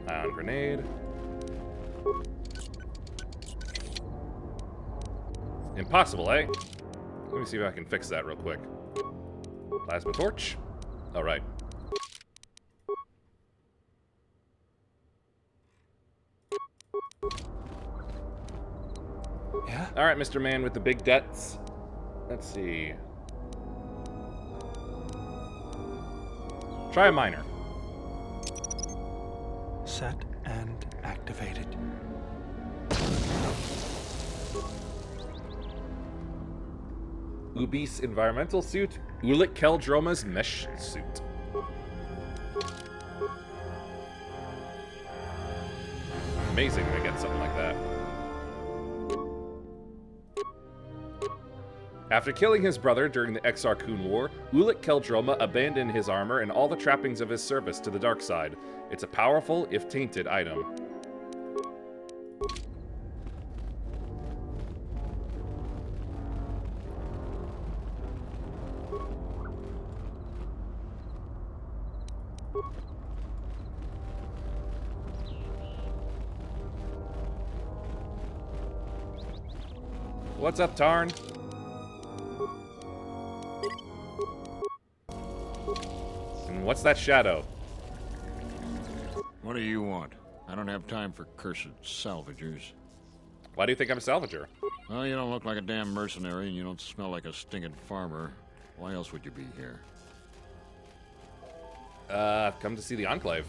Ion grenade. Impossible, eh? Let me see if I can fix that real quick. Plasma torch. All right. Yeah? All right, Mr. Man with the big debts. Let's see. Try a minor. Set and activated. Ubis environmental suit. Ulik Keldroma's mesh suit. Amazing to get something like that. After killing his brother during the Exarchun War, Ulik Keldroma abandoned his armor and all the trappings of his service to the dark side. It's a powerful, if tainted, item. What's up, Tarn? And what's that shadow? What do you want? I don't have time for cursed salvagers. Why do you think I'm a salvager? Well, you don't look like a damn mercenary, and you don't smell like a stinking farmer. Why else would you be here? Come to see the Enclave.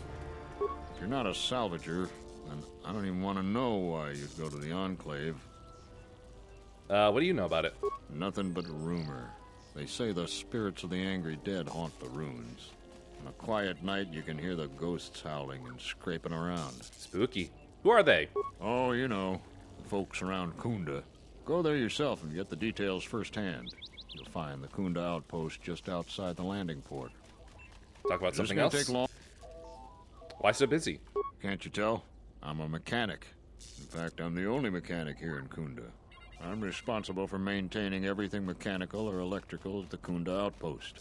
If you're not a salvager, then I don't even want to know why you'd go to the Enclave. What do you know about it? Nothing but rumor. They say the spirits of the angry dead haunt the ruins. On a quiet night, you can hear the ghosts howling and scraping around. Spooky. Who are they? Oh, you know, the folks around Kunda. Go there yourself and get the details firsthand. You'll find the Kunda outpost just outside the landing port. Talk about This something gonna else? Take long. Why so busy? Can't you tell? I'm a mechanic. In fact, I'm the only mechanic here in Kunda. I'm responsible for maintaining everything mechanical or electrical at the Kunda outpost.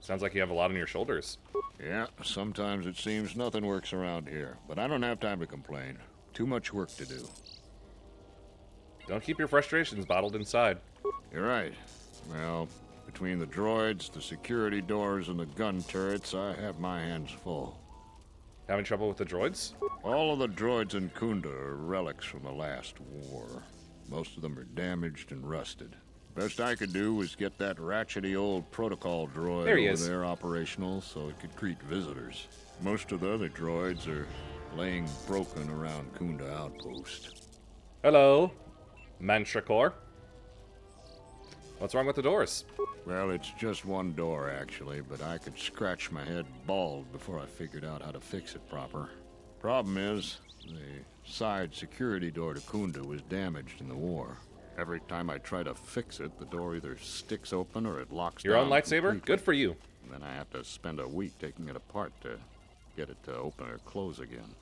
Sounds like you have a lot on your shoulders. Yeah, sometimes it seems nothing works around here, but I don't have time to complain. Too much work to do. Don't keep your frustrations bottled inside. You're right. Well, between the droids, the security doors, and the gun turrets, I have my hands full. Having trouble with the droids? All of the droids in Kunda are relics from the last war. Most of them are damaged and rusted. Best I could do was get that ratchety old protocol droid over there operational so it could greet visitors. Most of the other droids are laying broken around Kunda Outpost. Hello, Mantracor. What's wrong with the doors? Well, it's just one door, actually, but I could scratch my head bald before I figured out how to fix it proper. Problem is, the side security door to Kunda was damaged in the war. Every time I try to fix it, the door either sticks open or it locks Your down own lightsaber? completely. Good for you. And then I have to spend a week taking it apart to get it to open or close again.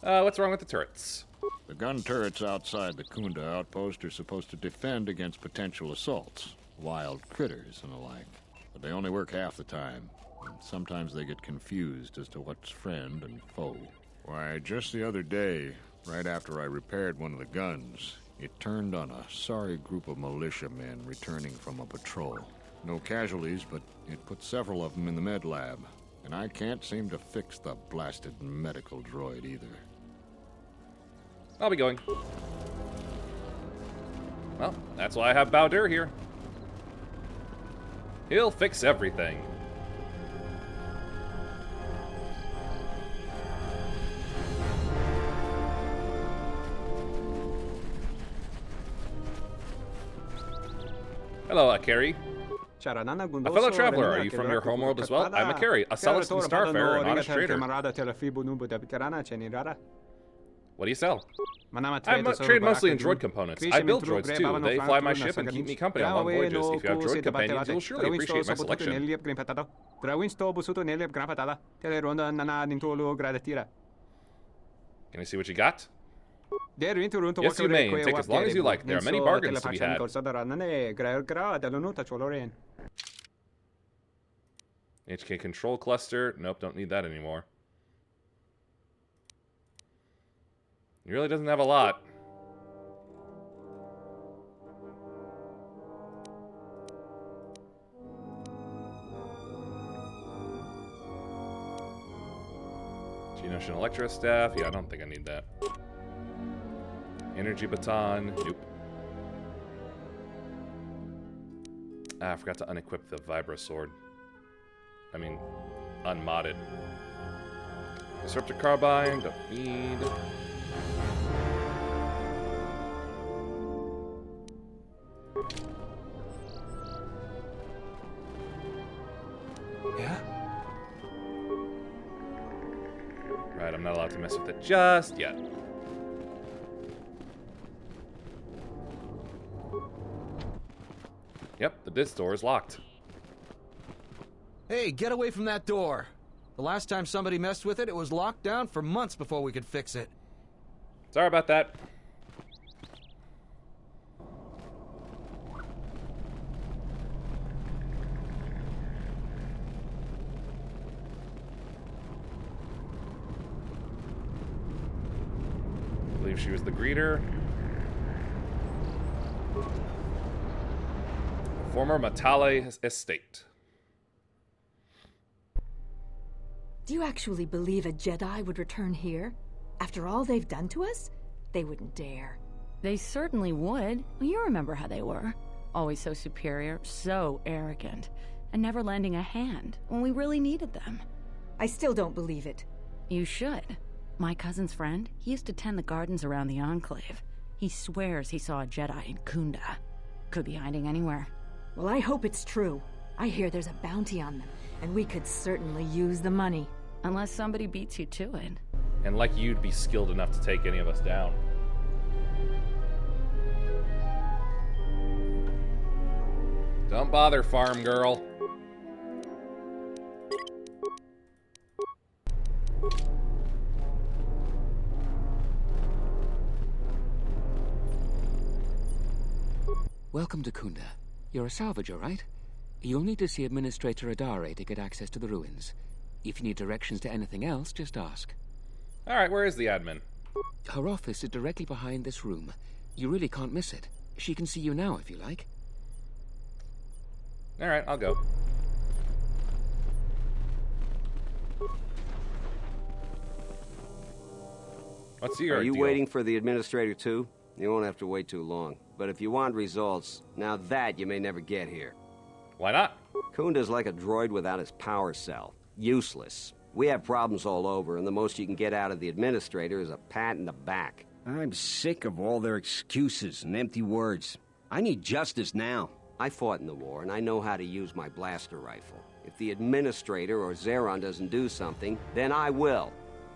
What's wrong with the turrets? The gun turrets outside the Kunda outpost are supposed to defend against potential assaults, wild critters and the like. But they only work half the time, and sometimes they get confused as to what's friend and foe. Why, just the other day, right after I repaired one of the guns, it turned on a sorry group of militiamen returning from a patrol. No casualties, but it put several of them in the med lab, and I can't seem to fix the blasted medical droid either. I'll be going. Well, that's why I have Bowder here. He'll fix everything. Hello, Carrie. A fellow traveler, are you from your homeworld as well? I'm Carrie, a Celestian starfarer and honest trader. What do you sell? I trade mostly in droid components. I build droids too. They fly my ship and keep me company on long voyages. If you have droid companions, you'll surely appreciate my selection. Can I see what you got? Yes, you may, and take as long as you like. There are many bargains to be had. HK control cluster. Nope, don't need that anymore. He really doesn't have a lot. Genoshan Electro Staff. Yeah, I don't think I need that. Energy Baton. Nope. Ah, I forgot to unequip the Vibra Sword. I mean, unmodded. Disruptor Carbine. Don't need. Yeah? Right, I'm not allowed to mess with it just yet. Yep, this door is locked. Hey, get away from that door. The last time somebody messed with it, it was locked down for months before we could fix it. Sorry about that. I believe she was the greeter. Former Matale estate. Do you actually believe a Jedi would return here? After all they've done to us? They wouldn't dare. They certainly would. You remember how they were. Always so superior, so arrogant, and never lending a hand when we really needed them. I still don't believe it. You should. My cousin's friend, he used to tend the gardens around the Enclave. He swears he saw a Jedi in Kunda. Could be hiding anywhere. Well, I hope it's true. I hear there's a bounty on them, and we could certainly use the money. Unless somebody beats you to it. And like you'd be skilled enough to take any of us down. Don't bother, farm girl. Welcome to Kunda. You're a salvager, right? You'll need to see Administrator Adare to get access to the ruins. If you need directions to anything else, just ask. Alright, where is the admin? Her office is directly behind this room. You really can't miss it. She can see you now if you like. Alright, I'll go. What's your Are you deal? waiting for the administrator too? You won't have to wait too long. But if you want results, now that you may never get here. Why not? Kunda's like a droid without his power cell. Useless. We have problems all over, and the most you can get out of the administrator is a pat in the back. I'm sick of all their excuses and empty words. I need justice now. I fought in the war, and I know how to use my blaster rifle. If the administrator or Zeron doesn't do something, then I will.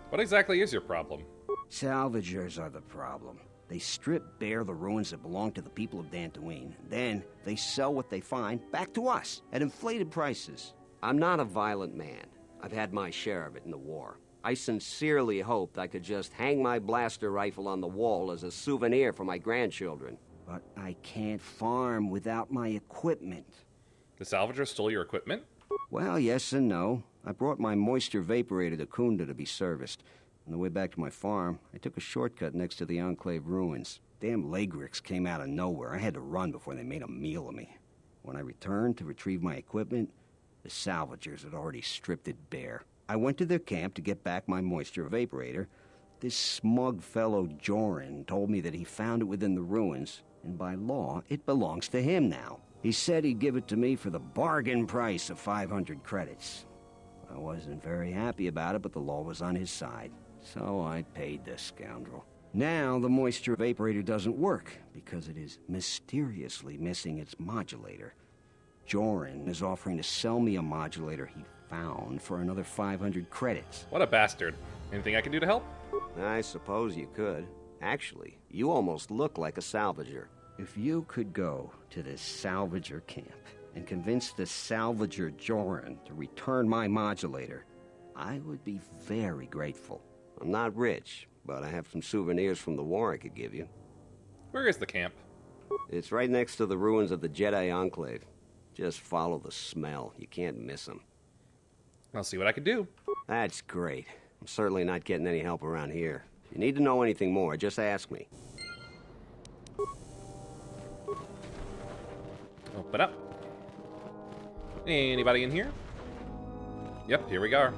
What exactly is your problem? Salvagers are the problem. They strip bare the ruins that belong to the people of Dantooine. Then they sell what they find back to us at inflated prices. I'm not a violent man. I've had my share of it in the war. I sincerely hoped I could just hang my blaster rifle on the wall as a souvenir for my grandchildren. But I can't farm without my equipment. The salvager stole your equipment? Well, yes and no. I brought my moisture vaporator to Kunda to be serviced. On the way back to my farm, I took a shortcut next to the Enclave ruins. Damn Lagrix came out of nowhere. I had to run before they made a meal of me. When I returned to retrieve my equipment, the salvagers had already stripped it bare. I went to their camp to get back my moisture vaporator. This smug fellow Joran told me that he found it within the ruins, and by law, it belongs to him now. He said he'd give it to me for the bargain price of 500 credits. I wasn't very happy about it, but the law was on his side. So I paid the scoundrel. Now the moisture vaporator doesn't work because it is mysteriously missing its modulator. Joran is offering to sell me a modulator he found for another 500 credits. What a bastard. Anything I can do to help? I suppose you could. Actually, you almost look like a salvager. If you could go to this salvager camp and convince the salvager Joran to return my modulator, I would be very grateful. I'm not rich, but I have some souvenirs from the war I could give you. Where is the camp? It's right next to the ruins of the Jedi Enclave. Just follow the smell. You can't miss them. I'll see what I can do. That's great. I'm certainly not getting any help around here. If you need to know anything more, just ask me. Open up. Anybody in here? Yep, here we go.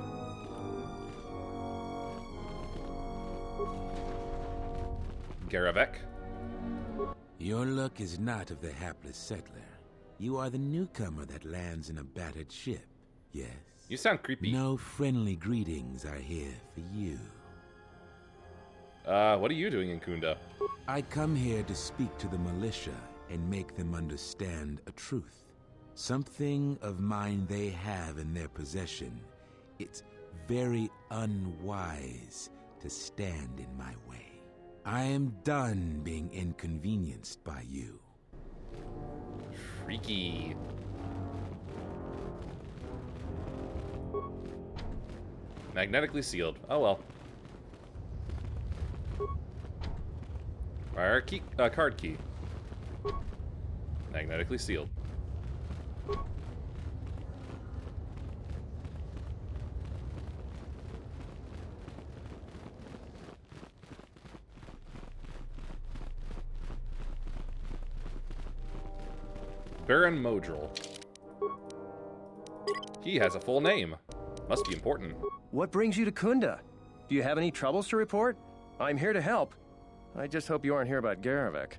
Garavek. Your luck is not of the hapless settler. You are the newcomer that lands in a battered ship, yes? You sound creepy. No friendly greetings are here for you. What are you doing in Kunda? I come here to speak to the militia and make them understand a truth. Something of mine they have in their possession. It's very unwise to stand in my way. I am done being inconvenienced by you. Freaky. Magnetically sealed. Oh well. Our key, card key. Magnetically sealed. Baron Modril. He has a full name. Must be important. What brings you to Kunda? Do you have any troubles to report? I'm here to help. I just hope you aren't here about Garavek.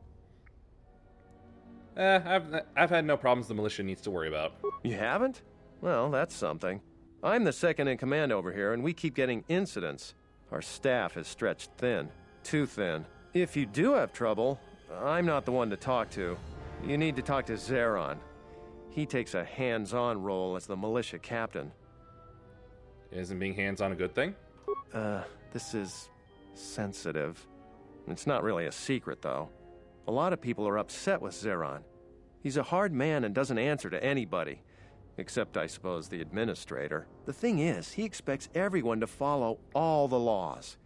I've had no problems the militia needs to worry about. You haven't? Well, that's something. I'm the second in command over here, and we keep getting incidents. Our staff is stretched thin. Too thin. If you do have trouble, I'm not the one to talk to. You need to talk to Zeron. He takes a hands-on role as the militia captain. Isn't being hands-on a good thing? This is sensitive. It's not really a secret, though. A lot of people are upset with Zeron. He's a hard man and doesn't answer to anybody. Except, I suppose, the administrator. The thing is, he expects everyone to follow all the laws.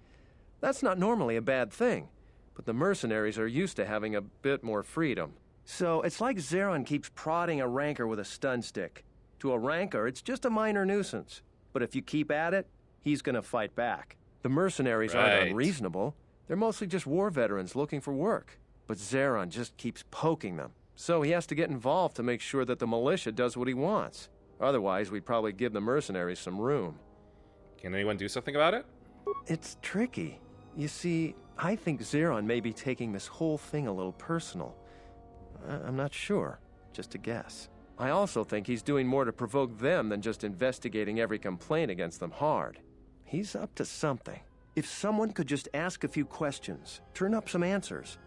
That's not normally a bad thing, but the mercenaries are used to having a bit more freedom. So, it's like Zeron keeps prodding a rancor with a stun stick. To a rancor, it's just a minor nuisance. But if you keep at it, he's gonna fight back. The mercenaries aren't unreasonable. They're mostly just war veterans looking for work. But Zeron just keeps poking them. So he has to get involved to make sure that the militia does what he wants. Otherwise, we'd probably give the mercenaries some room. Can anyone do something about it? It's tricky. You see, I think Zeron may be taking this whole thing a little personal. I'm not sure. Just a guess. I also think he's doing more to provoke them than just investigating every complaint against them hard. He's up to something. If someone could just ask a few questions, turn up some answers,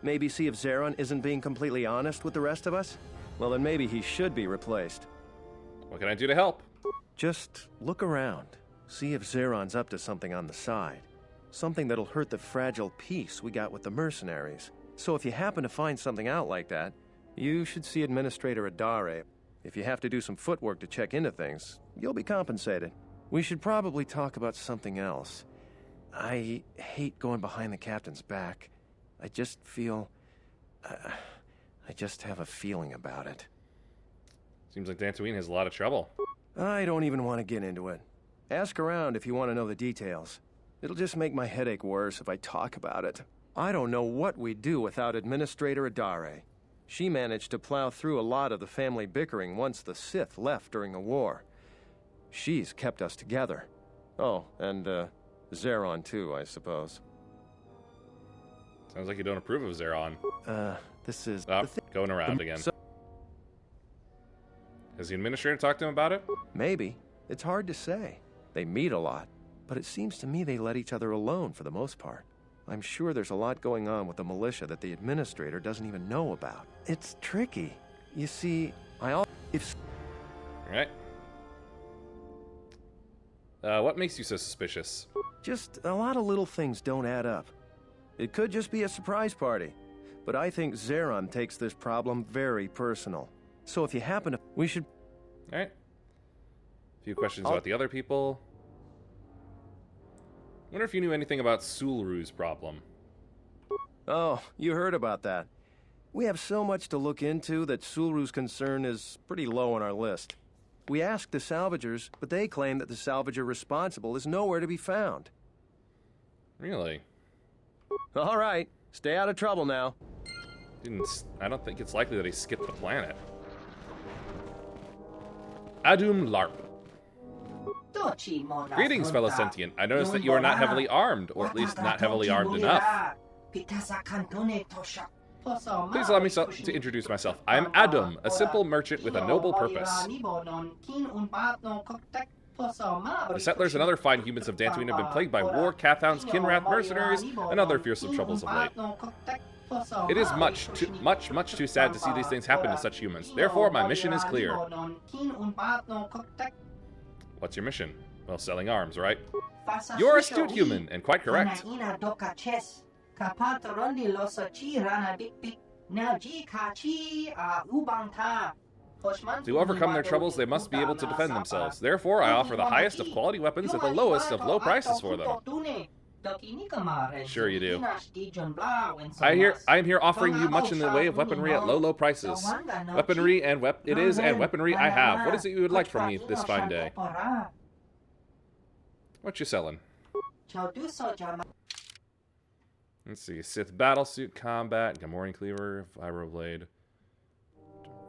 maybe see if Zeron isn't being completely honest with the rest of us, well then maybe he should be replaced. What can I do to help? Just look around. See if Zeron's up to something on the side. Something that'll hurt the fragile peace we got with the mercenaries. So if you happen to find something out like that, you should see Administrator Adare. If you have to do some footwork to check into things, you'll be compensated. We should probably talk about something else. I hate going behind the captain's back. I just feel... I just have a feeling about it. Seems like Dantooine has a lot of trouble. I don't even want to get into it. Ask around if you want to know the details. It'll just make my headache worse if I talk about it. I don't know what we'd do without Administrator Adare. She managed to plow through a lot of the family bickering once the Sith left during the war. She's kept us together. Oh, and, Zeron too, I suppose. Sounds like you don't approve of Zeron. This is... going around again. Has the administrator talked to him about it? Maybe. It's hard to say. They meet a lot, but it seems to me they let each other alone for the most part. I'm sure there's a lot going on with the militia that the administrator doesn't even know about. It's tricky. You see, Alright. What makes you so suspicious? Just a lot of little things don't add up. It could just be a surprise party, but I think Zeron takes this problem very personal. So if you happen to... we should... Alright. A few questions about the other people. Wonder if you knew anything about Sulru's problem. Oh, you heard about that. We have so much to look into that Sulru's concern is pretty low on our list. We asked the salvagers, but they claim that the salvager responsible is nowhere to be found. Really? All right, stay out of trouble now. I don't think it's likely that he skipped the planet. Adum Larp. Greetings, fellow sentient. I noticed that you are not heavily armed, or at least not heavily armed enough. Please allow me to introduce myself. I am Adam, a simple merchant with a noble purpose. The settlers and other fine humans of Dantooine have been plagued by war, Cathounds, Kinrath, mercenaries, and other fearsome troubles of late. It is much too sad to see these things happen to such humans. Therefore, my mission is clear. What's your mission? Well, selling arms, right? You're astute human, and quite correct. To overcome their troubles, they must be able to defend themselves. Therefore, I offer the highest of quality weapons at the lowest of low prices for them. Sure you do. I am here offering you much in the way of weaponry at low prices. Weaponry and weaponry I have. What is it you would like from me this fine day? What you selling? Let's see. Sith battlesuit combat, Gamorrean cleaver, vibroblade,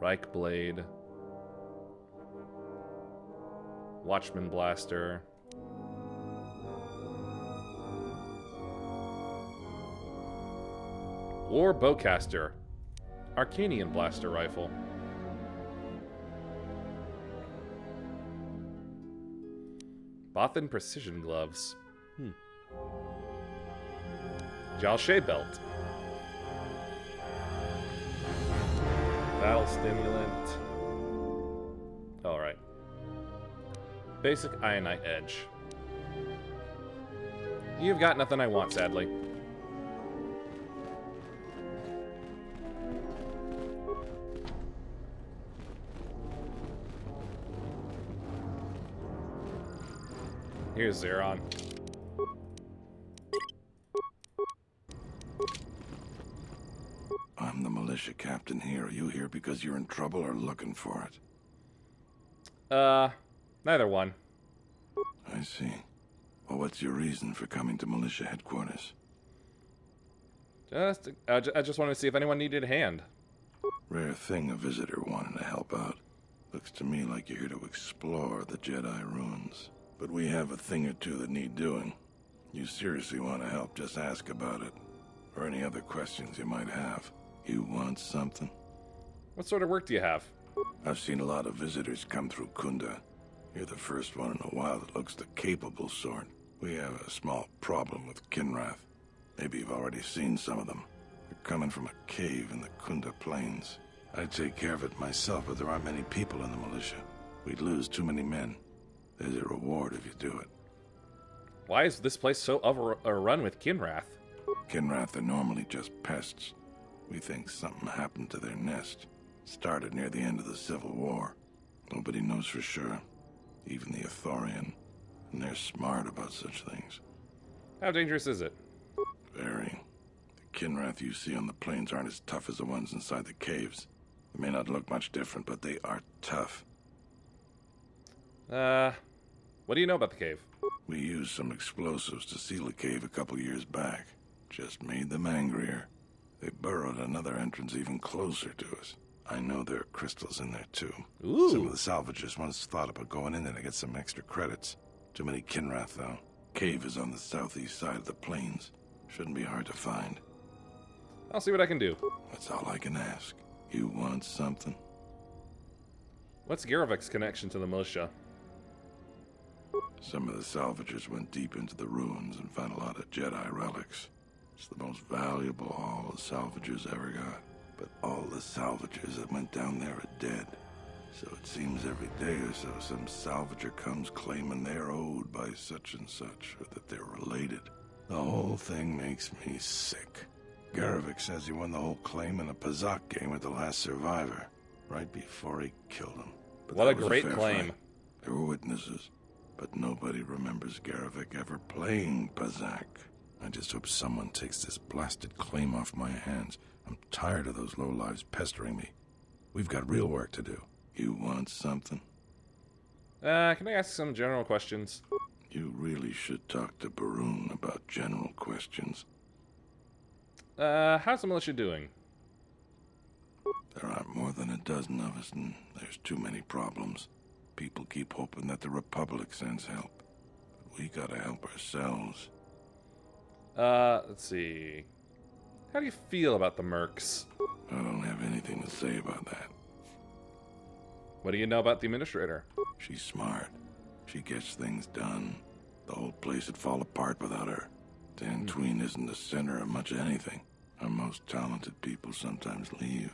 Reich Blade. Watchman Blaster. War Bowcaster. Arcanian Blaster Rifle. Bothan Precision Gloves. Jalshay Belt. Battle Stimulant. Alright. Basic Ionite Edge. You've got nothing I want, sadly. Here's Zeron. I'm the militia captain here. Are you here because you're in trouble or looking for it? Neither one. I see. Well, what's your reason for coming to militia headquarters? I just wanted to see if anyone needed a hand. Rare thing a visitor wanting to help out. Looks to me like you're here to explore the Jedi ruins. But we have a thing or two that need doing. You seriously want to help, just ask about it. Or any other questions you might have. You want something? What sort of work do you have? I've seen a lot of visitors come through Kunda. You're the first one in a while that looks the capable sort. We have a small problem with Kinrath. Maybe you've already seen some of them. They're coming from a cave in the Kunda Plains. I'd take care of it myself, but there aren't many people in the militia. We'd lose too many men. There's a reward if you do it. Why is this place so overrun with Kinrath? Kinrath are normally just pests. We think something happened to their nest. Started near the end of the Civil War. Nobody knows for sure. Even the Ithorian. And they're smart about such things. How dangerous is it? Very. The Kinrath you see on the plains aren't as tough as the ones inside the caves. They may not look much different, but they are tough. What do you know about the cave? We used some explosives to seal the cave a couple years back. Just made them angrier. They burrowed another entrance even closer to us. I know there are crystals in there, too. Ooh. Some of the salvagers once thought about going in there to get some extra credits. Too many Kinrath, though. Cave is on the southeast side of the plains. Shouldn't be hard to find. I'll see what I can do. That's all I can ask. You want something? What's Garovik's connection to the militia? Some of the salvagers went deep into the ruins and found a lot of Jedi relics. It's the most valuable haul the salvagers ever got. But all the salvagers that went down there are dead. So it seems every day or so some salvager comes claiming they're owed by such and such, or that they're related. The whole thing makes me sick. Garavik says he won the whole claim in a Pazak game with the last survivor, right before he killed him. But what a that was great fair claim. fight. There were witnesses, but nobody remembers Garavik ever playing Pazak. I just hope someone takes this blasted claim off my hands. I'm tired of those lowlives pestering me. We've got real work to do. You want something? Can I ask some general questions? You really should talk to Barun about general questions. How's the militia doing? There aren't more than a dozen of us, and there's too many problems. People keep hoping that the Republic sends help. But we gotta help ourselves. Let's see. How do you feel about the mercs? I don't have anything to say about that. What do you know about the administrator? She's smart. She gets things done. The whole place would fall apart without her. Dantooine isn't the center of much anything. Our most talented people sometimes leave.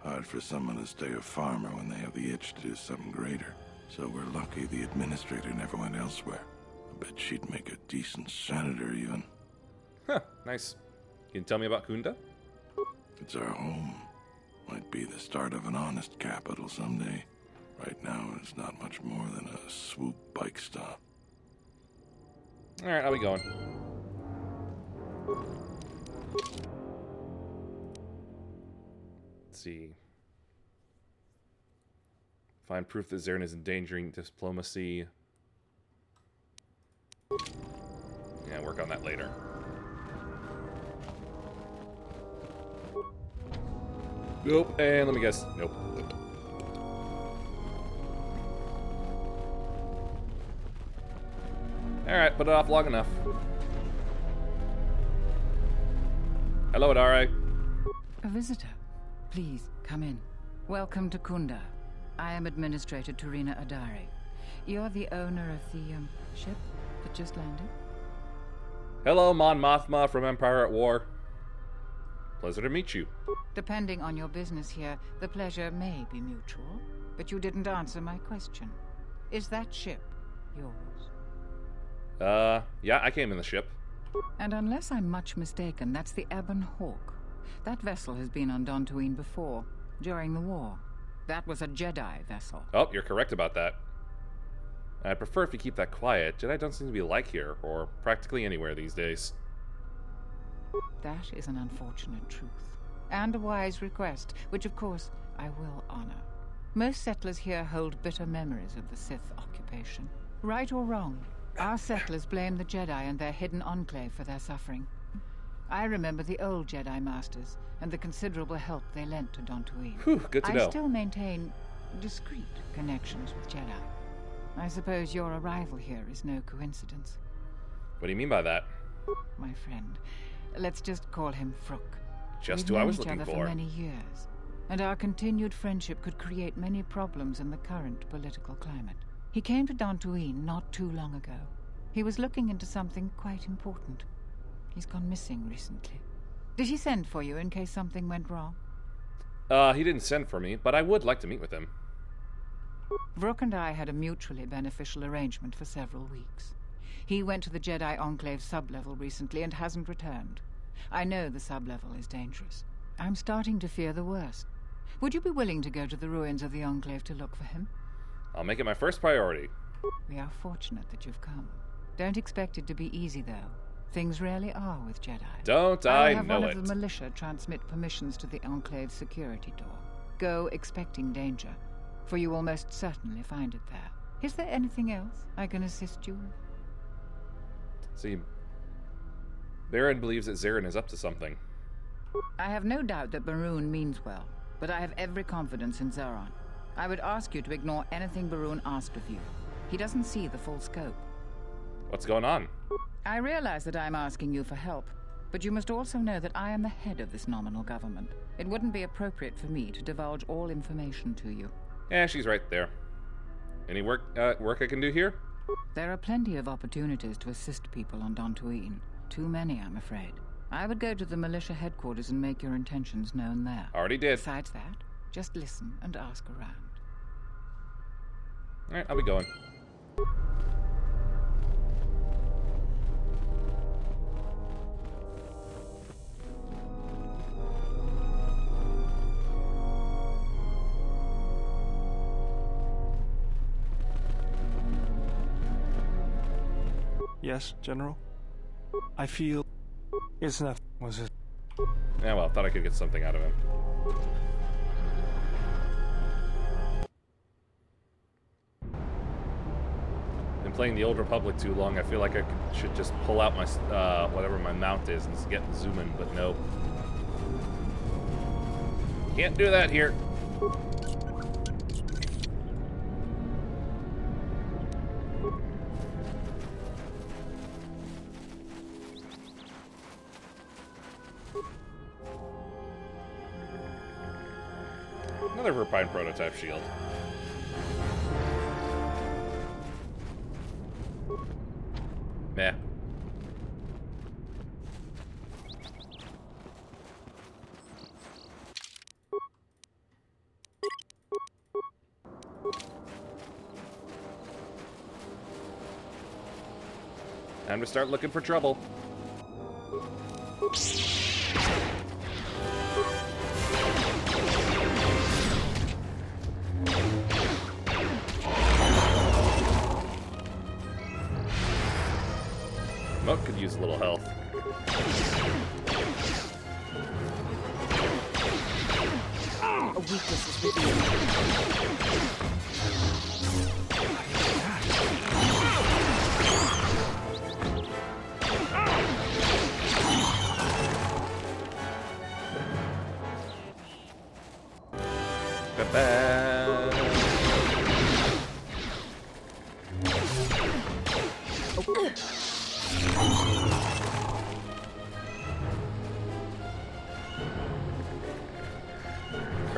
Hard for someone to stay a farmer when they have the itch to do something greater. So we're lucky the administrator never went elsewhere. I bet she'd make a decent senator even. Huh, nice. Can you tell me about Kunda? It's our home. Might be the start of an honest capital someday. Right now, it's not much more than a swoop bike stop. Alright, how we going? Let's see. Find proof that Zern is endangering diplomacy. Yeah, work on that later. Nope, and let me guess. Nope. Alright, put it off long enough. Hello, Adare. A visitor. Please, come in. Welcome to Kunda. I am Administrator Turina Adare. You're the owner of the, ship that just landed? Hello, Mon Mothma from Empire at War. Pleasure to meet you. Depending on your business here, the pleasure may be mutual, but you didn't answer my question. Is that ship yours? Yeah, I came in the ship. And unless I'm much mistaken, that's the Ebon Hawk. That vessel has been on Dantooine before, during the war. That was a Jedi vessel. Oh, you're correct about that. I'd prefer if you keep that quiet. Jedi don't seem to be like here, or practically anywhere these days. That is an unfortunate truth. And a wise request, which of course I will honor. Most settlers here hold bitter memories of the Sith occupation. Right or wrong, our settlers blame the Jedi and their hidden enclave for their suffering. I remember the old Jedi Masters and the considerable help they lent to Dantooine. Whew, good to know. I still maintain discreet connections with Jedi. I suppose your arrival here is no coincidence. What do you mean by that? My friend, let's just call him Frook. Just We've who I known was each looking other for. many years, and our continued friendship could create many problems in the current political climate. He came to Dantooine not too long ago. He was looking into something quite important. He's gone missing recently. Did he send for you in case something went wrong? He didn't send for me, but I would like to meet with him. Vrook and I had a mutually beneficial arrangement for several weeks. He went to the Jedi Enclave sublevel recently and hasn't returned. I know the sublevel is dangerous. I'm starting to fear the worst. Would you be willing to go to the ruins of the Enclave to look for him? I'll make it my first priority. We are fortunate that you've come. Don't expect it to be easy, though. Things rarely are with Jedi. Don't I'll I have know one it. of the militia transmit permissions to the Enclave's security door. Go expecting danger, for you will most certainly find it there. Is there anything else I can assist you with? See, Baron believes that Zarin is up to something. I have no doubt that Baroon means well, but I have every confidence in Zaron. I would ask you to ignore anything Baroon asked of you. He doesn't see the full scope. What's going on? I realize that I'm asking you for help, but you must also know that I am the head of this nominal government. It wouldn't be appropriate for me to divulge all information to you. Yeah, she's right there. Any work I can do here? There are plenty of opportunities to assist people on Dantooine. Too many, I'm afraid. I would go to the militia headquarters and make your intentions known there. Already did. Besides that, just listen and ask around. Alright, I'll be going. Yes, General? I feel... It's nothing, was it? Yeah, well, thought I could get something out of him. Been playing the Old Republic too long. I feel like I should just pull out my whatever my mount is and get zooming, but nope. Can't do that here. Another Verpine prototype shield. Meh. Time to start looking for trouble. Moat could use a little health. A weakness is revealed.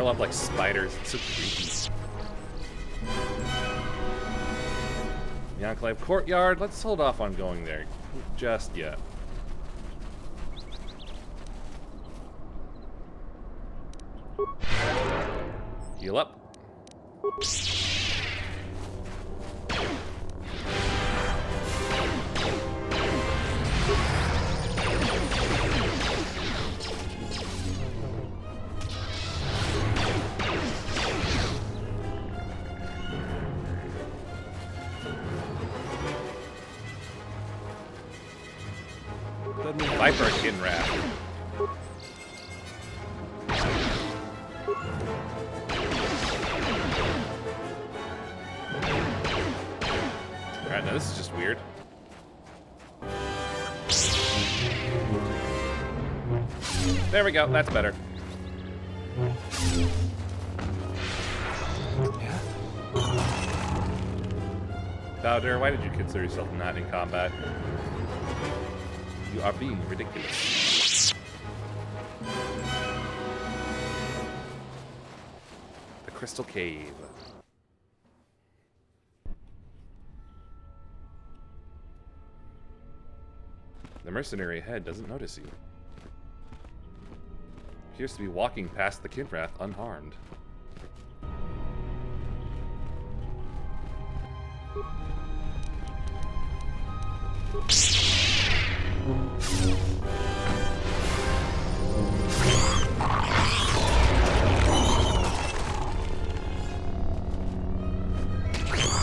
curl up like spiders. It's so creepy. The Enclave Courtyard. Let's hold off on going there just yet. Heal up. Viper Skin Wrap. Alright, now this is just weird. There we go, that's better. Yeah? Bowder, why did you consider yourself not in combat? You are being ridiculous. The Crystal Cave. The mercenary ahead doesn't notice you. Appears to be walking past the Kinrath unharmed.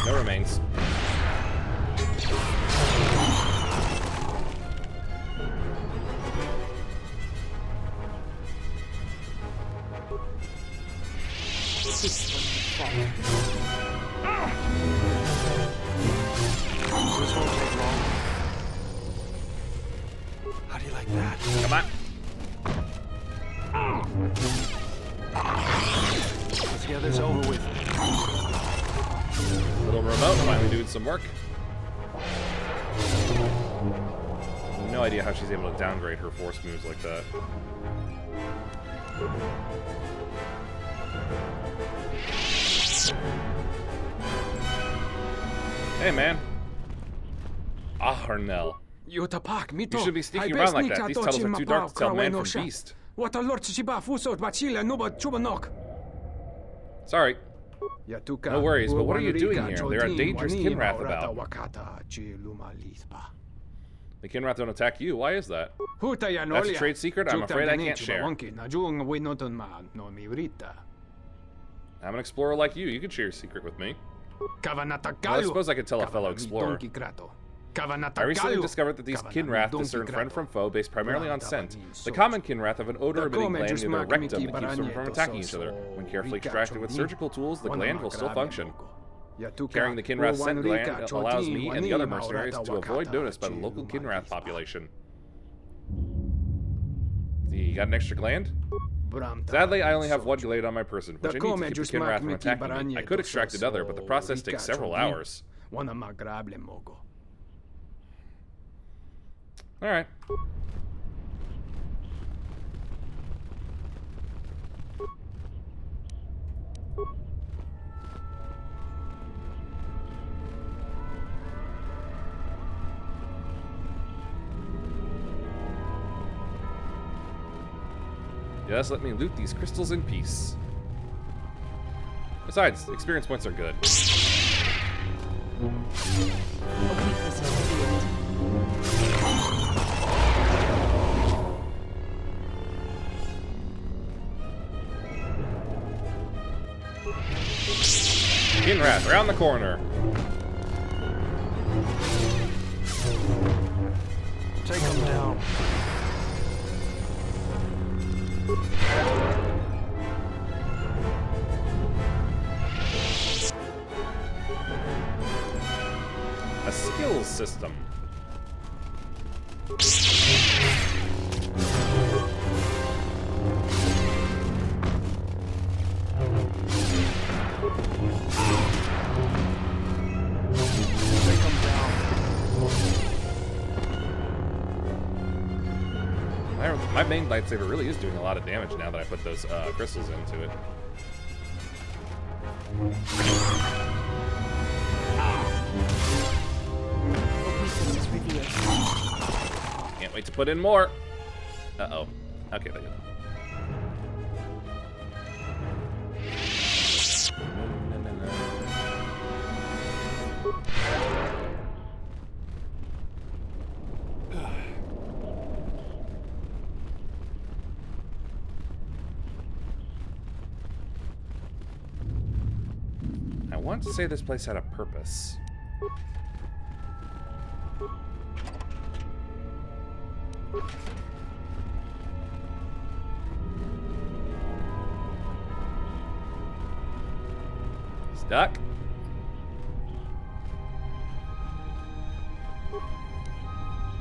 No remains. This won't take long. How do you like that? Come on. Let's get this over with. Little remote finally doing some work. No idea how she's able to downgrade her force moves like that. Hey, man. Arnell. You should be sneaking around like that. These tunnels are too dark to tell man from beast. Sorry. No worries, but what are you doing here? There are dangerous Kinrath about. The Kinrath don't attack you. Why is that? That's a trade secret I'm afraid I can't share. I'm an explorer like you. You can share your secret with me. Well, I suppose I could tell a fellow explorer. I recently discovered that these Kinrath discern friend from foe based primarily on scent. The common Kinrath have an odor-emitting gland near their rectum that keeps them from attacking each other. When carefully extracted with surgical tools, the gland will still function. Carrying the Kinrath scent gland allows me and the other mercenaries to avoid notice by the local Kinrath population. You got an extra gland? Sadly, I only have one glade on my person, which I need to keep the Kinrath from attacking me. I could extract another, but the process takes several hours. Alright. Just let me loot these crystals in peace. Besides, experience points are good. Kinrath, around the corner. Take them down. A skills system. My main lightsaber really is doing a lot of damage now that I put those crystals into it. Can't wait to put in more. Uh-oh. Okay, there you go. I want to say this place had a purpose. Stuck.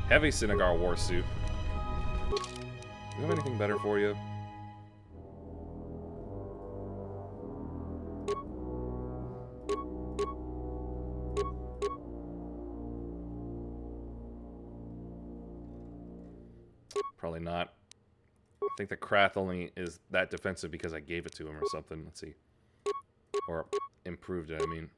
Heavy Sinagar war suit. Do you have anything better for you? Probably not. I think the Krath only is that defensive because I gave it to him or something. Let's see. Or improved it, I mean.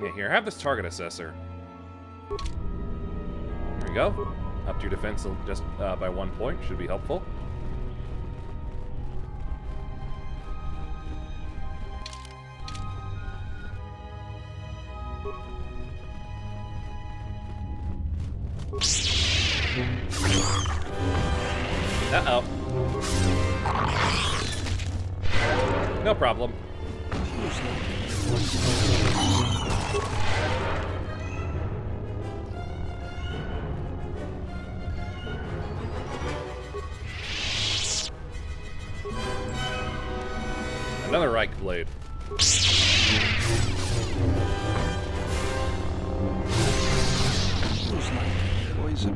Yeah, here, have this target assessor. There we go. Up to your defense just by 1 point. Should be helpful. Uh-oh. No problem. Another Reich blade. Poison.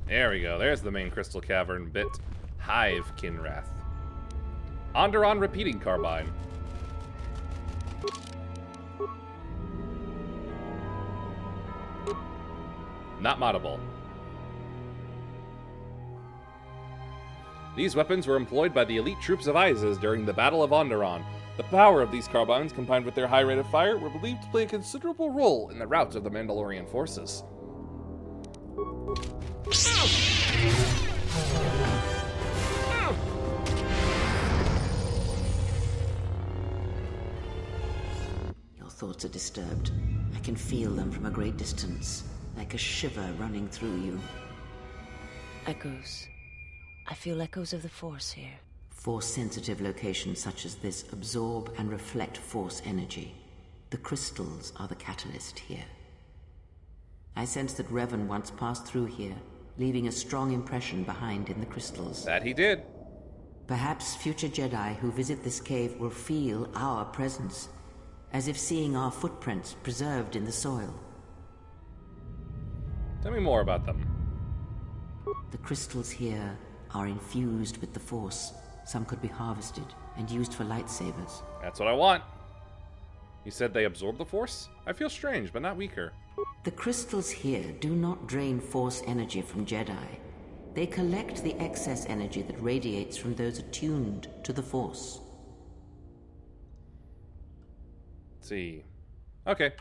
There we go. There's the main crystal cavern bit. Hive Kinrath. Onderon repeating carbine. Not moddable. These weapons were employed by the elite troops of Isis during the Battle of Onderon. The power of these carbines, combined with their high rate of fire, were believed to play a considerable role in the rout of the Mandalorian forces. Your thoughts are disturbed. I can feel them from a great distance, like a shiver running through you. Echoes. I feel echoes of the Force here. Force-sensitive locations such as this absorb and reflect Force energy. The crystals are the catalyst here. I sense that Revan once passed through here, leaving a strong impression behind in the crystals. That he did. Perhaps future Jedi who visit this cave will feel our presence, as if seeing our footprints preserved in the soil. Tell me more about them. The crystals here are infused with the Force. Some could be harvested and used for lightsabers. That's what I want. You said they absorb the Force? I feel strange, but not weaker. The crystals here do not drain Force energy from Jedi. They collect the excess energy that radiates from those attuned to the Force. Let's see. Okay.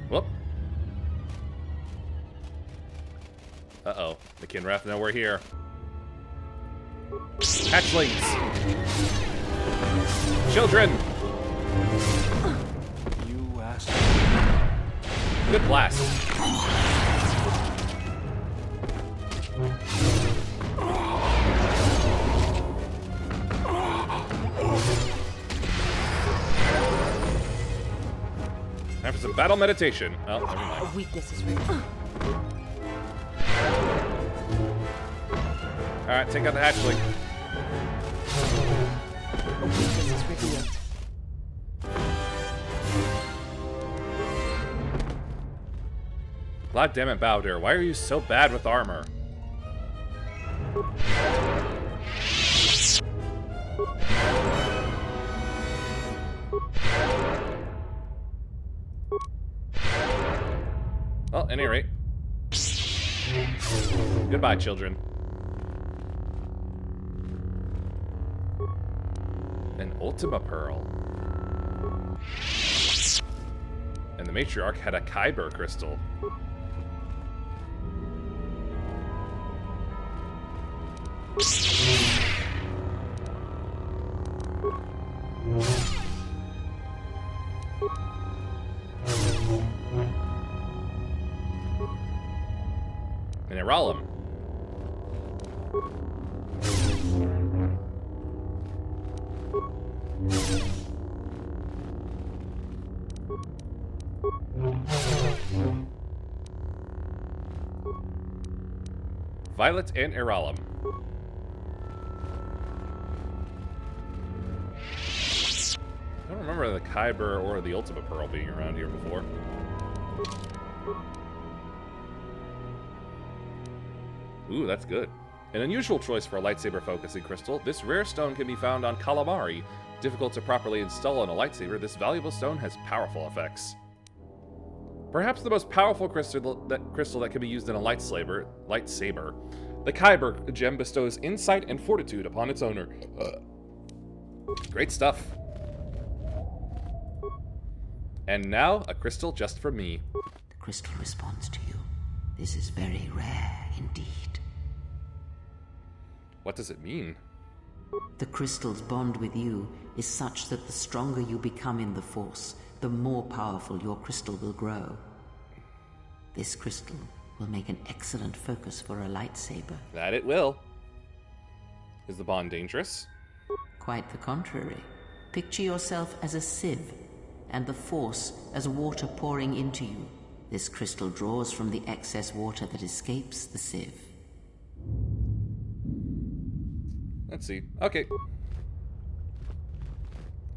Whoop. Uh-oh. The Kinrath know we're here. Hatchlings! Children! You asked. Good blast. Time for some battle meditation. Oh, never mind. A weakness is real. Alright, take out the hatchling. This is revealed. God damn it, Bowder. Why are you so bad with armor? Well, at any rate. Goodbye, children. An Ultima Pearl. And the matriarch had a Kyber crystal. An Iralum. Violet and Iralum. I don't remember the Kyber or the Ultima Pearl being around here before. Ooh, that's good. An unusual choice for a lightsaber focusing crystal, this rare stone can be found on calamari. Difficult to properly install on a lightsaber, this valuable stone has powerful effects. Perhaps the most powerful crystal that can be used in a lightsaber, the Kyber gem bestows insight and fortitude upon its owner. Great stuff. And now, a crystal just for me. The crystal responds to you. This is very rare indeed. What does it mean? The crystal's bond with you is such that the stronger you become in the Force, the more powerful your crystal will grow. This crystal will make an excellent focus for a lightsaber. That it will. Is the bond dangerous? Quite the contrary. Picture yourself as a sieve, and the Force as water pouring into you. This crystal draws from the excess water that escapes the sieve. Let's see. Okay.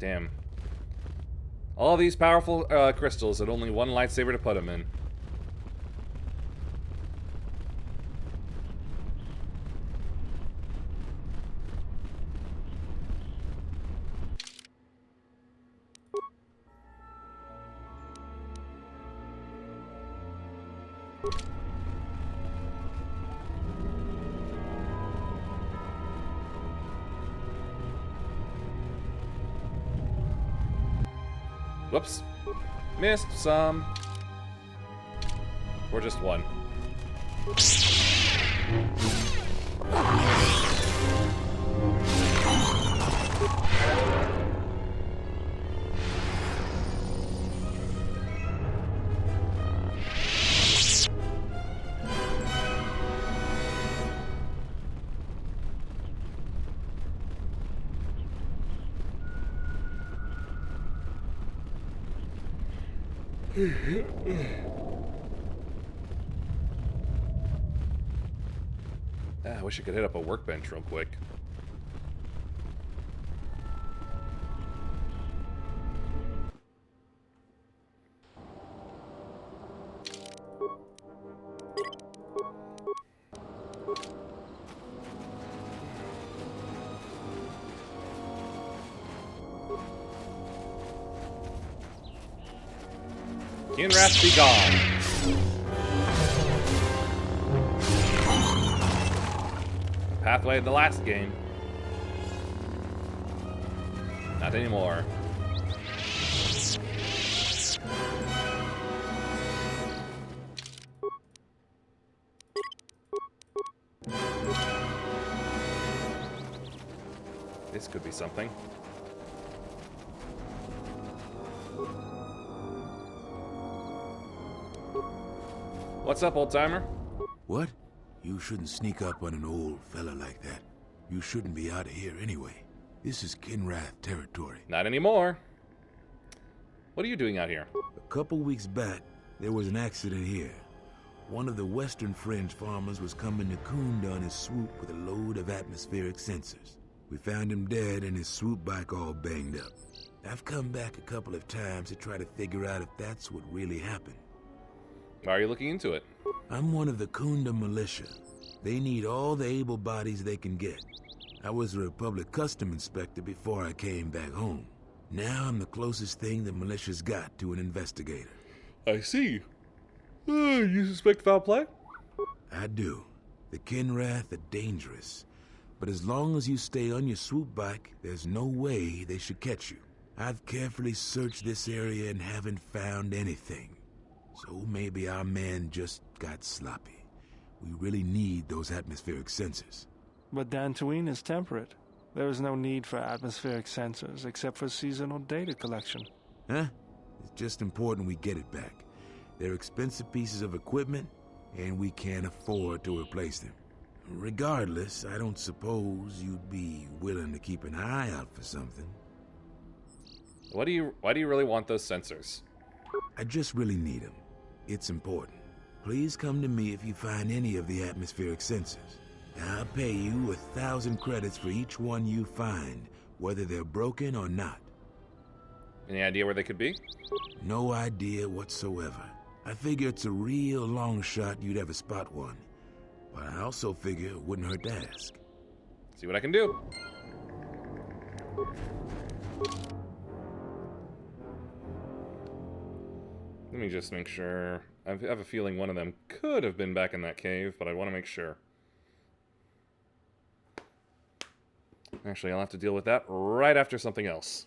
Damn. All these powerful crystals and only one lightsaber to put them in. Whoops. Missed some. Or just one. I wish I could hit up a workbench real quick. Kinrath be gone. Pathway in the last game. Not anymore. This could be something. What's up, old-timer? What? You shouldn't sneak up on an old fella like that. You shouldn't be out of here anyway. This is Kinrath territory. Not anymore. What are you doing out here? A couple weeks back, there was an accident here. One of the Western Fringe farmers was coming to Kunda on his swoop with a load of atmospheric sensors. We found him dead and his swoop bike all banged up. I've come back a couple of times to try to figure out if that's what really happened. Why are you looking into it? I'm one of the Kunda militia. They need all the able bodies they can get. I was a Republic custom inspector before I came back home. Now I'm the closest thing the militia's got to an investigator. I see. You suspect foul play? I do. The Kinrath are dangerous. But as long as you stay on your swoop bike, there's no way they should catch you. I've carefully searched this area and haven't found anything. So maybe our man just got sloppy. We really need those atmospheric sensors. But Dantooine is temperate. There is no need for atmospheric sensors except for seasonal data collection. Huh? It's just important we get it back. They're expensive pieces of equipment, and we can't afford to replace them. Regardless, I don't suppose you'd be willing to keep an eye out for something. Why do you really want those sensors? I just really need them. It's important. Please come to me if you find any of the atmospheric sensors. I'll pay you 1,000 credits for each one you find, whether they're broken or not. Any idea where they could be? No idea whatsoever. I figure it's a real long shot you'd ever spot one. But I also figure it wouldn't hurt to ask. See what I can do. Let me just make sure. I have a feeling one of them could have been back in that cave, but I want to make sure. Actually, I'll have to deal with that right after something else.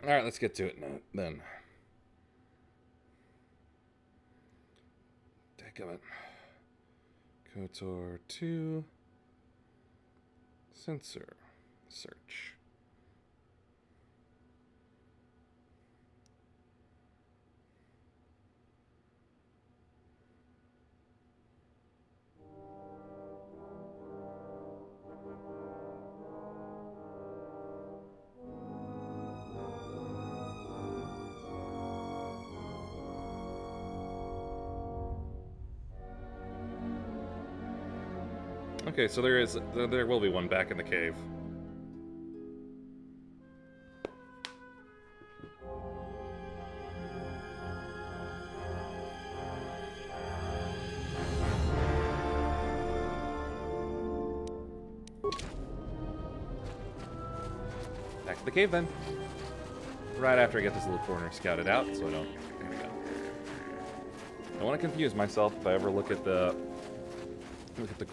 Alright, let's get to it now, then. Dadgummit. KOTOR 2. Sensor. Search. Okay, so there will be one back in the cave. Back to the cave then. Right after I get this little corner scouted out, so I don't. There we go. I don't want to confuse myself if I ever look at the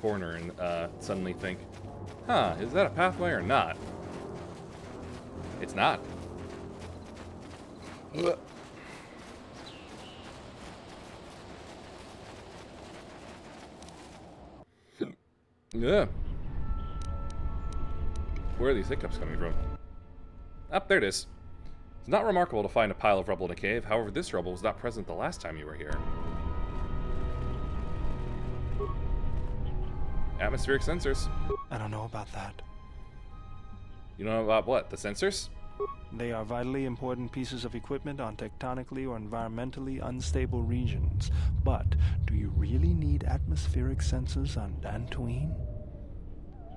corner and suddenly think, huh, is that a pathway or not? It's not. Ugh. Yeah. Where are these hiccups coming from? Up, there it is. It's not remarkable to find a pile of rubble in a cave. However, this rubble was not present the last time you were here. Atmospheric sensors. I don't know about that. You know about what? The sensors? They are vitally important pieces of equipment on tectonically or environmentally unstable regions. But do you really need atmospheric sensors on Dantooine?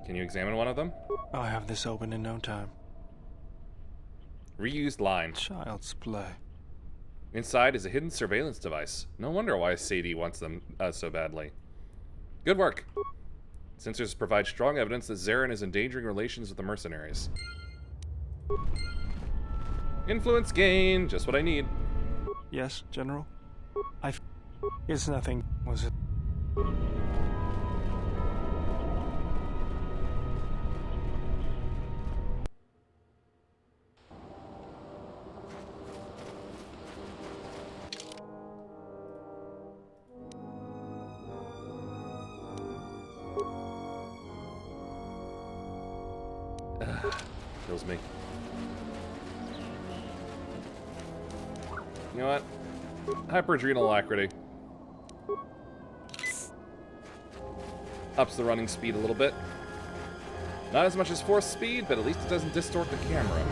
Can you examine one of them? I'll have this open in no time. Reused line. Child's play. Inside is a hidden surveillance device. No wonder why Sadie wants them so badly. Good work. Sensors provide strong evidence that Zarin is endangering relations with the mercenaries. Influence gain, just what I need. Yes, General? It's nothing, was it? Kills me. You know what? Hyperadrenal alacrity. Ups the running speed a little bit. Not as much as force speed, but at least it doesn't distort the camera.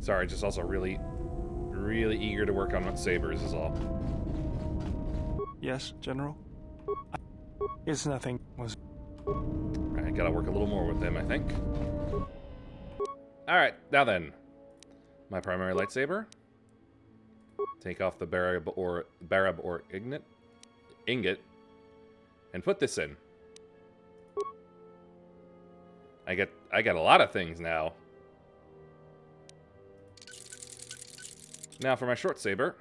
Sorry, just also really eager to work on sabers is all. Yes, General? It's nothing, was... I gotta work a little more with him, I think. Alright, now then. My primary lightsaber. Take off the barab or ingot. And put this in. I get a lot of things now. Now for my short saber.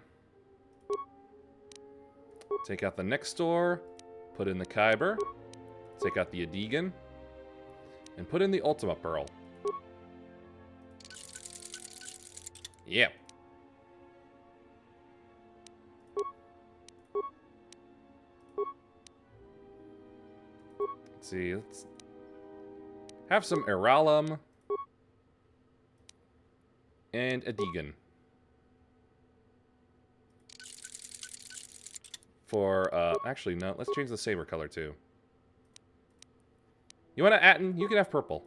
Take out the next door, put in the Kyber, take out the Adegan, and put in the Ultima Pearl. Yeah. Let's see, let's have some Iralum and Adegan. For, actually, no, let's change the saber color, too. You want to Atten? You can have purple.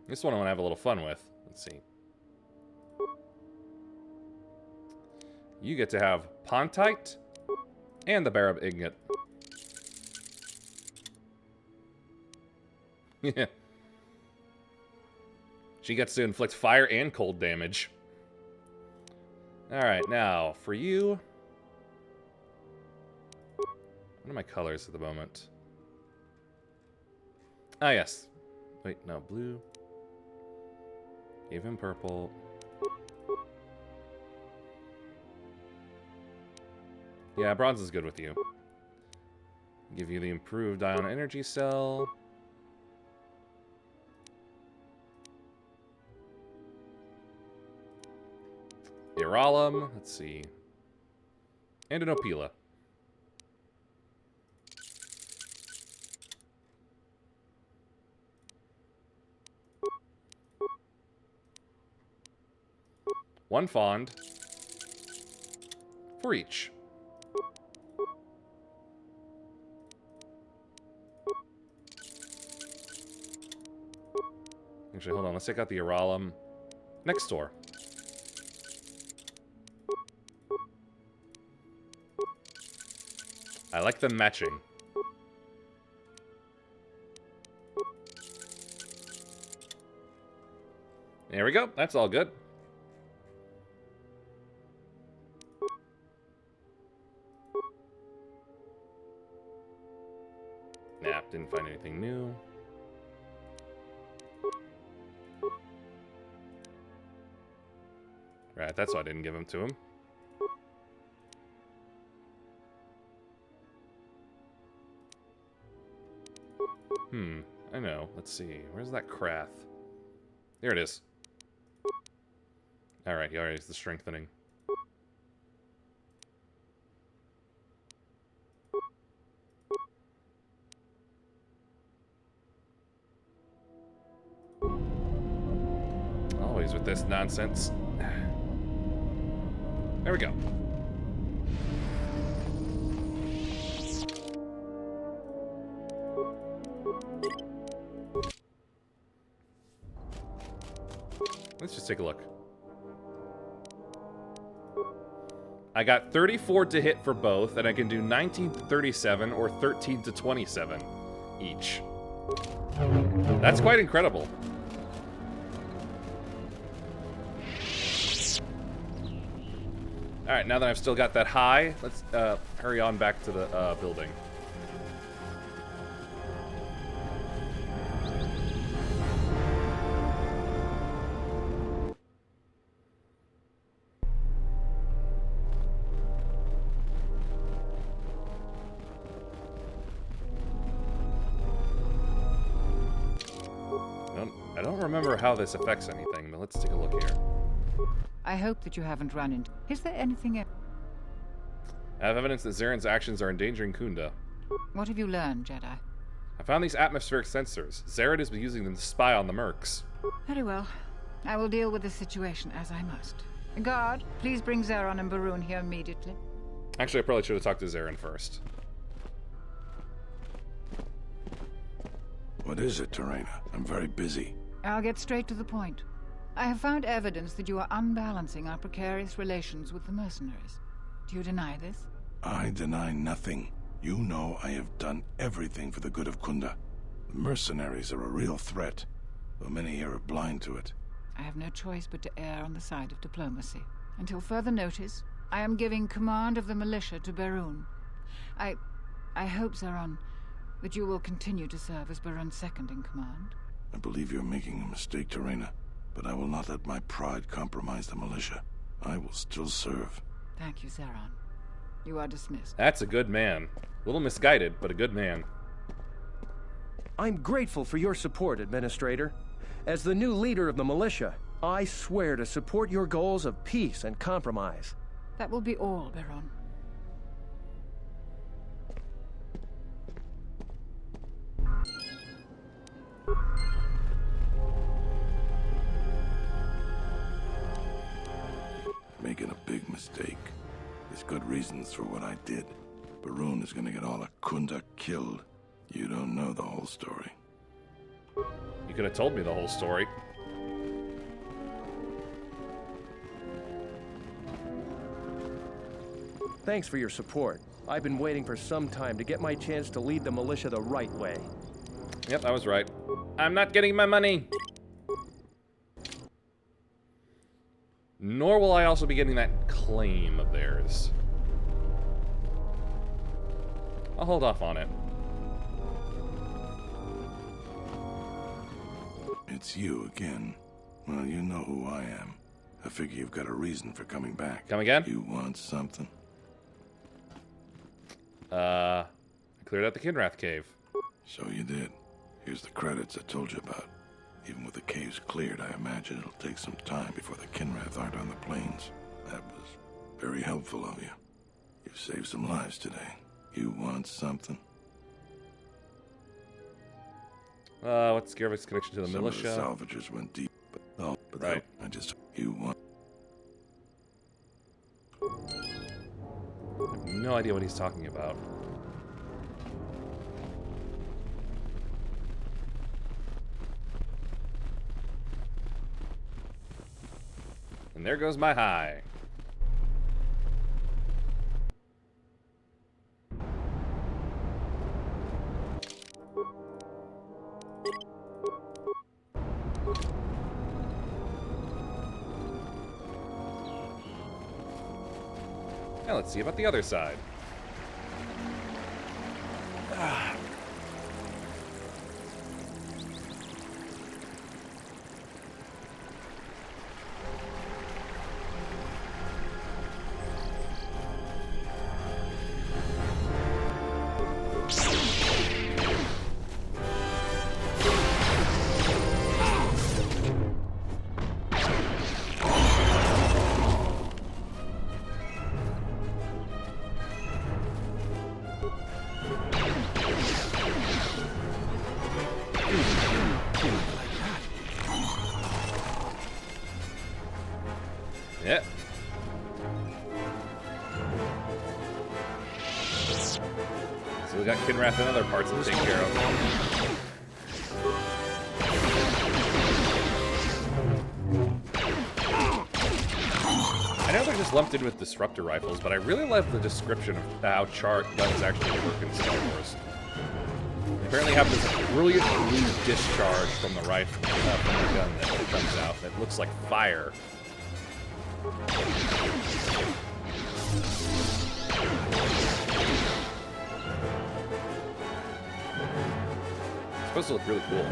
This one I want to have a little fun with. Let's see. You get to have Pontite and the Barab Ingot. Yeah. She gets to inflict fire and cold damage. Alright, now, for you... What are my colors at the moment? Ah, yes. Wait, no, blue. Gave him purple. Yeah, bronze is good with you. Give you the improved ion energy cell. Iralum, let's see. And an Opila. One fond for each. Actually, hold on. Let's take out the Iralum next door. I like them matching. There we go. That's all good. Nah, didn't find anything new. Right, that's why I didn't give them to him. I know. Let's see. Where's that Krath? There it is. Alright, he already has the strengthening. Always with this nonsense. There we go. Let's just take a look. I got 34 to hit for both, and I can do 19 to 37 or 13 to 27 each. That's quite incredible. Alright, now that I've still got that high, let's hurry on back to the building. I don't remember how this affects anything, but let's take a look here. I hope that you haven't run into... Is there anything else? I have evidence that Zaren's actions are endangering Kunda. What have you learned, Jedi? I found these atmospheric sensors. Zaren has been using them to spy on the mercs. Very well. I will deal with the situation as I must. Guard, please bring Zeron and Barun here immediately. Actually, I probably should have talked to Zaren first. What is it, Terena? I'm very busy. I'll get straight to the point. I have found evidence that you are unbalancing our precarious relations with the mercenaries. Do you deny this? I deny nothing. You know I have done everything for the good of Kunda. The mercenaries are a real threat, though many here are blind to it. I have no choice but to err on the side of diplomacy. Until further notice, I am giving command of the militia to Barun. I hope, Zeron, that you will continue to serve as Barun's second in command. I believe you're making a mistake, Terena, but I will not let my pride compromise the militia. I will still serve. Thank you, Zeron. You are dismissed. That's a good man. A little misguided, but a good man. I'm grateful for your support, Administrator. As the new leader of the militia, I swear to support your goals of peace and compromise. That will be all, Baron. Making a big mistake. There's good reasons for what I did. Barun is gonna get all of Kunda killed. You don't know the whole story. You could have told me the whole story. Thanks for your support. I've been waiting for some time to get my chance to lead the militia the right way. Yep, I was right. I'm not getting my money. Nor will I also be getting that claim of theirs. I'll hold off on it. It's you again. Well, you know who I am. I figure you've got a reason for coming back. Come again? You want something? I cleared out the Kinrath cave. So you did. Here's the credits I told you about. Even with the caves cleared, I imagine it'll take some time before the Kinrath aren't on the plains. That was very helpful of you. You've saved some lives today. You want something? What's Garvik's connection to the Some militia? Of the salvagers went deep, but right. I just... You want... I have no idea what he's talking about. And there goes my high. Now let's see about the other side. Yeah. So we got Kinrath and other parts to take care of. I know they're just lumped in with disruptor rifles, but I really love the description of how chart guns actually work in Star Wars. They apparently have this brilliant blue discharge from the rifle, from the gun that comes out that looks like fire. It's supposed to look really cool.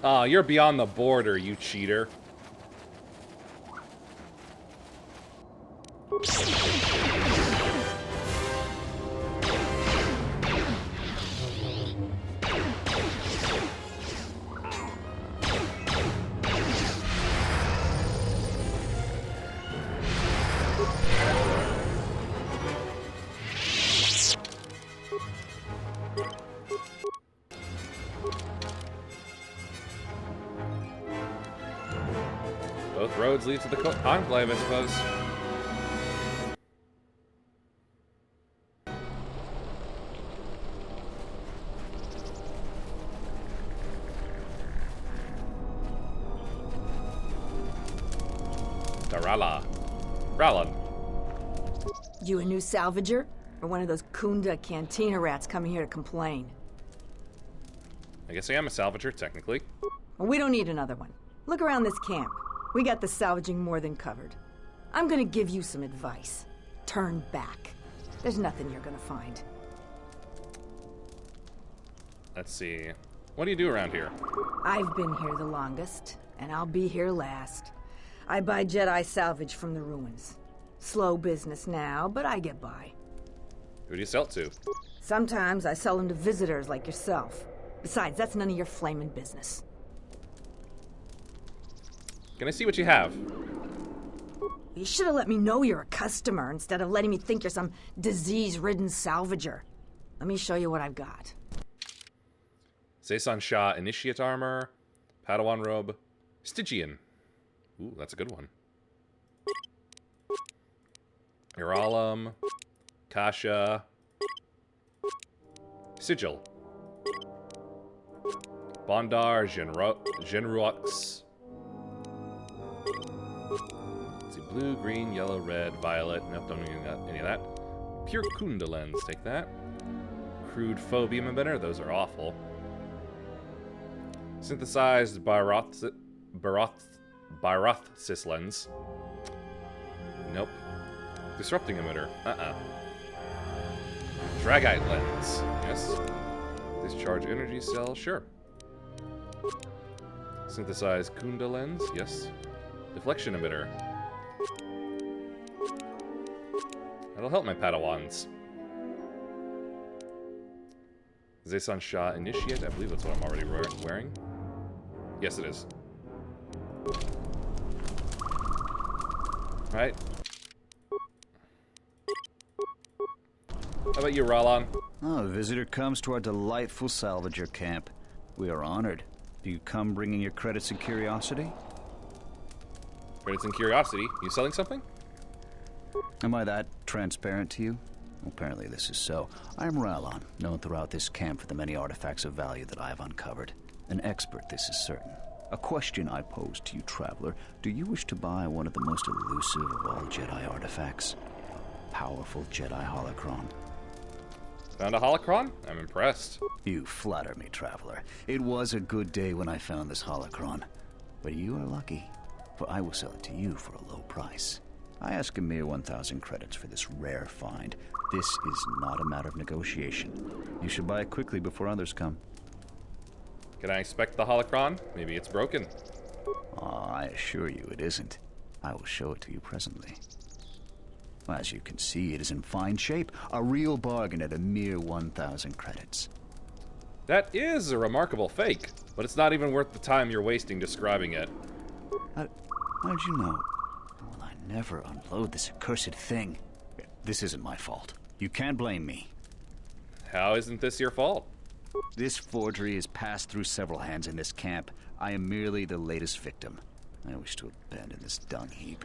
Oh, you're beyond the border, you cheater. Both roads lead to the Conclave, I suppose. Darala. Ralan. You a new salvager? Or one of those Kunda cantina rats coming here to complain? I guess I am a salvager, technically. Well, we don't need another one. Look around this camp. We got the salvaging more than covered. I'm gonna give you some advice. Turn back. There's nothing you're gonna find. Let's see. What do you do around here? I've been here the longest, and I'll be here last. I buy Jedi salvage from the ruins. Slow business now, but I get by. Who do you sell it to? Sometimes I sell them to visitors like yourself. Besides, that's none of your flaming business. Can I see what you have? You should have let me know you're a customer instead of letting me think you're some disease-ridden salvager. Let me show you what I've got. Seisan Shah Initiate Armor, Padawan Robe, Stygian. Ooh, that's a good one. Iralam, Kasha, Sigil. Bondar, Genrox. Let's see, blue, green, yellow, red, violet. Nope, don't need any of that. Pure Kunda lens, take that. Crude phobium emitter, those are awful. Synthesized Barothsis lens. Nope. Disrupting emitter, Dragite lens, yes. Discharge energy cell, sure. Synthesized Kunda lens, yes. Deflection emitter. That'll help my Padawans. Zaysan Shah Initiate, I believe that's what I'm already wearing. Yes, it is. Right. How about you, Ralan? Oh, a visitor comes to our delightful salvager camp. We are honored. Do you come bringing your credits and curiosity? Credits and curiosity? You selling something? Am I that transparent to you? Well, apparently this is so. I am Ralan, known throughout this camp for the many artifacts of value that I have uncovered. An expert, this is certain. A question I pose to you, traveler. Do you wish to buy one of the most elusive of all Jedi artifacts? A powerful Jedi holocron. Found a holocron? I'm impressed. You flatter me, traveler. It was a good day when I found this holocron. But you are lucky, for I will sell it to you for a low price. I ask a mere 1,000 credits for this rare find. This is not a matter of negotiation. You should buy it quickly before others come. Can I expect the holocron? Maybe it's broken. I assure you it isn't. I will show it to you presently. As you can see, it is in fine shape. A real bargain at a mere 1,000 credits. That is a remarkable fake, but it's not even worth the time you're wasting describing it. How'd you know? Well, I never unload this accursed thing. This isn't my fault. You can't blame me. How isn't this your fault? This forgery has passed through several hands in this camp. I am merely the latest victim. I wish to abandon this dung heap.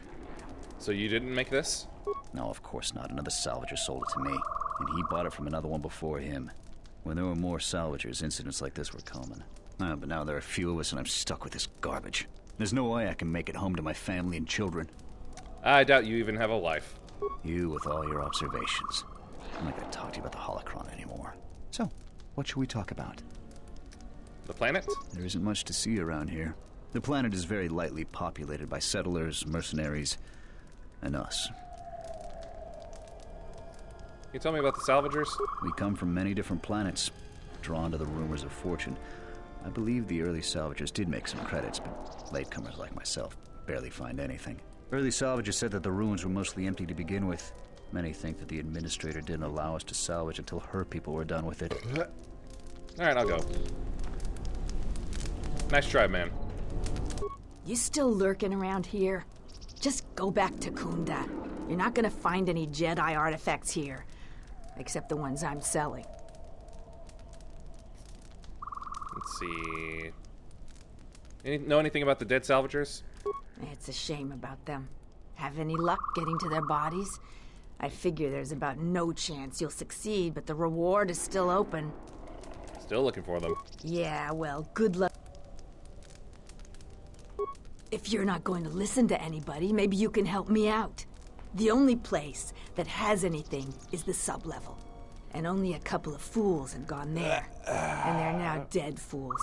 So you didn't make this? No, of course not. Another salvager sold it to me, and he bought it from another one before him. When there were more salvagers, incidents like this were common. But now there are few of us, and I'm stuck with this garbage. There's no way I can make it home to my family and children. I doubt you even have a wife. You with all your observations. I'm not going to talk to you about the holocron anymore. So, what should we talk about? The planet? There isn't much to see around here. The planet is very lightly populated by settlers, mercenaries, and us. Can you tell me about the salvagers? We come from many different planets, drawn to the rumors of fortune. I believe the early salvagers did make some credits, but latecomers like myself barely find anything. Early salvagers said that the ruins were mostly empty to begin with. Many think that the administrator didn't allow us to salvage until her people were done with it. Alright, I'll go. Nice try, man. You still lurking around here? Just go back to Kunda. You're not gonna find any Jedi artifacts here. Except the ones I'm selling. Let's see... Know anything about the dead salvagers? It's a shame about them. Have any luck getting to their bodies? I figure there's about no chance you'll succeed, but the reward is still open. Still looking for them. Yeah, well, good luck. If you're not going to listen to anybody, maybe you can help me out. The only place that has anything is the sub-level. And only a couple of fools have gone there. And they're now dead fools.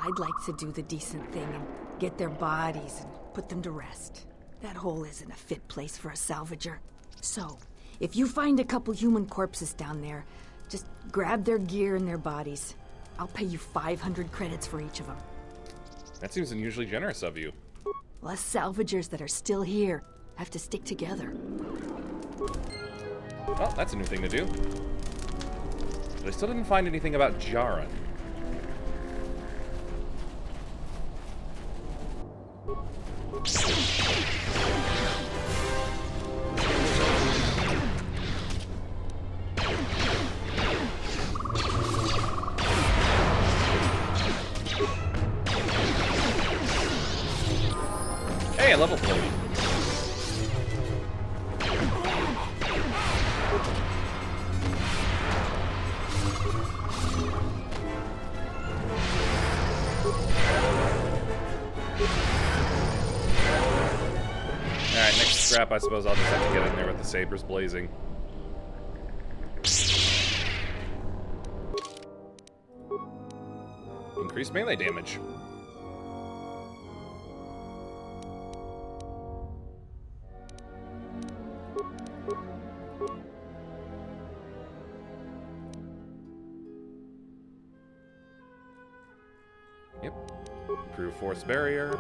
I'd like to do the decent thing and get their bodies and put them to rest. That hole isn't a fit place for a salvager. So, if you find a couple human corpses down there, just grab their gear and their bodies. I'll pay you 500 credits for each of them. That seems unusually generous of you. Us salvagers that are still here have to stick together. Well, that's a new thing to do. But I still didn't find anything about Jaren. Hey, level 40. Alright, next scrap, I suppose I'll just have to get in there with the sabers blazing. Increased melee damage. Yep. Improve force barrier.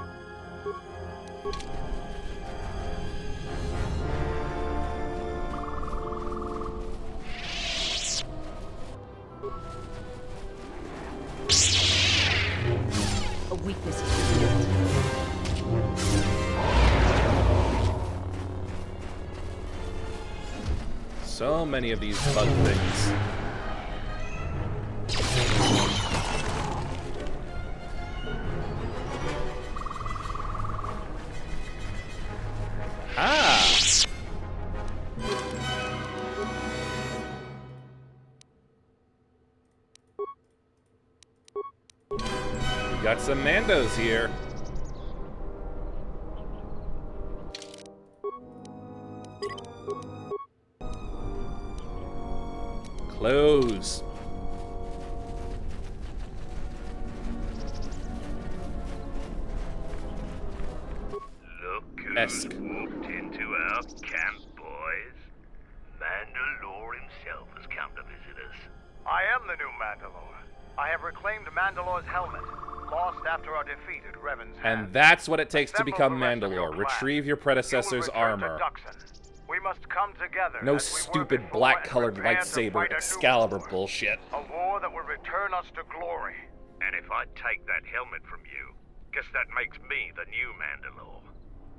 A weakness is revealed. So many of these bug things. Ah! We got some Mandos here. Close. Look who's Esk. walked into our camp, boys. Mandalore himself has come to visit us. I am the new Mandalore. I have reclaimed Mandalore's helmet, lost after our defeat at Revan's hand. And that's what it takes to Assemble become the rest of your Mandalore. clan. Retrieve your predecessor's You will return to armor. Duxon. We must come together. No as we were stupid before black-colored and prepare to lightsaber fight a new Excalibur war. bullshit. A war that will return us to glory. And if I take that helmet from you, guess that makes me the new Mandalore.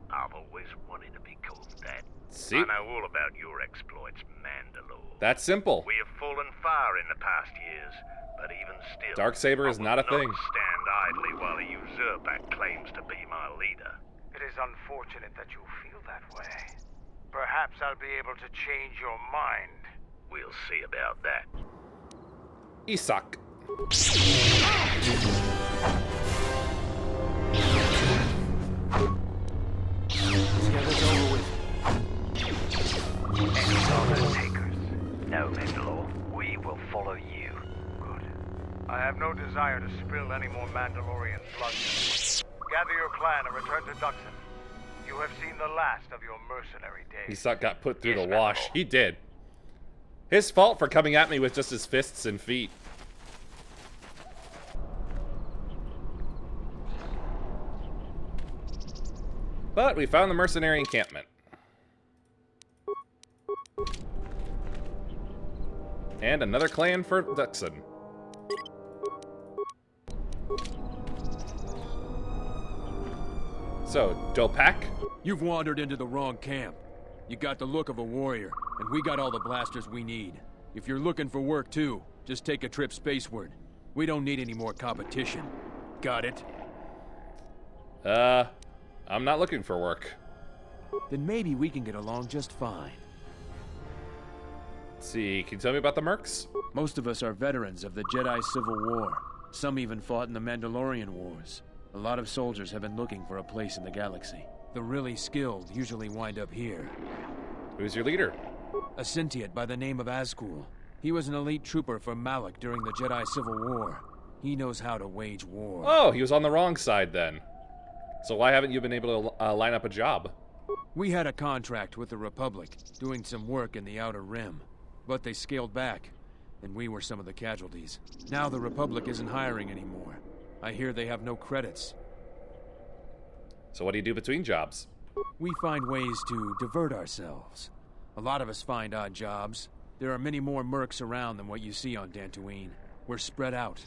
I've always wanted to be called that. See? I know all about your exploits, Mandalore. That's simple. We have fallen far in the past years, but even still, Darksaber is I not a will thing. stand idly while a usurper claims to be my leader. It is unfortunate that you feel that way. Perhaps I'll be able to change your mind. We'll see about that. Isak. Let's get this over with. Any other takers? No, Mandalore. We will follow you. Good. I have no desire to spill any more Mandalorian blood. Gather your clan and return to Duxon. You have seen the last of your mercenary days. Isak got put through the wash. He did. His fault for coming at me with just his fists and feet. But we found the mercenary encampment. And another clan for Duxon. So, Dopak? You've wandered into the wrong camp. You got the look of a warrior, and we got all the blasters we need. If you're looking for work too, just take a trip spaceward. We don't need any more competition. Got it? I'm not looking for work. Then maybe we can get along just fine. Let's see, can you tell me about the mercs? Most of us are veterans of the Jedi Civil War. Some even fought in the Mandalorian Wars. A lot of soldiers have been looking for a place in the galaxy. The really skilled usually wind up here. Who's your leader? A Sentiate by the name of Azkul. He was an elite trooper for Malak during the Jedi Civil War. He knows how to wage war. Oh, he was on the wrong side then. So why haven't you been able to line up a job? We had a contract with the Republic, doing some work in the Outer Rim. But they scaled back, and we were some of the casualties. Now the Republic isn't hiring anymore. I hear they have no credits. So what do you do between jobs? We find ways to divert ourselves. A lot of us find odd jobs. There are many more mercs around than what you see on Dantooine. We're spread out.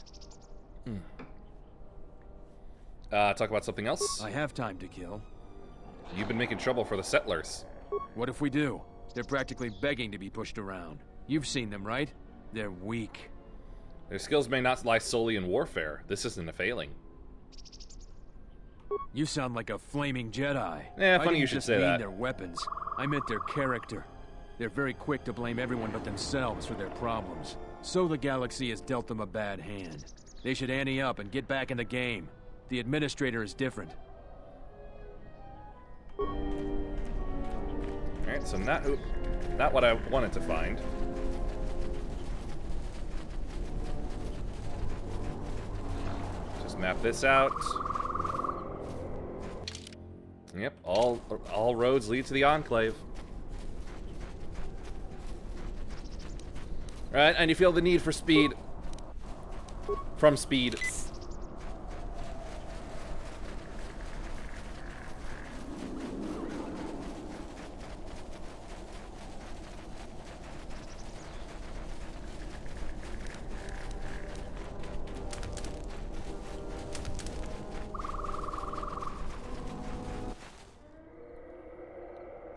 Talk about something else? I have time to kill. You've been making trouble for the settlers. What if we do? They're practically begging to be pushed around. You've seen them, right? They're weak. Their skills may not lie solely in warfare. This isn't a failing. You sound like a flaming Jedi. Yeah, funny I didn't you should just say mean that. their weapons. I meant their character. They're very quick to blame everyone but themselves for their problems. So the galaxy has dealt them a bad hand. They should ante up and get back in the game. The administrator is different. Alright, so not what I wanted to find. Just map this out. Yep, all roads lead to the Enclave. Alright, and you feel the need for speed. From speed.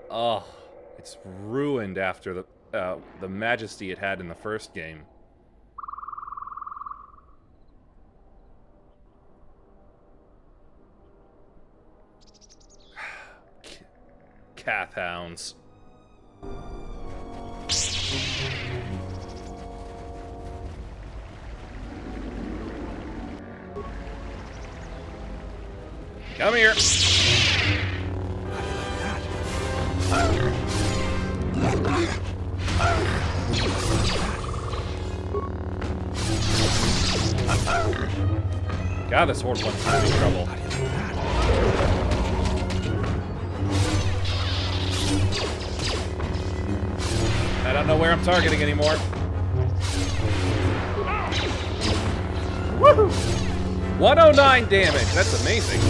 Oh, it's ruined after the majesty it had in the first game. Cath hounds. Come here. God, this horde one's gonna be trouble. I don't know where I'm targeting anymore. Woohoo! 109 damage. That's amazing.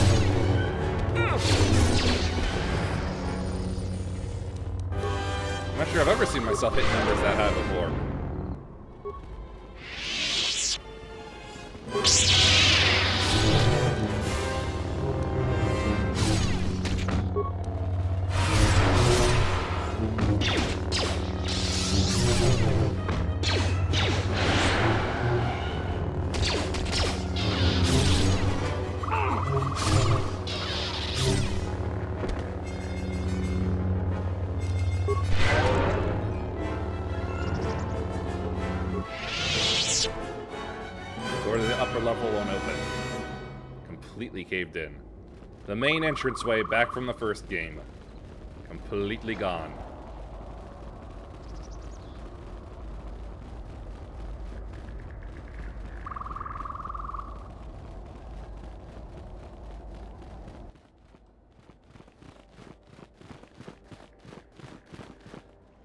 I'm not sure I've ever seen myself hit numbers that high before. Door to the upper level won't open. Completely caved in. The main entranceway back from the first game. Completely gone.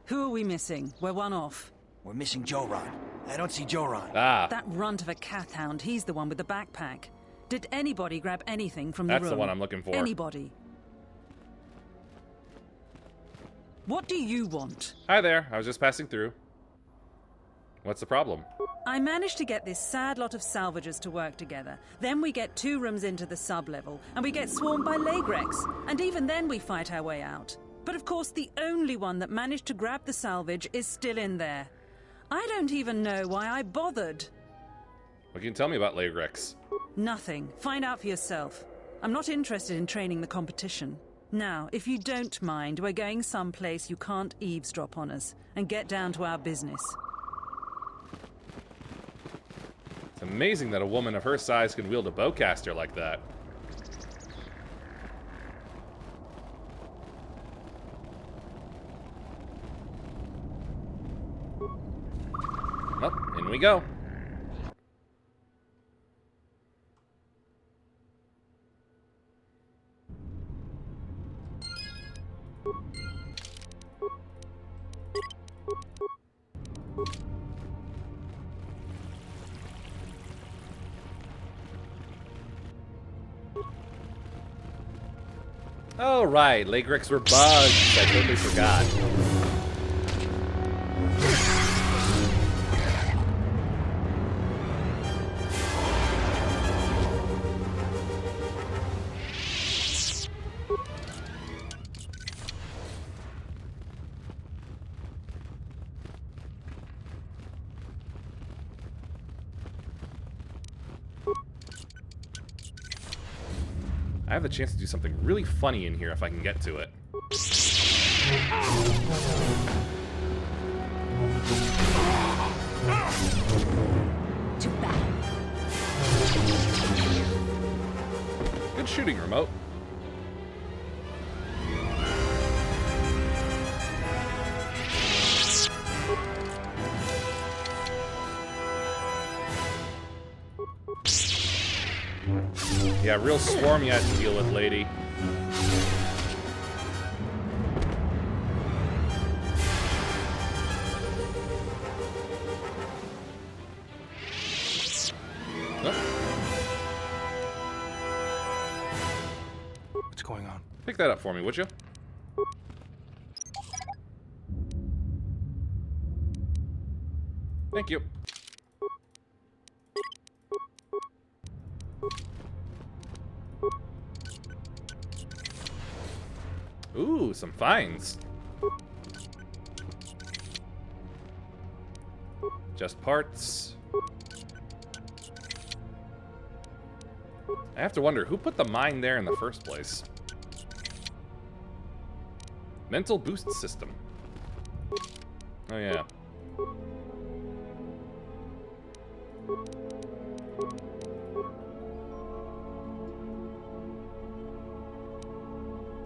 Who are we missing? We're one off. We're missing Joran. I don't see Joran. Ah. That runt of a cath hound, he's the one with the backpack. Did anybody grab anything from the room? That's the one I'm looking for. Anybody? What do you want? Hi there. I was just passing through. What's the problem? I managed to get this sad lot of salvagers to work together. Then we get 2 rooms into the sub-level, and we get swarmed by Lagrex. And even then we fight our way out. But of course, the only one that managed to grab the salvage is still in there. I don't even know why I bothered. What can you tell me about Lagrex? Nothing. Find out for yourself. I'm not interested in training the competition. Now, if you don't mind, we're going someplace you can't eavesdrop on us, and get down to our business. It's amazing that a woman of her size can wield a bowcaster like that. Well, in we go. Oh, right. Lagrex were bugs. I totally forgot. I have the chance to do something really funny in here if I can get to it. Too bad. Good shooting, remote. Yeah, real swarm you had to deal with, lady. What's going on? Pick that up for me, would you? Thank you. Ooh, some finds. Just parts. I have to wonder, who put the mine there in the first place? Mental boost system. Oh, yeah.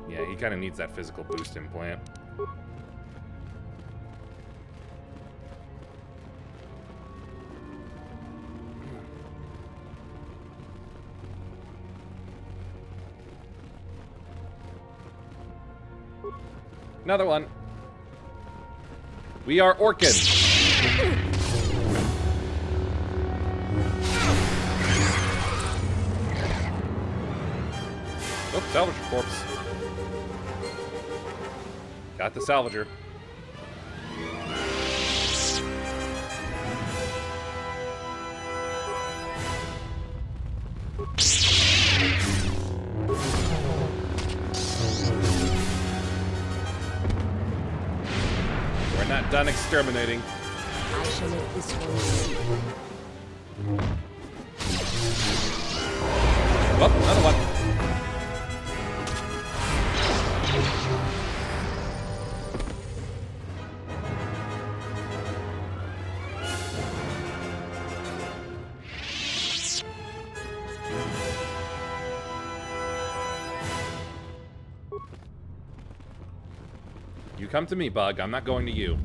Yeah, he kind of needs that physical boost implant. Another one. We are Orkin. Oh, salvage corpse. Got the salvager. We're not done exterminating. I shall let this one see. Oh, another one. You come to me, Bug. I'm not going to you.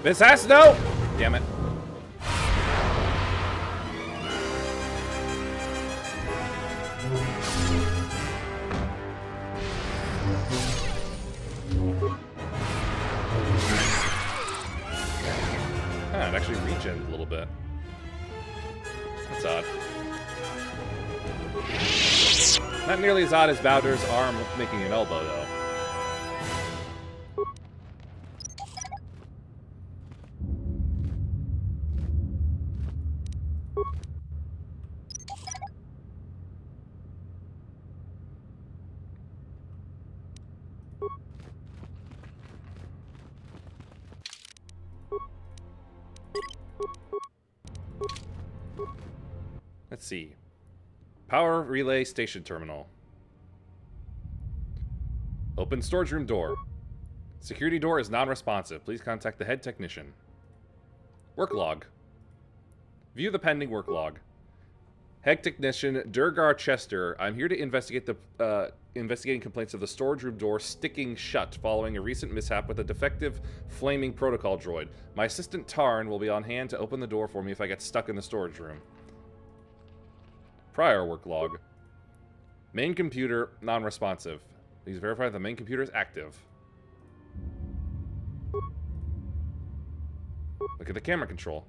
This has no! Damn it. Ah, it actually regened a little bit. That's odd. Not nearly as odd as Bowder's arm making an elbow, though. Let's see. Power relay station terminal. Open storage room door. Security door is non-responsive. Please contact the head technician. Work log. View the pending work log. Head technician Durgar Chester. I'm here to investigate the investigating complaints of the storage room door sticking shut following a recent mishap with a defective flaming protocol droid. My assistant Tarn will be on hand to open the door for me if I get stuck in the storage room. Prior work log. Main computer non-responsive. Please verify the main computer is active. Look at the camera control.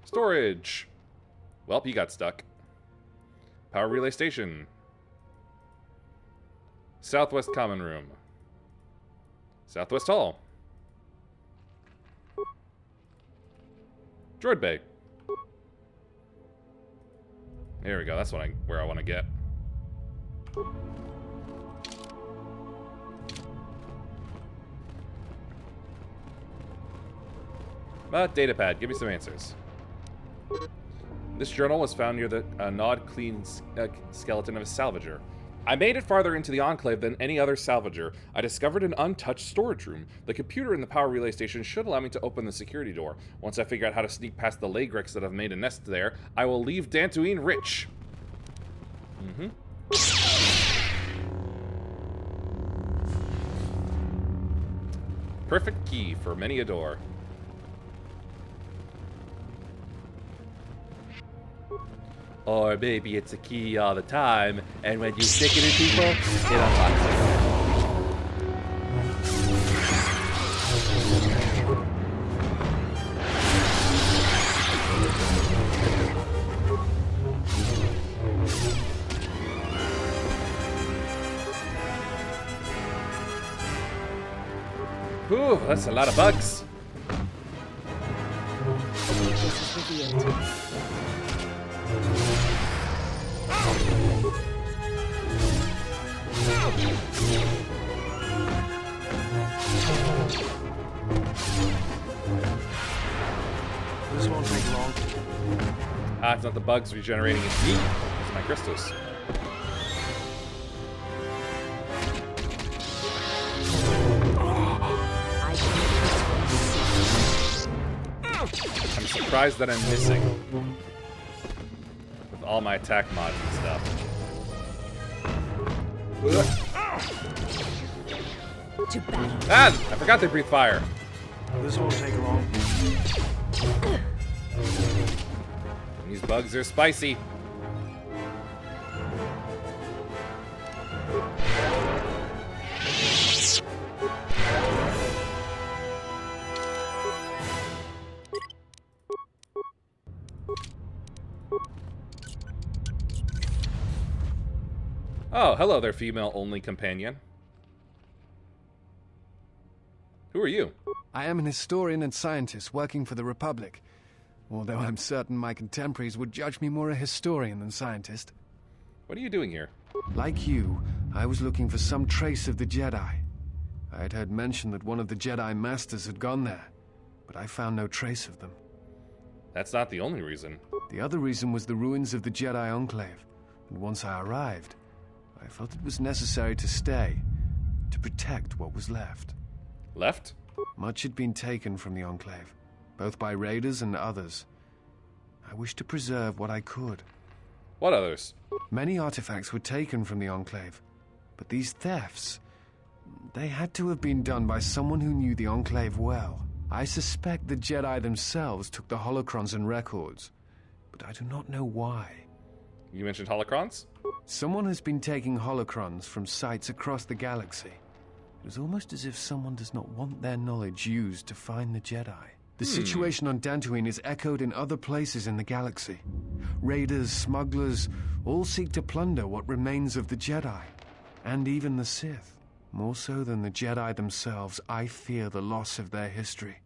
Storage. Welp, he got stuck. Power relay station. Southwest common room. Southwest hall. Droid bay. There we go. That's what where I want to get. Datapad, give me some answers. This journal was found near the gnawed clean skeleton of a salvager. I made it farther into the Enclave than any other salvager. I discovered an untouched storage room. The computer in the power relay station should allow me to open the security door. Once I figure out how to sneak past the Lagrex that have made a nest there, I will leave Dantooine rich. Perfect key for many a door. Or maybe it's a key all the time, and when you stick it in people, it unlocks it. Ooh, that's a lot of bugs. This won't take long. Ah, it's not the bugs regenerating, it's me. It's my crystals. I'm surprised that I'm missing. With all my attack mods and stuff. Ah! I forgot they breathe fire. This won't take long. These bugs are spicy. Oh, hello there, female-only companion. Who are you? I am an historian and scientist working for the Republic, although I'm certain my contemporaries would judge me more a historian than scientist. What are you doing here? Like you, I was looking for some trace of the Jedi. I had heard mention that one of the Jedi Masters had gone there, but I found no trace of them. That's not the only reason. The other reason was the ruins of the Jedi Enclave, and once I arrived, I felt it was necessary to stay, to protect what was left. Left? Much had been taken from the Enclave, both by raiders and others. I wished to preserve what I could. What others? Many artifacts were taken from the Enclave, but these thefts, they had to have been done by someone who knew the Enclave well. I suspect the Jedi themselves took the holocrons and records, but I do not know why. You mentioned holocrons? Someone has been taking holocrons from sites across the galaxy. It was almost as if someone does not want their knowledge used to find the Jedi. The situation on Dantooine is echoed in other places in the galaxy. Raiders, smugglers, all seek to plunder what remains of the Jedi, and even the Sith. More so than the Jedi themselves, I fear the loss of their history.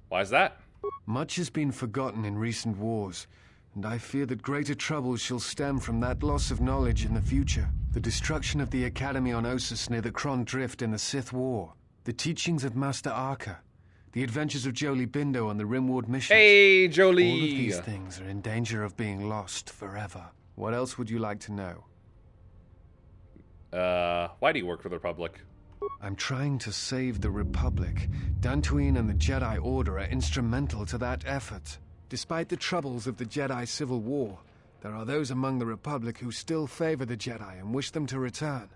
Why is that? Much has been forgotten in recent wars, and I fear that greater troubles shall stem from that loss of knowledge in the future. The destruction of the Academy on Ossus near the Kron Drift in the Sith War, the teachings of Master Arca, the adventures of Jolie Bindo on the Rimward missions. Hey, Jolie! All of these things are in danger of being lost forever. What else would you like to know? Why do you work for the Republic? I'm trying to save the Republic. Dantooine and the Jedi Order are instrumental to that effort. Despite the troubles of the Jedi Civil War, there are those among the Republic who still favor the Jedi and wish them to return.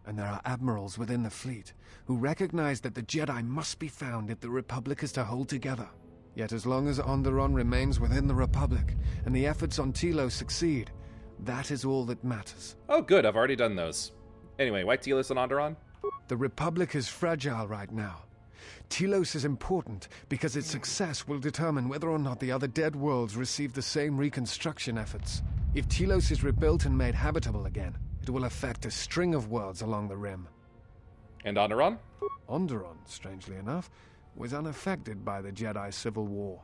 And there are admirals within the fleet who recognize that the Jedi must be found if the Republic is to hold together. Yet as long as Onderon remains within the Republic and the efforts on Telos succeed, that is all that matters. Oh, good. I've already done those. Anyway, why Telos and Onderon? The Republic is fragile right now. Telos is important because its success will determine whether or not the other dead worlds receive the same reconstruction efforts. If Telos is rebuilt and made habitable again, it will affect a string of worlds along the Rim. And Onderon? Onderon, strangely enough, was unaffected by the Jedi Civil War.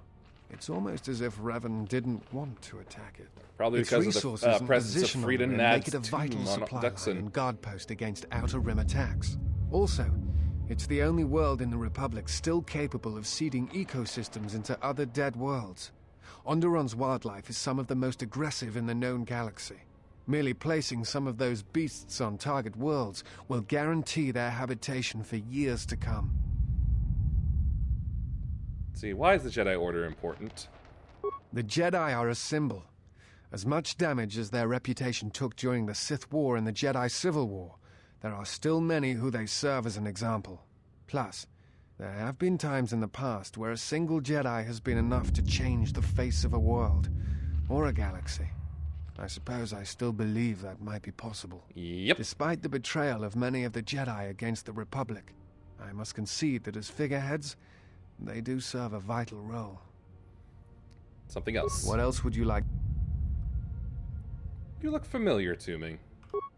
It's almost as if Revan didn't want to attack it. Probably Its because resources of the and presence of position on Frieden the Rim adds make it a vital supply line Duxon. and guard post against Outer Rim attacks. Also, it's the only world in the Republic still capable of seeding ecosystems into other dead worlds. Onderon's wildlife is some of the most aggressive in the known galaxy. Merely placing some of those beasts on target worlds will guarantee their habitation for years to come. Let's see, why is the Jedi Order important? The Jedi are a symbol. As much damage as their reputation took during the Sith War and the Jedi Civil War, there are still many who they serve as an example. Plus, there have been times in the past where a single Jedi has been enough to change the face of a world, or a galaxy. I suppose I still believe that might be possible. Yep. Despite the betrayal of many of the Jedi against the Republic, I must concede that as figureheads, they do serve a vital role. Something else. What else would you like? You look familiar to me.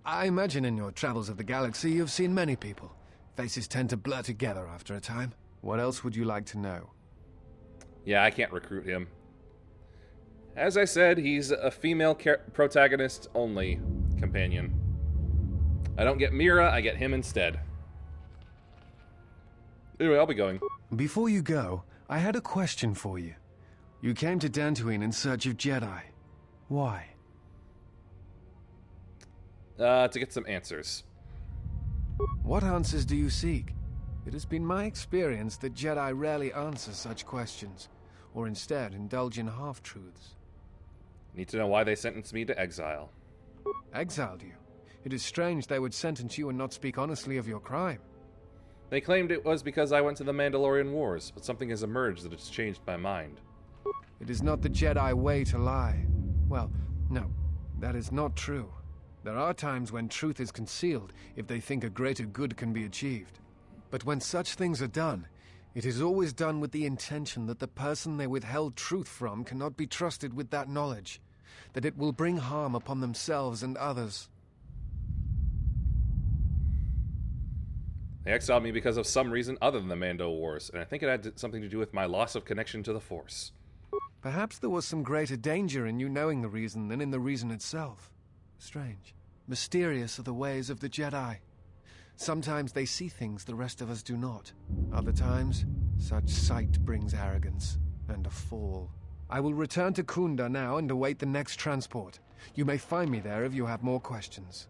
I imagine in your travels of the galaxy you've seen many people. Faces tend to blur together after a time. What else would you like to know? Yeah, I can't recruit him. As I said, he's a female protagonist only companion. I don't get Mira, I get him instead. Anyway, I'll be going. Before you go, I had a question for you. You came to Dantooine in search of Jedi. Why? To get some answers. What answers do you seek? It has been my experience that Jedi rarely answer such questions, or instead indulge in half-truths. Need to know why they sentenced me to exile. Exiled you? It is strange they would sentence you and not speak honestly of your crime. They claimed it was because I went to the Mandalorian Wars, but something has emerged that has changed my mind. It is not the Jedi way to lie. Well, no, that is not true. There are times when truth is concealed if they think a greater good can be achieved. But when such things are done, it is always done with the intention that the person they withheld truth from cannot be trusted with that knowledge, that it will bring harm upon themselves and others. They exiled me because of some reason other than the Mando Wars, and I think it had something to do with my loss of connection to the Force. Perhaps there was some greater danger in you knowing the reason than in the reason itself. Strange. Mysterious are the ways of the Jedi. Sometimes they see things the rest of us do not. Other times, such sight brings arrogance and a fall. I will return to Kunda now and await the next transport. You may find me there if you have more questions.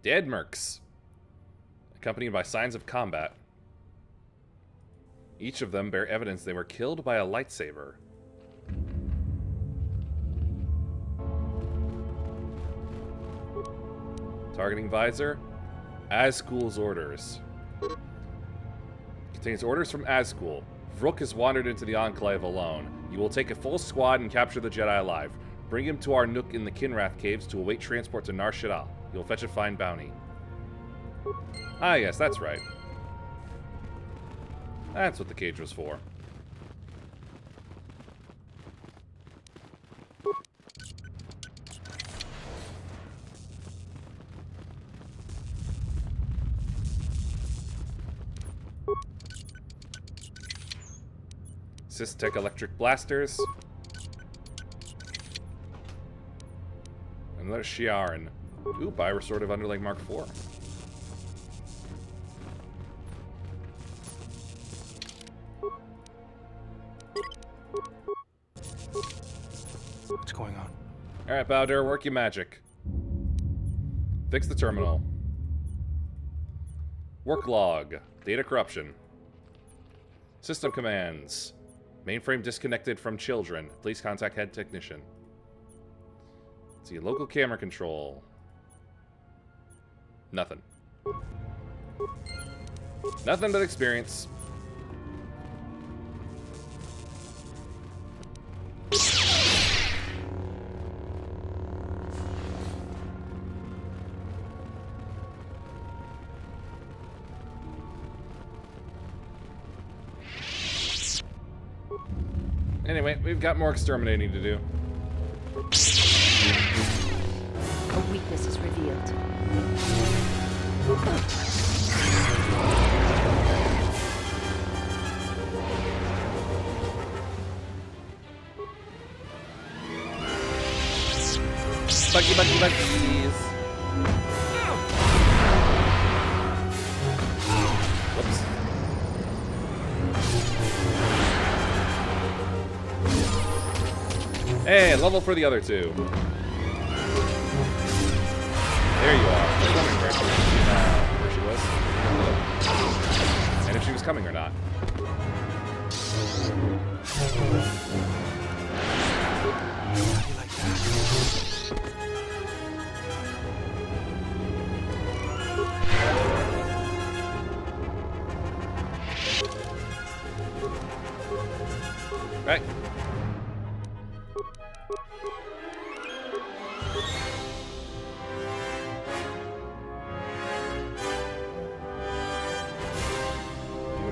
Dead mercs, accompanied by signs of combat. Each of them bear evidence they were killed by a lightsaber. Targeting visor, Azkul's orders. Contains orders from Azkul. Vrook has wandered into the Enclave alone. You will take a full squad and capture the Jedi alive. Bring him to our nook in the Kinrath Caves to await transport to Nar Shaddaa. You'll fetch a fine bounty. Ah, yes, that's right. That's what the cage was for. Systech electric blasters. Another Shiaran. Ooh, buy restorative underling Mark IV. What's going on? Alright, Bowder, work your magic. Fix the terminal. Work log. Data corruption. System commands. Mainframe disconnected from children. Please contact head technician. Let's see, local camera control. Nothing. Nothing but experience. Anyway, we've got more exterminating to do. A weakness is revealed. Buggies. Whoops. Hey, level for the other two. There you are. I was wondering where she was. And if she was coming or not. Right.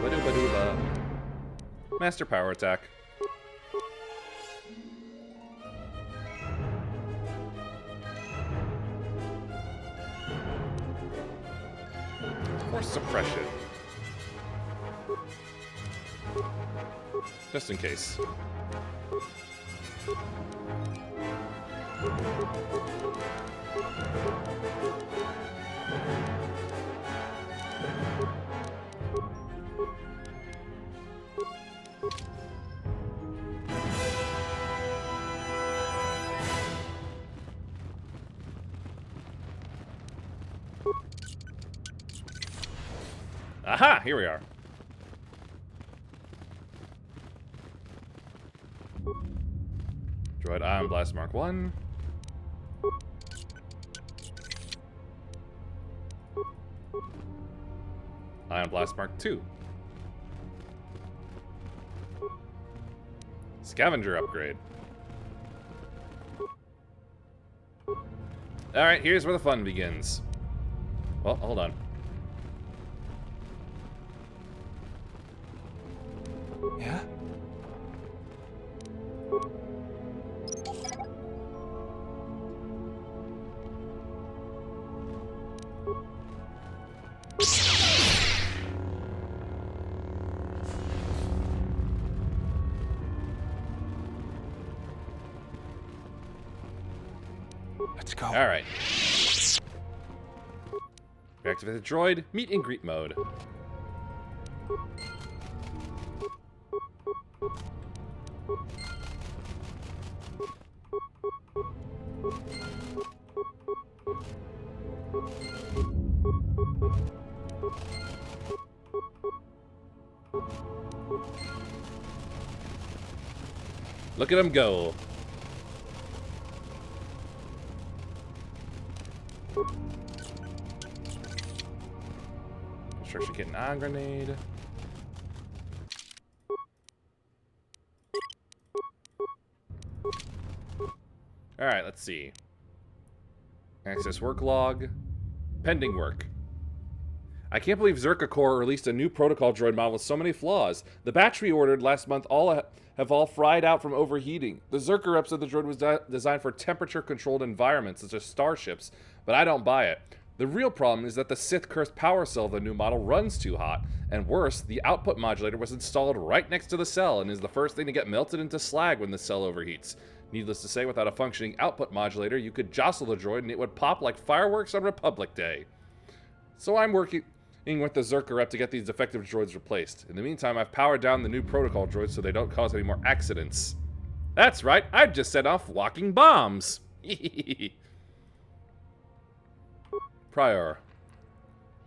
Dooba-dooba-dooba. Master power attack. Force suppression. Just in case. Aha! Here we are. Droid Ion Blast Mark 1. Ion Blast Mark 2. Scavenger upgrade. Alright, here's where the fun begins. Well, hold on. Yeah? Let's go. Alright. Reactivate the droid. Meet and greet mode. Look at him go. Construction kit and ion grenade. Alright, let's see. Access work log. Pending work. I can't believe Zerka Corps released a new protocol droid model with so many flaws. The batch we ordered last month have all fried out from overheating. The Zerka rep said the droid was designed for temperature-controlled environments, such as starships, but I don't buy it. The real problem is that the Sith-cursed power cell of the new model runs too hot. And worse, the output modulator was installed right next to the cell and is the first thing to get melted into slag when the cell overheats. Needless to say, without a functioning output modulator, you could jostle the droid and it would pop like fireworks on Republic Day. So I'm working with the Zerka rep to get these defective droids replaced. In the meantime, I've powered down the new protocol droids so they don't cause any more accidents. That's right, I've just set off walking bombs. Prior.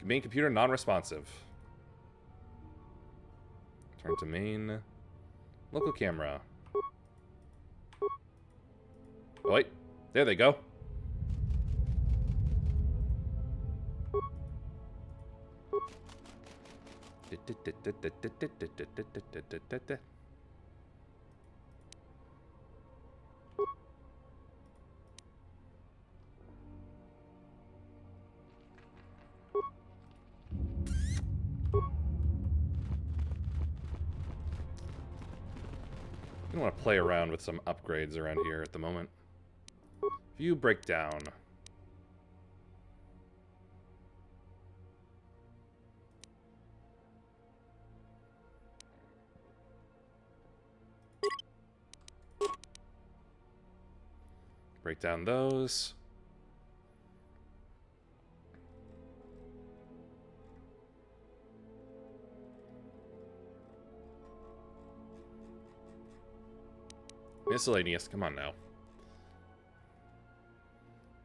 Main computer non-responsive. Turn to main. Local camera. Oh, wait, there they go. I want to play around with some upgrades around here at the moment. View breakdown. Break down those. Miscellaneous, come on now.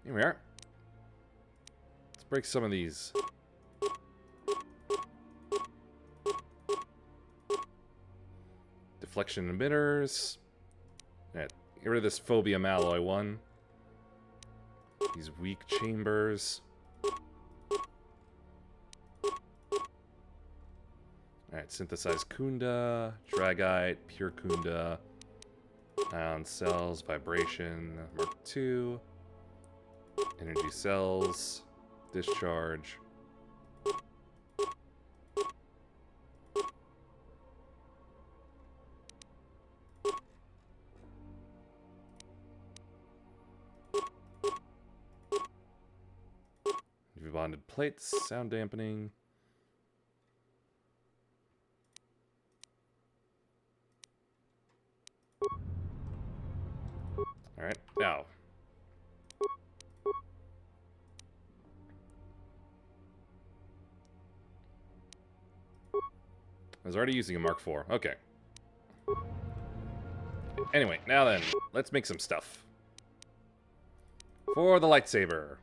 Here we are. Let's break some of these. Deflection emitters. Alright, get rid of this phobium alloy one. These weak chambers. Alright, synthesized Kunda, Dragite, Pure Kunda, Ion Cells, Vibration, Mark II, Energy Cells, Discharge. UV bonded plates, sound dampening. Alright, now. I was already using a Mark IV. Okay. Anyway, now then, let's make some stuff. For the lightsaber.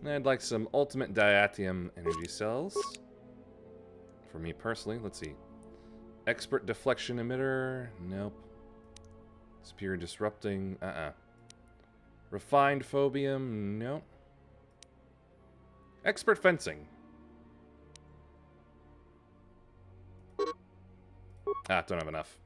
I'd like some ultimate diatium energy cells. For me personally, let's see. Expert deflection emitter, nope. Superior disrupting, Refined phobium, nope. Expert fencing. Don't have enough.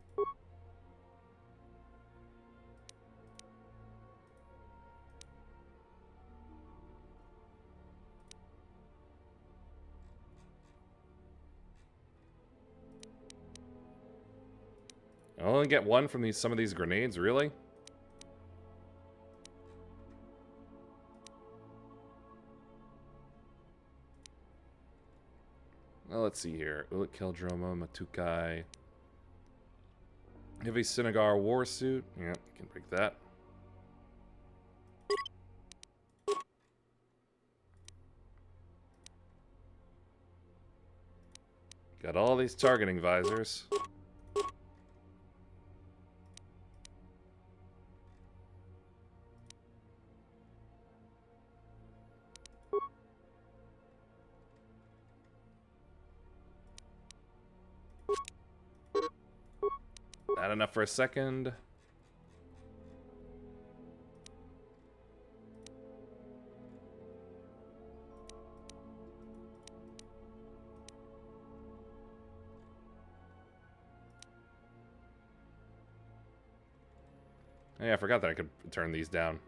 I'll only get one from some of these grenades, really? Well, let's see here. Ulit Keldroma, Matukai. Heavy Sinagar war suit. Yeah, I can break that. Got all these targeting visors. Not enough for a second. Yeah, I forgot that I could turn these down.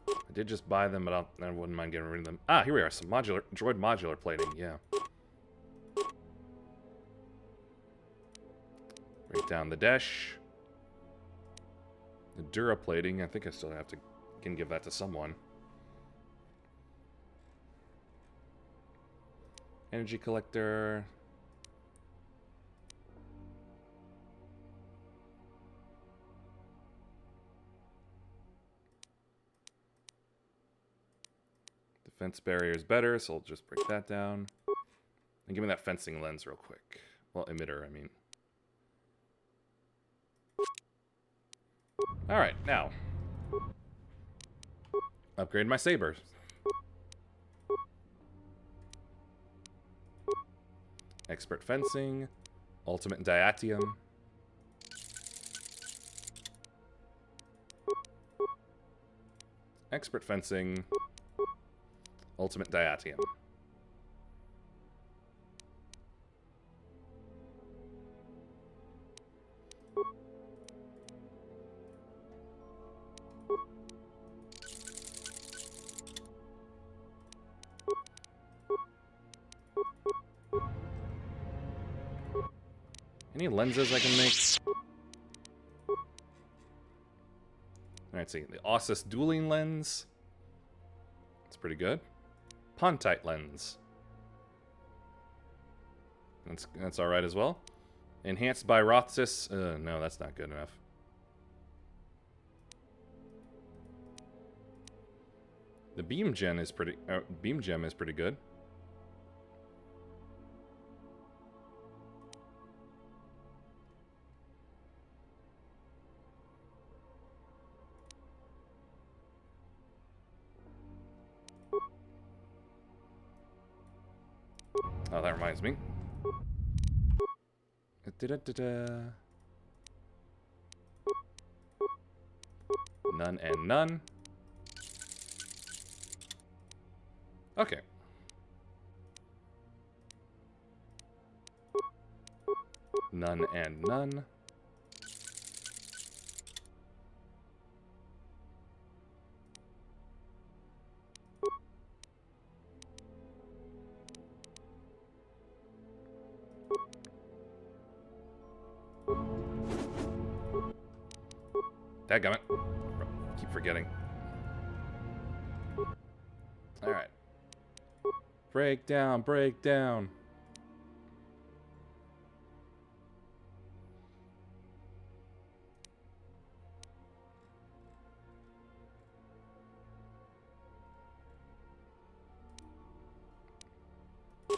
I did just buy them, but I wouldn't mind getting rid of them. Ah, here we are. Some modular droid modular plating. Yeah. Break down the dash. The Dura plating. I think I still have to can give that to someone. Energy collector. Defense barrier is better, so I'll just break that down. And give me that fencing lens real quick. Well, emitter, I mean. Alright, now. Upgrade my sabers. Expert fencing. Ultimate diatium. Expert fencing. Ultimate diatium. Any lenses I can make? Alright, see. The Ossus dueling lens. That's pretty good. Pontite lens. That's alright as well. Enhanced by Rothsys. No, that's not good enough. The beam gem is pretty good. Oh, that reminds me. None and none. Okay. None and none. Dadgummit. Keep forgetting. Alright. Break down, break down.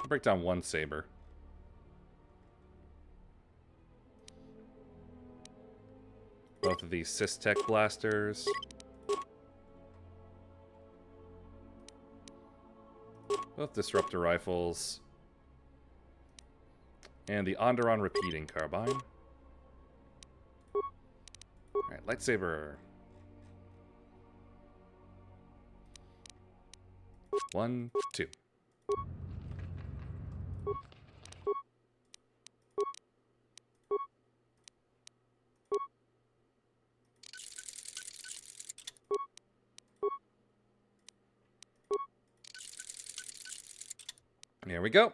Break down one saber. Both of these Systech blasters. Both disruptor rifles. And the Onderon repeating carbine. Alright, lightsaber. 1, 2. Here we go.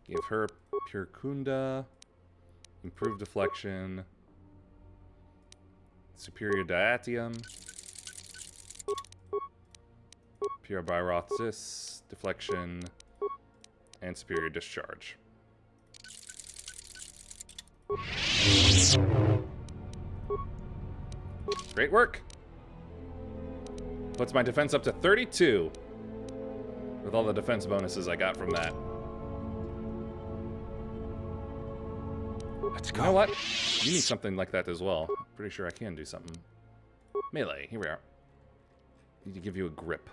Give her Pure Kunda. Improved deflection. Superior Diatium. Pure Byrothsis. Deflection. And Superior Discharge. Great work. Puts my defense up to 32. With all the defense bonuses I got from that. Let's go. You know what? You need something like that as well. Pretty sure I can do something. Melee, here we are. Need to give you a grip.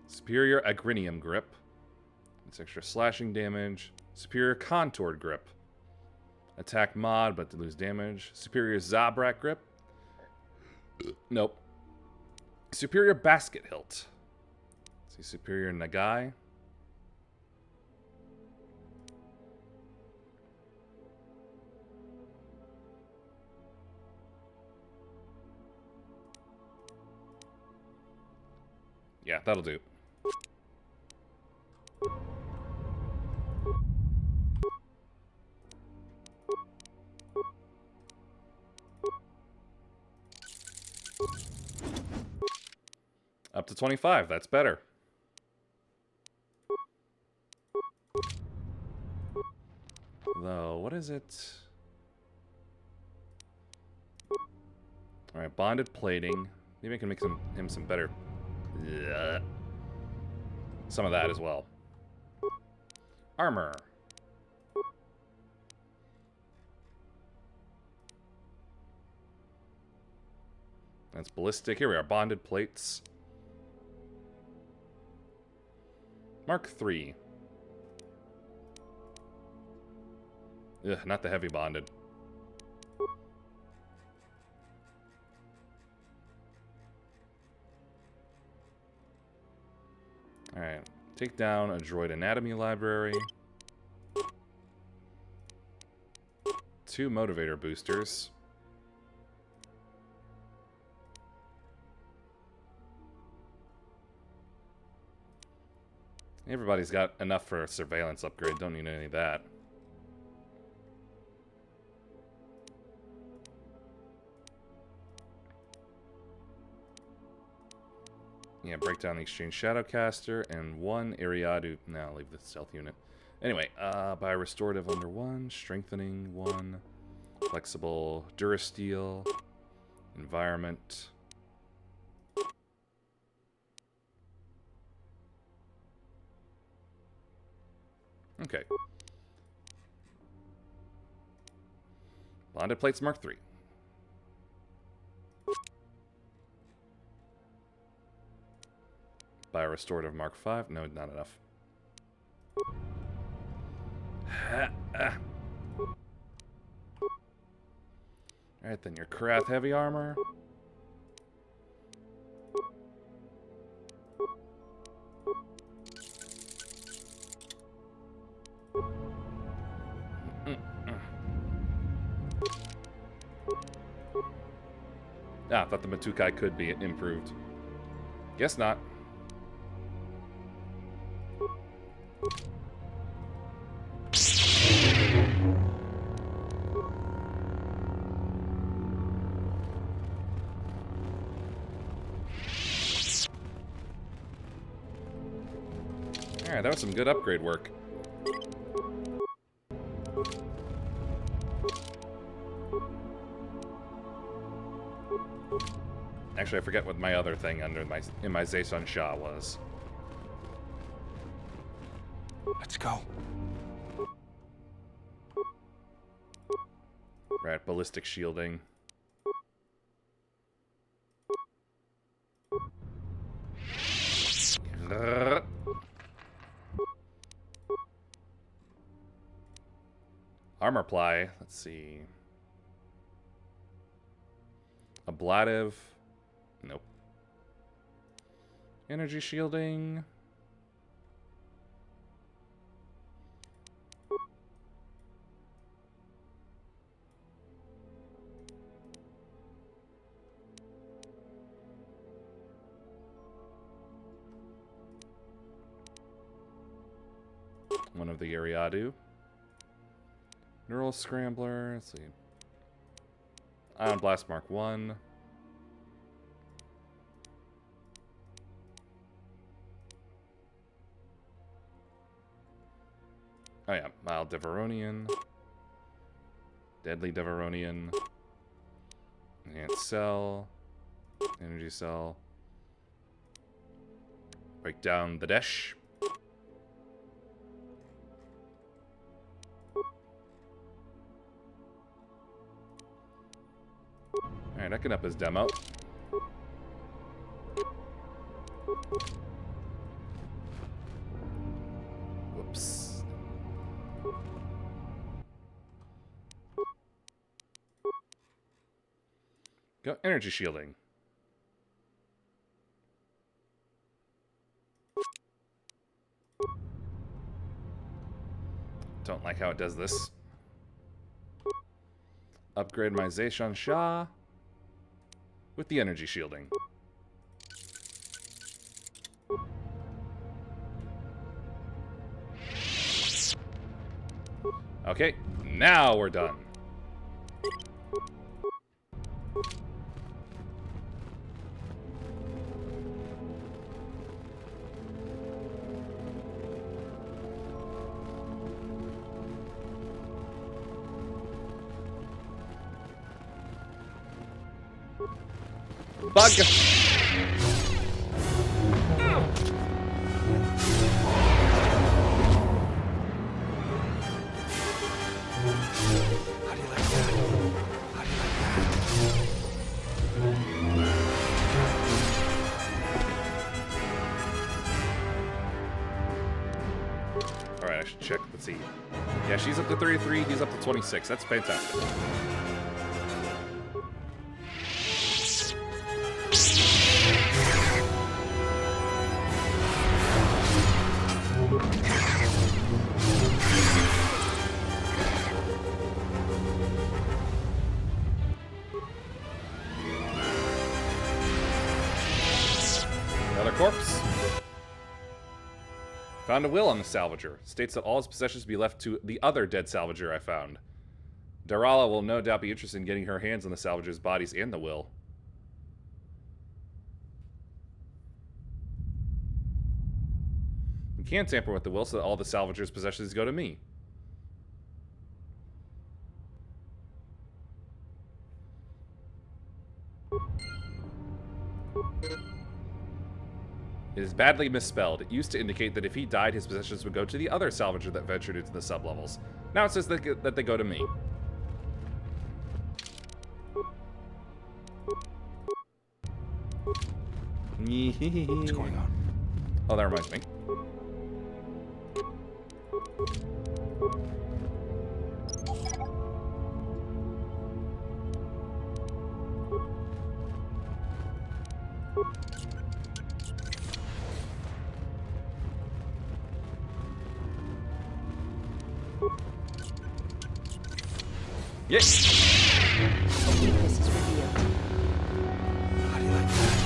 Superior Agrinium grip. It's extra slashing damage. Superior Contoured grip. Attack mod, but to lose damage. Superior Zabrak grip. Nope. Superior Basket Hilt. See, Superior Nagai. Yeah, that'll do. Up to 25, that's better. Though, what is it? Alright, bonded plating. Maybe I can make him some better... Ugh. Some of that as well. Armor. That's ballistic. Here we are, bonded plates. Mark 3. Ugh, not the heavy bonded. Alright. Take down a droid anatomy library. 2 motivator boosters. Everybody's got enough for a surveillance upgrade. Don't need any of that. Yeah, break down the exchange Shadowcaster and 1 Ariadu. No, leave the stealth unit. Anyway, buy restorative under 1, strengthening 1, flexible Durasteel, environment. Okay. Bonded plates Mark 3. Buy a restorative Mark 5. No, not enough. Alright, then your Karath heavy armor. Ah, I thought the Matukai could be improved. Guess not. Alright, that was some good upgrade work. Actually, I forget what my other thing in my Zaison Shah was. Let's go. Right, ballistic shielding. Armor ply. Let's see. Ablative. Nope. Energy shielding. One of the Ariadu. Neural Scrambler. Let's see. Ion Blast Mark 1. Oh yeah, Mild Deveronian. Deadly Deveronian. Enhanced Cell. Energy Cell. Break down the Desh. Alright, I can up his demo. Whoops. Go energy shielding. Don't like how it does this. Upgrade my Zaison Shah with the energy shielding. Okay, now we're done. Bug! Alright, I should check. Let's see. Yeah, she's up to 33, he's up to 26. That's fantastic. Another corpse. Found a will on the salvager. States that all his possessions be left to the other dead salvager I found. Darala will no doubt be interested in getting her hands on the salvager's bodies and the will. You can't tamper with the will so that all the salvager's possessions go to me. It is badly misspelled. It used to indicate that if he died, his possessions would go to the other salvager that ventured into the sublevels. Now it says that they go to me. What's going on? Oh, that reminds me. Yes. Weakness is revealed. How do you like that?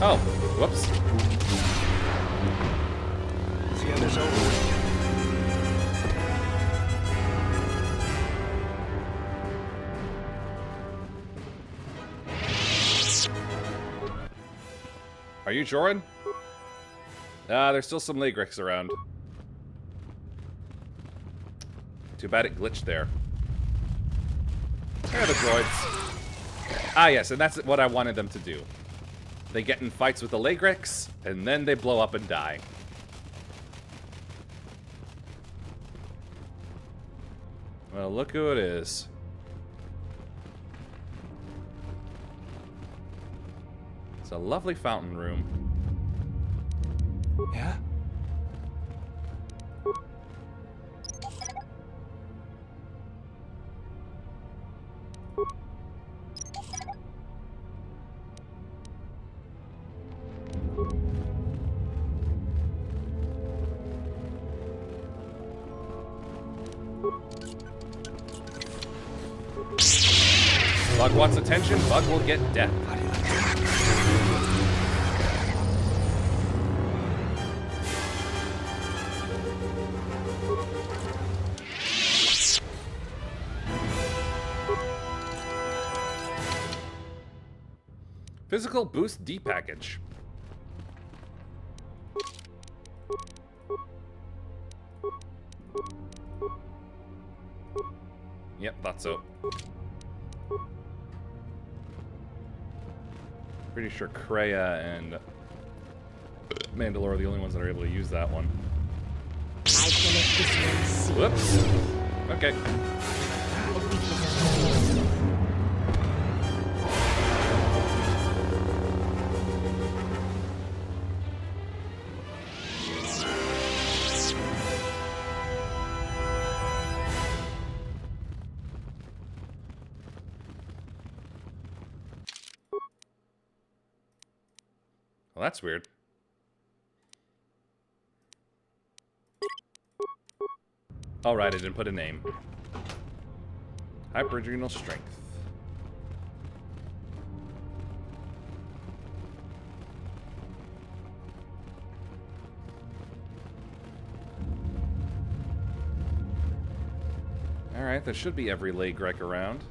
Oh, whoops. Let's get this over with. Are you Joran? There's still some Lagrix around. Too bad it glitched there. There are the droids. Ah, yes, and that's what I wanted them to do. They get in fights with the Lagrix, and then they blow up and die. Well, look who it is. It's a lovely fountain room. Yeah? Bug wants attention, Bug will get death. How do you like that? Physical boost D package. Yep, thought so. Pretty sure Kreia and Mandalore are the only ones that are able to use that one. I can let this one see. Whoops. Okay. Well, that's weird. All right, I didn't put a name. Hyperadrenal strength. All right, there should be every Lagrek around.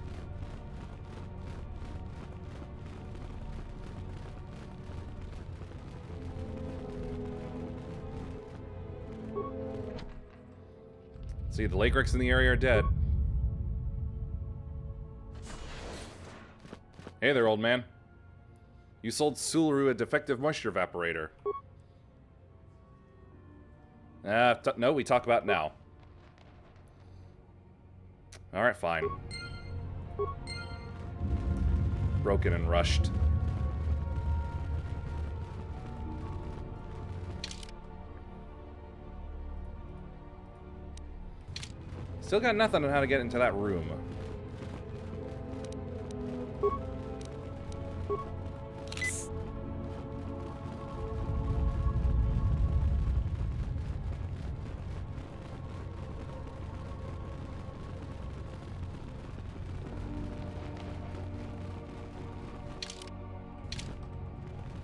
See, the Lagreks in the area are dead. Hey there, old man. You sold Sularu a defective moisture evaporator. No, we talk about now. Alright, fine. Broken and rushed. Still got nothing on how to get into that room.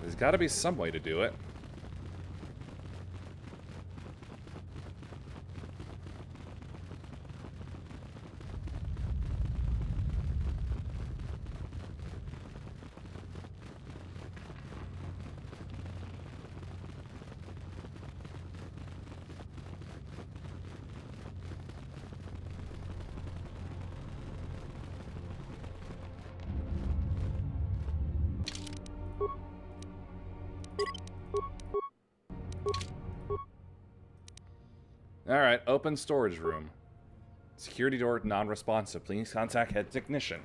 There's got to be some way to do it. Alright, open storage room. Security door non-responsive. Please contact head technician.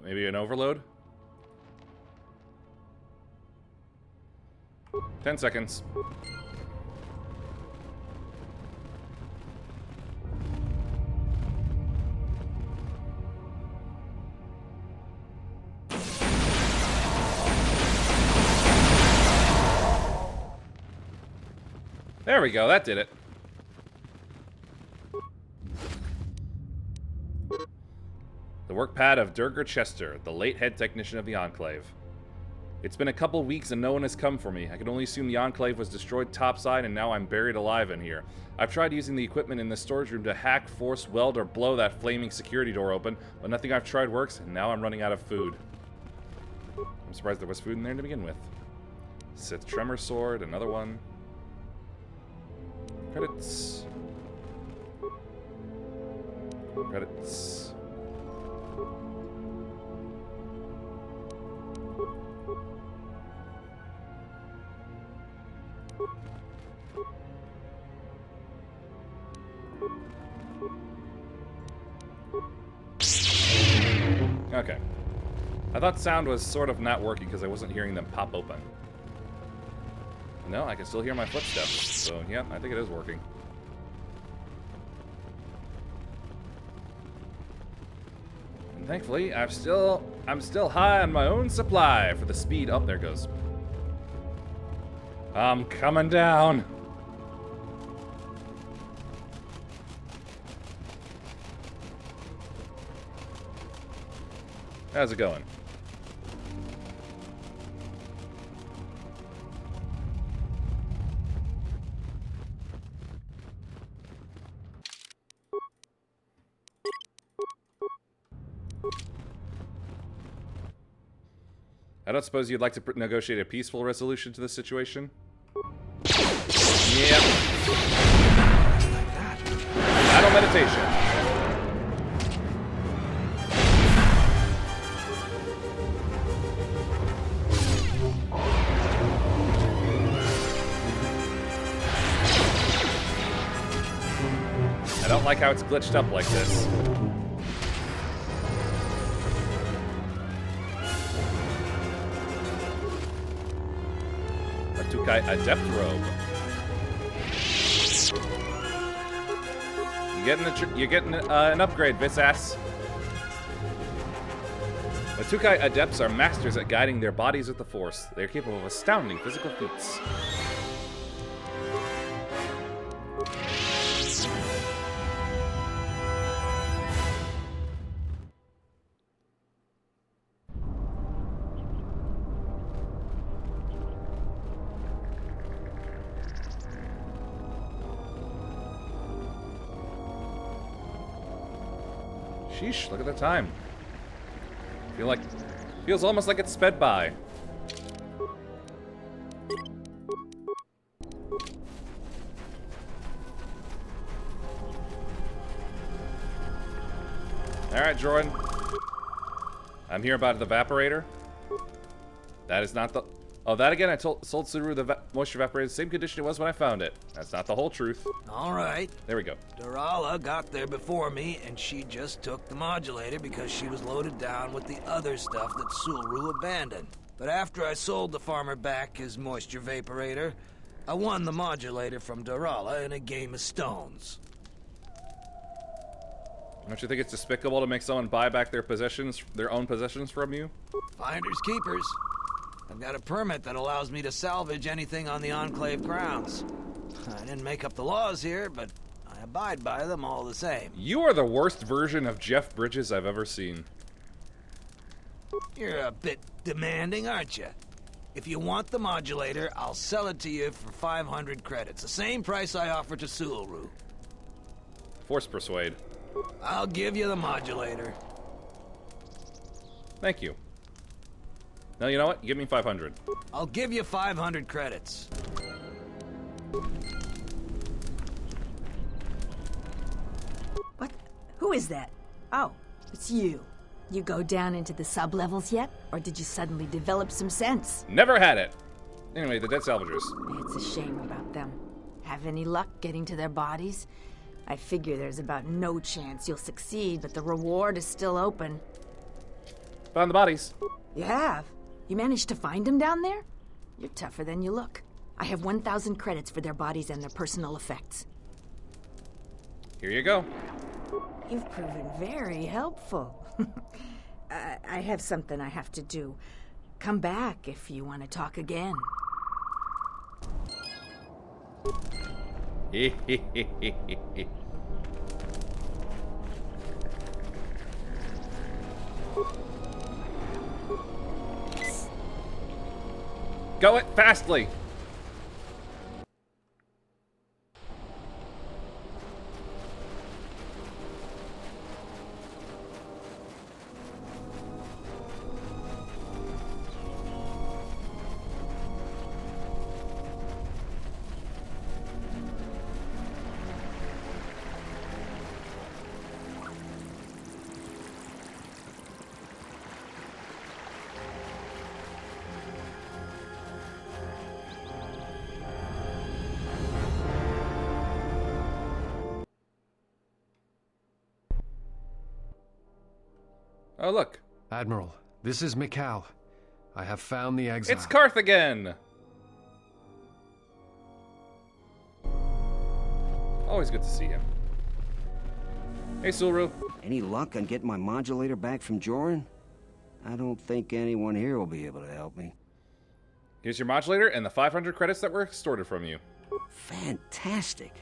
Maybe an overload? 10 seconds. There we go, that did it. The work pad of Durgar Chester, the late head technician of the Enclave. It's been a couple weeks and no one has come for me. I can only assume the Enclave was destroyed topside and now I'm buried alive in here. I've tried using the equipment in the storage room to hack, force, weld, or blow that flaming security door open, but nothing I've tried works, and now I'm running out of food. I'm surprised there was food in there to begin with. Sith Tremor Sword, another one. Credits. Credits. Okay. I thought sound was sort of not working because I wasn't hearing them pop open. No, I can still hear my footsteps. So, yeah, I think it is working. And thankfully, I'm still high on my own supply for the speed. Oh, there it goes. I'm coming down. How's it going? I don't suppose you'd like to negotiate a peaceful resolution to this situation? Yep. Battle meditation. I don't like how it's glitched up like this. Matukai Adept Robe. You're getting an upgrade, Visass. Matukai Adepts are masters at guiding their bodies with the Force. They are capable of astounding physical feats. Sheesh, look at the time. Feels almost like it's sped by. Alright, Jordan. I'm here about the evaporator. That is not the... Oh, that again, I sold Subaru the moisture evaporator, same condition it was when I found it. That's not the whole truth. All right. There we go. Durala got there before me, and she just took the modulator because she was loaded down with the other stuff that Sulu abandoned. But after I sold the farmer back his moisture vaporator, I won the modulator from Durala in a game of stones. Don't you think it's despicable to make someone buy back their possessions, their own possessions from you? Finders keepers. I've got a permit that allows me to salvage anything on the Enclave grounds. I didn't make up the laws here, but I abide by them all the same. You are the worst version of Jeff Bridges I've ever seen. You're a bit demanding, aren't you? If you want the modulator, I'll sell it to you for 500 credits. The same price I offered to Suilru. Force persuade. I'll give you the modulator. Thank you. Now, you know what? Give me 500. I'll give you 500 credits. What? Who is that? Oh, it's you. You go down into the sub-levels yet? Or did you suddenly develop some sense? Never had it. Anyway, the dead salvagers. It's a shame about them. Have any luck getting to their bodies? I figure there's about no chance you'll succeed, but the reward is still open. Found the bodies. You have? You managed to find them down there? You're tougher than you look. I have 1,000 credits for their bodies and their personal effects. Here you go. You've proven very helpful. I have something I have to do. Come back if you want to talk again. Go it fastly. Oh, look. Admiral, this is Mikal. I have found the exile. It's Karth again. Always good to see him. Hey, Suilru. Any luck on getting my modulator back from Joran? I don't think anyone here will be able to help me. Here's your modulator and the 500 credits that were extorted from you. Fantastic.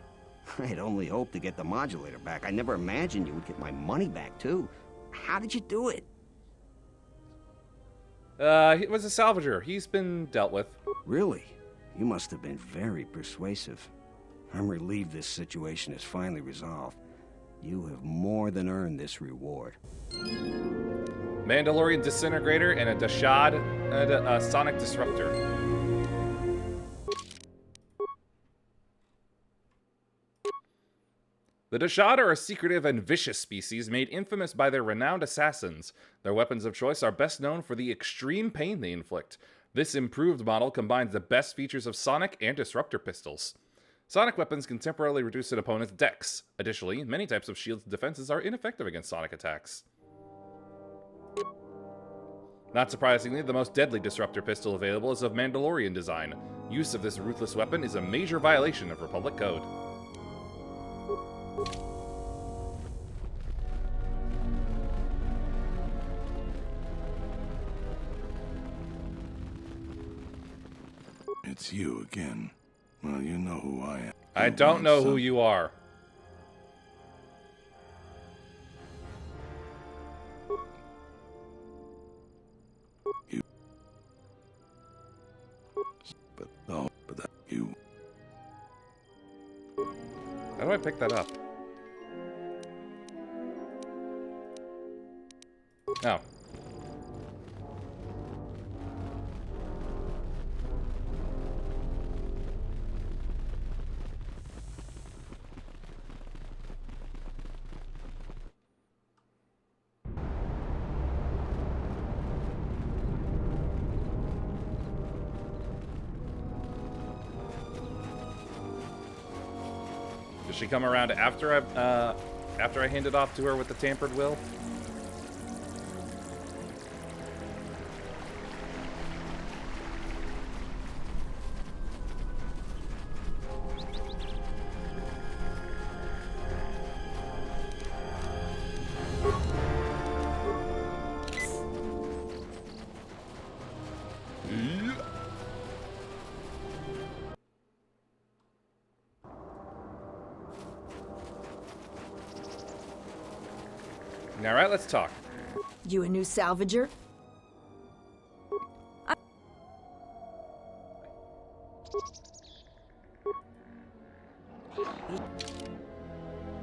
I'd only hoped to get the modulator back. I never imagined you would get my money back, too. How did you do it? It was a salvager. He's been dealt with. Really? You must have been very persuasive. I'm relieved this situation is finally resolved. You have more than earned this reward. Mandalorian Disintegrator and a Dashad and a Sonic Disruptor. The Dashad are a secretive and vicious species made infamous by their renowned assassins. Their weapons of choice are best known for the extreme pain they inflict. This improved model combines the best features of Sonic and Disruptor pistols. Sonic weapons can temporarily reduce an opponent's dex. Additionally, many types of shields and defenses are ineffective against Sonic attacks. Not surprisingly, the most deadly Disruptor pistol available is of Mandalorian design. Use of this ruthless weapon is a major violation of Republic Code. It's you again. Well, you know who I am. I don't know who you are. But that you. How do I pick that up? Oh. Does she come around after I hand it off to her with the tampered will? Alright, let's talk. You a new salvager?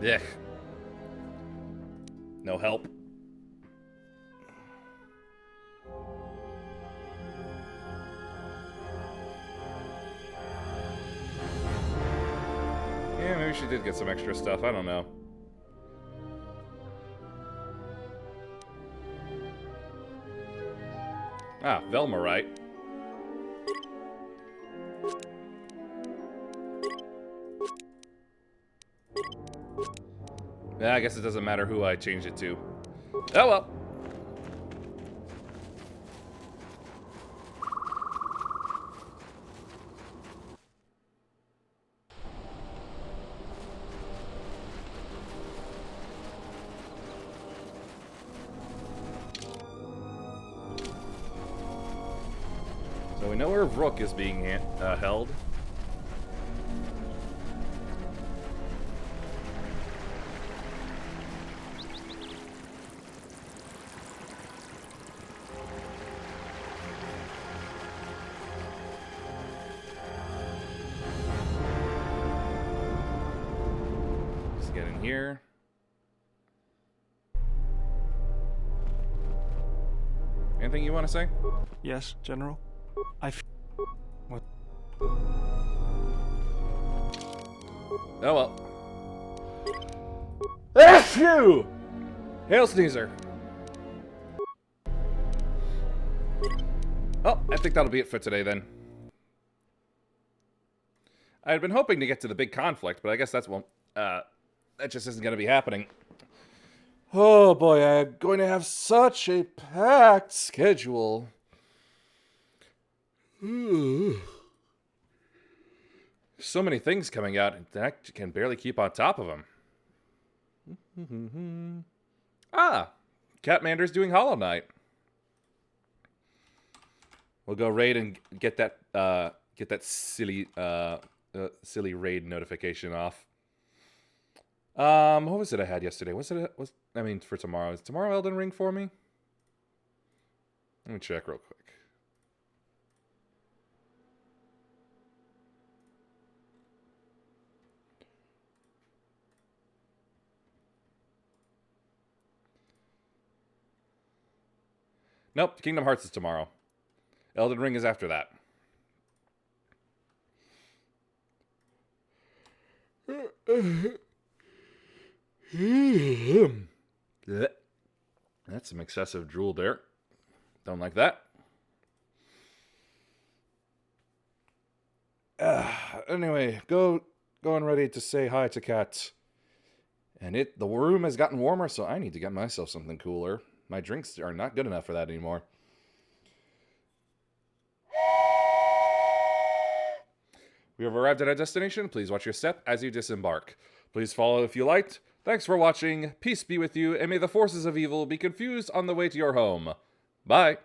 Yuck. No help. Yeah, maybe she did get some extra stuff. I don't know. Ah, Velma, right? Yeah, I guess it doesn't matter who I change it to. Oh well. So we know where Rook is being held. Let's get in here. Anything you want to say? Yes, General. What? Oh well. F you! Hail Sneezer. Oh, I think that'll be it for today then. I had been hoping to get to the big conflict, but I guess that just isn't going to be happening. Oh boy, I'm going to have such a packed schedule. So many things coming out, and I can barely keep on top of them. Ah, Catmander's doing Hollow Knight. We'll go raid and get that silly raid notification off. What was it I had yesterday? For tomorrow? Is tomorrow Elden Ring for me? Let me check real quick. Nope, Kingdom Hearts is tomorrow. Elden Ring is after that. That's some excessive drool there. Don't like that. Anyway, go and ready to say hi to Kat. And the room has gotten warmer, so I need to get myself something cooler. My drinks are not good enough for that anymore. We have arrived at our destination. Please watch your step as you disembark. Please follow if you liked. Thanks for watching. Peace be with you, and may the forces of evil be confused on the way to your home. Bye.